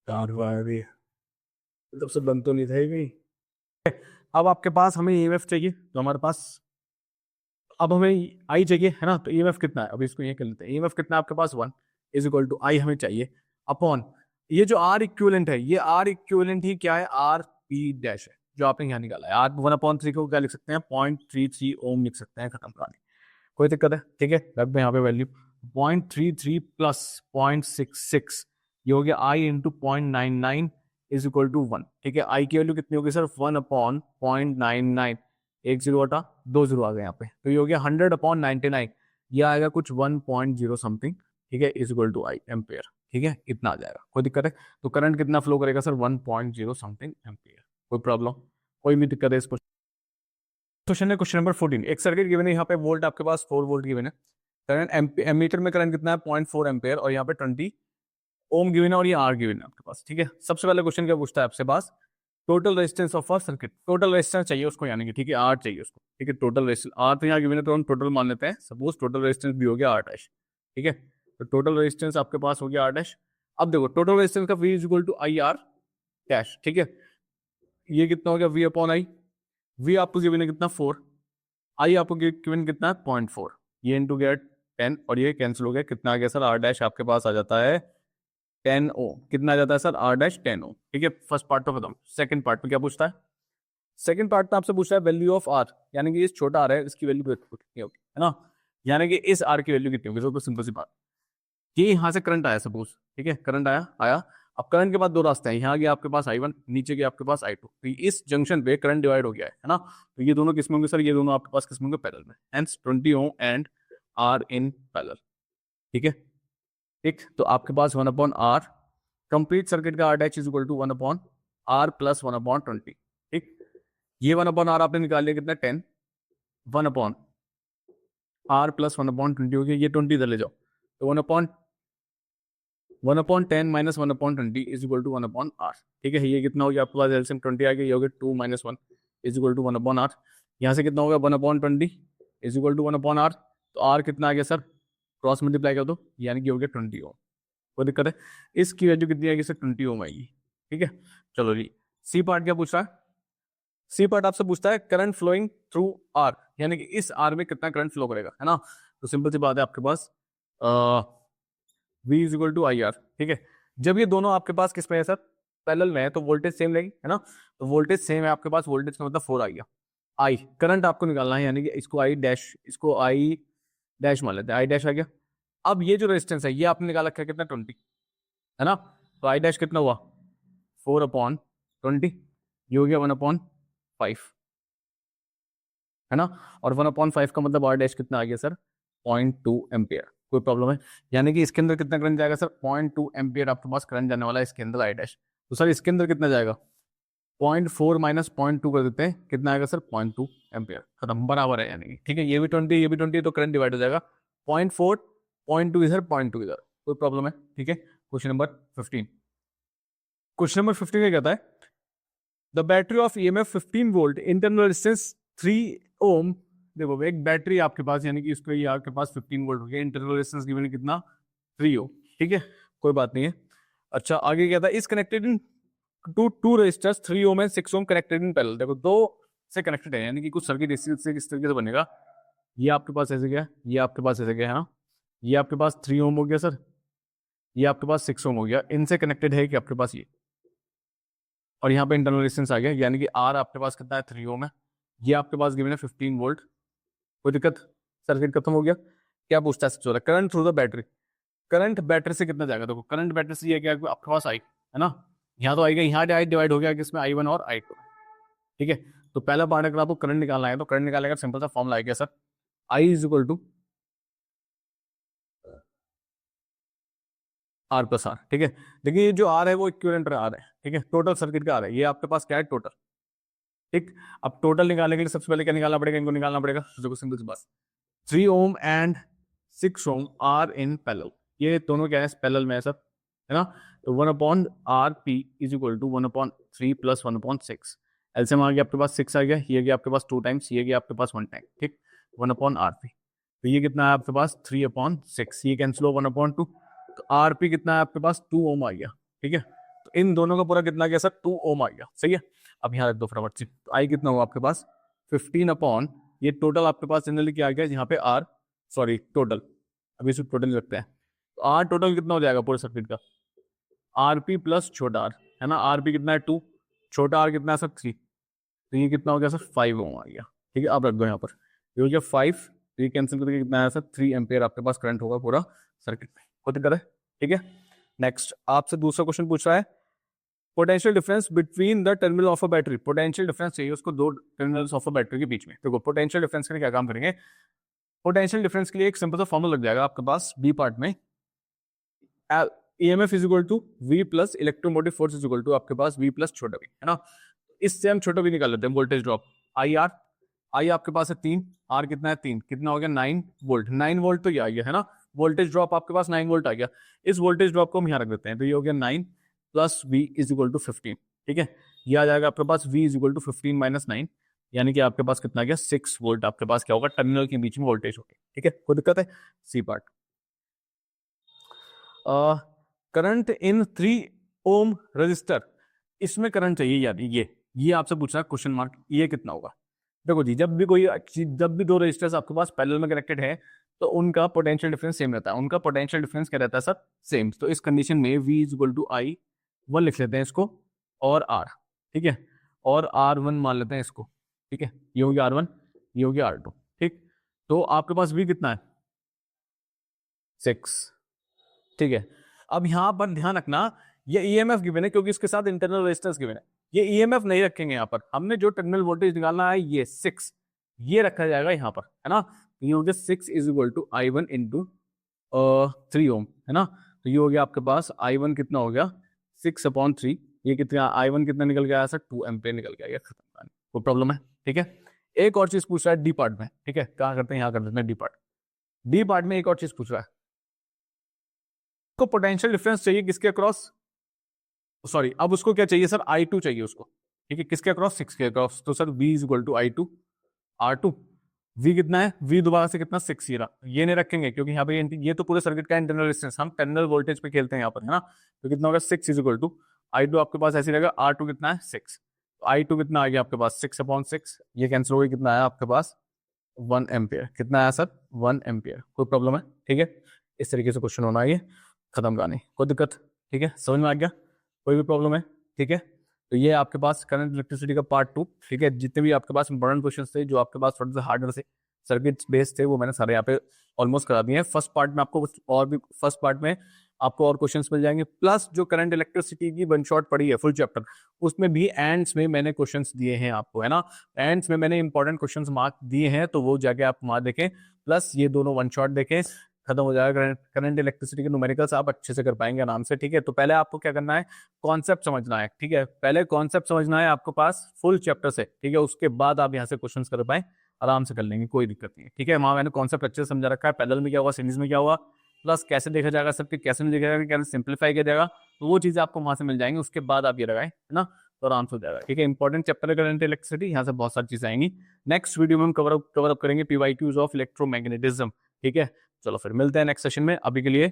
यार वाह भी तब से बंद तो नहीं था ये कहीं। अब आपके पास हमें ईएमएफ चाहिए, तो हमारे पास अब हमें आई चाहिए है ना, तो ईएमएफ कितना है, अब इसको ये कर लेते हैं। ईएमएफ कितना है आपके पास, 1 इज इक्वल टू आई हमें चाहिए अपॉन ये जो आर इक्विवेलेंट है, ये आर इक्विवेलेंट ही क्या है, आर पी डैश है जो आपने यहाँ निकाला है। आर 1/3 को क्या लिख सकते हैं, 0.33 ओम लिख सकते हैं, खत्म कहानी। कोई दिक्कत है, ठीक है, रख दे यहाँ पे वैल्यू 0.33 प्लस 0.66, ये हो गया आई इंटू 0.99 इज इक्वल टू 1। ठीक है, आई की वैल्यू कितनी होगी सर, 1/0.99, एक जीरो हटा, 2 जीरो आ गए यहाँ पे, तो ये हो गया 100/99, ये आएगा कुछ 1.0 समथिंग, ठीक है, is equal to I ampere. ठीक है, इतना आ जाएगा, कोई दिक्कत है। तो करंट कितना फ्लो करेगा सर, 1.0 समथिंग एम्पेयर। कोई प्रॉब्लम, कोई भी दिक्कत है इसको। क्वेश्चन है क्वेश्चन नंबर 14, एक सर्किट गिवन है, यहाँ पे वोल्ट आपके पास 4 वोल्ट गिवन है, करंट एमीटर में करंट कितना है 0.4 एम्पेयर, और यहाँ पे 20 ओम गिवन है, और ये आर गिवन है आपके पास। ठीक है, सबसे पहले क्वेश्चन क्या पूछता है आपसे पास, total resistance of a circuit, total resistance चाहिए उसको, यानी कि ठीक है आर चाहिए उसको। ठीक है, टोटल रेजिस्टेंस आर तो यहाँ गिवन है, तो हम टोटल मान लेते हैं, सपोज टोटल रेजिस्टेंस भी हो गया आर डैश। ठीक है, तो टोटल रेजिस्टेंस आपके पास हो गया आर डैश। अब देखो टोटल रेजिस्टेंस का V is equal to I R dash. ठीक है, ये कितना हो गया वी अपॉन आई, वी आपको गिवन है कितना 4, आई आपको गिवन कितना है 0.4, ये इंटू गया 10, और ये कैंसिल हो गया, कितना आ गया सर, आर डैश आपके पास आ जाता है 10 ओ। कितना आ जाता है सर, आर डैश 10 ओ। ठीक है, फर्स्ट पार्ट तो खत्म। सेकंड पार्ट में क्या पूछता है, सेकंड पार्ट में आपसे पूछता है वैल्यू ऑफ आर, यानी कि इस छोटा आर है, इसकी वैल्यू कितनी होगी, है ना, यानी कि इस आर की वैल्यू कितनी होगी। तो सिंपल सी बात, ये यहाँ से करंट आया सपोज, ठीक है, करंट आया आया, अब करंट के बाद दो रास्ते हैं, यहाँ गया आपके पास I1, नीचे गया आपके पास I2, तो इस जंक्शन पे करंट डिवाइड हो गया है ना, तो ये दोनों किसमें होंगे सर, ये दोनों आपके पास किसमें होंगे, पैरेलल में, hence 20 ohm and R in parallel. ठीक है, ठीक, तो आपके पास 1/R, कंप्लीट सर्किट का R dash is equal to 1/R plus 1/20। ठीक, ये 1/R आपने निकाल लिया कितना 10, 1/R प्लस 1/20 हो गया, ये 20 इधर ले जाओ, तो 1/10 minus 1/20 is equal to 1/R। ठीक है, ये कितना हो गया आपके पास, एलसीएम 20 आ गया, ये हो गया 2 minus 1 is equal to 1/R। यहाँ से कितना होगा 1/20 इज इक्वल टू 1/R, तो R कितना आ गया सर, क्रॉस मल्टीप्लाई कर दो, यानी कि हो गया 20 ओम। कोई दिक्कत है, इसकी वैल्यू कितनी आएगी सर, 20 ओम आएगी। ठीक है, चलो जी, सी पार्ट क्या पूछ रहा है, सी पार्ट आपसे पूछता है करंट फ्लोइंग थ्रू आर, यानी कि इस आर में कितना करंट फ्लो करेगा, है ना, तो सिंपल सी बात है आपके पास V is equal to I R. ठीक है, जब ये दोनों आपके पास किस में है सर, पैरेलल में है, तो वोल्टेज सेम रहेगी, है ना, तो वोल्टेज सेम है आपके पास, वोल्टेज का मतलब 4 आ गया। आई करंट आपको निकालना है, यानी कि इसको आई डैश, इसको आई डैश मान लेते हैं, आई डैश आ गया। अब ये जो रेजिस्टेंस है, ये आपने निकाल रखा है कितना 20, है ना, तो आई डैश कितना हुआ 4/20, ये हो गया 1/5, है ना, और 1/5 का मतलब आर डैश कितना आ गया सर, 0.2 एम्पियर। कोई प्रॉब्लम है, यानी कि इसके अंदर कितना करंट जाएगा सर, 0.2 एम्पियर आपके पास करंट जाने वाला है इसके अंदर आई डैश। तो सर इसके अंदर कितना जाएगा, 0.4 माइनस 0.2 कर देते हैं, कितना आएगा सर 0.2 एम्पियर, खत्म, बराबर है यानी कि। ठीक है, ये भी 20 ये भी 20, तो करंट डिवाइड हो जाएगा, 0.4 0.2 इधर 0.2 इधर। कोई प्रॉब्लम है, ठीक है। क्वेश्चन नंबर 15, क्वेश्चन नंबर 15 क्या कहता है, the battery of EMF 15 volt internal resistance 3 ओम। देखो एक बैटरी आपके पास, यानी कि इसको ये आपके पास 15 वोल्ट हो गया, इंटरनल रेजिस्टेंस गिवन कितना 3 ओम। ठीक है, कोई बात नहीं है। अच्छा आगे क्या था, इस connected in two resistors 3 ohm and 6 ohm connected in parallel. देखो दो से कनेक्टेड है, यानी कि कुछ सर्किट इस तरीके से बनेगा, ये आपके पास ऐसे गया, ये आपके पास ऐसे गया, है ना, ये आपके पास 3 ओम हो गया सर, ये आपके पास 6 ओम हो गया, इनसे कनेक्टेड है कि आपके पास ये, और यहाँ पे इंटरनल रेजिस्टेंस आ गया, यानी कि आर आपके पास कितना है 3 ओम है, ये आपके पास गिवन है 15 वोल्ट। कोई दिक्कत, सर्किट खत्म हो गया। क्या पूछता है सबसे पहले, current through the battery, current battery से कितना जाएगा। देखो करंट बैटरी से ये क्या आपके पास आई, है ना, यहाँ तो आएगा, यहाँ डिवाइड हो गया किसमें I1 और I2। ठीक है, तो पहला पार्ट अगर आपको करंट निकालना है, तो करंट निकालने का सिंपल सा फॉर्मूला आएगा sir, I is equal to R plus R. ठीक है, देखिए ये जो आर है वो इक्विवेलेंट आर है, ठीक है, टोटल सर्किट का आर है, ये आपके पास क्या है टोटल। ठीक, अब टोटल निकालने के लिए सबसे पहले क्या निकालना पड़ेगा, इनको निकालना पड़ेगा। तो देखो सिंपल सी बात, 3 ohm and 6 ohm are in parallel, ये दोनों क्या है पैरेलल में है सब, है ना, तो 1/RP is equal to 1/3 plus 1/6। LCM आ गया आपके पास 6 आ गया, ये गया आपके पास 2 टाइम्स, ये गया आपके पास 1 टाइम। ठीक, 1/RP, तो ये कितना है आपके पास 3/6, ये कैंसिल हो 1/2, तो RP कितना है आपके पास 2 ओम आ गया। ठीक है, तो इन दोनों का पूरा कितना गया सर 2 ओम आ गया, सही है। अब यहाँ रख दो फटाफट से, आई कितना हुआ आपके पास 15 अपॉन ये टोटल आपके पास जनरली क्या आ गया यहाँ पे आर, सॉरी टोटल, अभी इसको टोटल रखते हैं, तो आर टोटल कितना हो जाएगा पूरे सर्किट का, आर पी प्लस छोटा आर, है ना। आर पी कितना है 2, छोटा आर कितना है सर 3, तो ये कितना हो गया सर 5 ओम आ गया, ठीक है। अब रख दो यहाँ पर, ये हो गया 5, तो ये कैंसिल करके कितना है सर 3 एम्पियर आपके पास करंट होगा पूरा सर्किट में, कोई दिक्कत है, ठीक है। नेक्स्ट आपसे दूसरा क्वेश्चन पूछ रहा है potential difference between the terminal of a battery, potential difference चाहिए उसको दो टर्मिनल्स ऑफ अ बैटरी के बीच में। देखो पोटेंशियल डिफरेंस के लिए क्या काम करेंगे, पोटेंशियल डिफरेंस के लिए एक सिंपल सा फॉर्मूला लग जाएगा आपके पास बी पार्ट में, EMF is equal to V plus electromotive force is equal to आपके पास V प्लस छोटा v, है ना। इससे हम छोटा v निकाल लेते हैं, वोल्टेज ड्रॉप IR, आई आपके पास है 3, R कितना है 3, कितना हो गया 9 वोल्ट, 9 वोल्ट तो ये आ गया, है ना। वोल्टेज ड्रॉप आपके पास 9 वोल्ट आ गया, इस वोल्टेज ड्रॉप को हम यहाँ रख देते हैं, तो ये हो गया 9 plus V is equal to 15, ठीक है। ये आ जाएगा आपके पास V is equal to 15 minus 9, यानी कि आपके पास कितना गया 6 वोल्ट आपके पास क्या होगा टर्मिनल के बीच में वोल्टेज होगी, ठीक है, कोई दिक्कत है। C part, current in 3 ohm resistor, इसमें करंट चाहिए यार, ये आपसे पूछ रहा है क्वेश्चन मार्क, ये कितना होगा। देखो जी, जब भी दो रजिस्टर्स आपके पास पैरेलल में कनेक्टेड है तो उनका पोटेंशियल डिफरेंस सेम रहता है, उनका पोटेंशियल डिफरेंस क्या रहता है सर सेम। तो इस कंडीशन में V is equal to I 1 लिख लेते हैं इसको, और R, ठीक है, और R1 मान लेते हैं इसको, ठीक है। ये हो गया R1, ये हो गया R2, ठीक। तो आपके पास V कितना है 6, ठीक है। अब यहां पर ध्यान रखना ये EMF गिवन है क्योंकि इसके साथ इंटरनल रेजिस्टेंस गिवन है, ये EMF नहीं रखेंगे यहाँ पर, हमने जो टर्मिनल वोल्टेज निकालना है ये 6, ये रखा जाएगा यहाँ पर, है ना। ये हो गया 6 is equal to I1 into 3 ohm, है ना। तो ये हो गया आपके पास I1 कितना हो गया 6 अपॉन 3, ये कितना I1 कितना निकल गया सर 2 एम्पियर निकल गया, खत्म, कोई प्रॉब्लम है, ठीक है। एक और चीज पूछ रहा है डी पार्ट में, ठीक है, कहा करते हैं यहाँ कर देते हैं डी पार्ट। डी पार्ट में एक और चीज पूछ रहा है, को पोटेंशियल डिफरेंस चाहिए किसके अक्रॉस, सॉरी अब उसको क्या चाहिए सर I2 चाहिए उसको, ठीक है, किसके अक्रॉस 6 के अक्रॉस, तो sir V is equal to I2 R2, V कितना है V दोबारा से कितना 6 ये नहीं रखेंगे क्योंकि यहाँ पे ये तो पूरे सर्किट का इंटरनल रेजिस्टेंस, हम टर्मिनल वोल्टेज पे खेलते हैं यहाँ पर, है ना। तो कितना होगा 6 इज इक्वल टू I2 आपके पास ऐसे रहेगा, R2 कितना है 6, तो I2 कितना आ गया आपके पास 6 अपॉन 6, ये कैंसिल हो गया, कितना आया आपके पास 1 एम्पियर, कितना आया सर 1 एम्पियर, कोई प्रॉब्लम है, ठीक है। इस तरीके से क्वेश्चन होना है, खत्म कहानी, कोई दिक्कत, ठीक है, समझ में आ गया, कोई भी प्रॉब्लम है, ठीक है। तो ये आपके पास करंट इलेक्ट्रिसिटी का पार्ट 2, ठीक है। जितने भी आपके पास इंपॉर्टेंट क्वेश्चन थे जो आपके पास थोड़े से हार्डर से सर्किट बेस्ड थे वो मैंने सारे यहाँ पे ऑलमोस्ट करा दिए हैं। फर्स्ट पार्ट में आपको और भी फर्स्ट पार्ट में आपको और क्वेश्चंस मिल जाएंगे, प्लस जो करंट इलेक्ट्रिसिटी की वन शॉट पड़ी है फुल चैप्टर, उसमें भी एंड्स में मैंने क्वेश्चंस दिए हैं आपको, है ना। एंड्स में मैंने इंपॉर्टेंट क्वेश्चंस मार्क दिए हैं, तो वो जाके आप वहां देखें, प्लस ये दोनों वन शॉट देखें, खत्म हो जाएगा करंट इलेक्ट्रिसिटी के न्यूमेरिकल्स, आप अच्छे से कर पाएंगे आराम से, ठीक है। तो पहले आपको क्या करना है, कॉन्सेप्ट समझना है, ठीक है, पहले कॉन्सेप्ट समझना है आपको पास फुल चैप्टर से, ठीक है, उसके बाद आप यहाँ से क्वेश्चंस कर पाए, आराम से कर लेंगे, कोई दिक्कत नहीं है, ठीक है। वहां मैंने कॉन्सेप्ट अच्छे से समझा रखा है, पैरेलल में क्या हुआ, सीरीज में क्या हुआ, प्लस कैसे देखा जाएगा सबके, कैसे नहीं देखा जाएगा, कैसे सिंप्लीफाई किया जाएगा, तो वो चीजें आपको वहां से मिल जाएंगी, उसके बाद आप ये लगाए, है ना, तो आराम से हो जाएगा, ठीक है। इंपॉर्टेंट चैप्टर है करंट इलेक्ट्रिसिटी, यहाँ से बहुत सारी चीजें आएंगी। नेक्स्ट वीडियो में हम कवर अप करेंगे PYQs ऑफ इलेक्ट्रोमैग्नेटिज्म, ठीक है। चलो फिर मिलते हैं नेक्स्ट सेशन में, अभी के लिए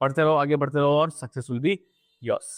पढ़ते रहो, आगे बढ़ते रहो और सक्सेस विल बी योर्स।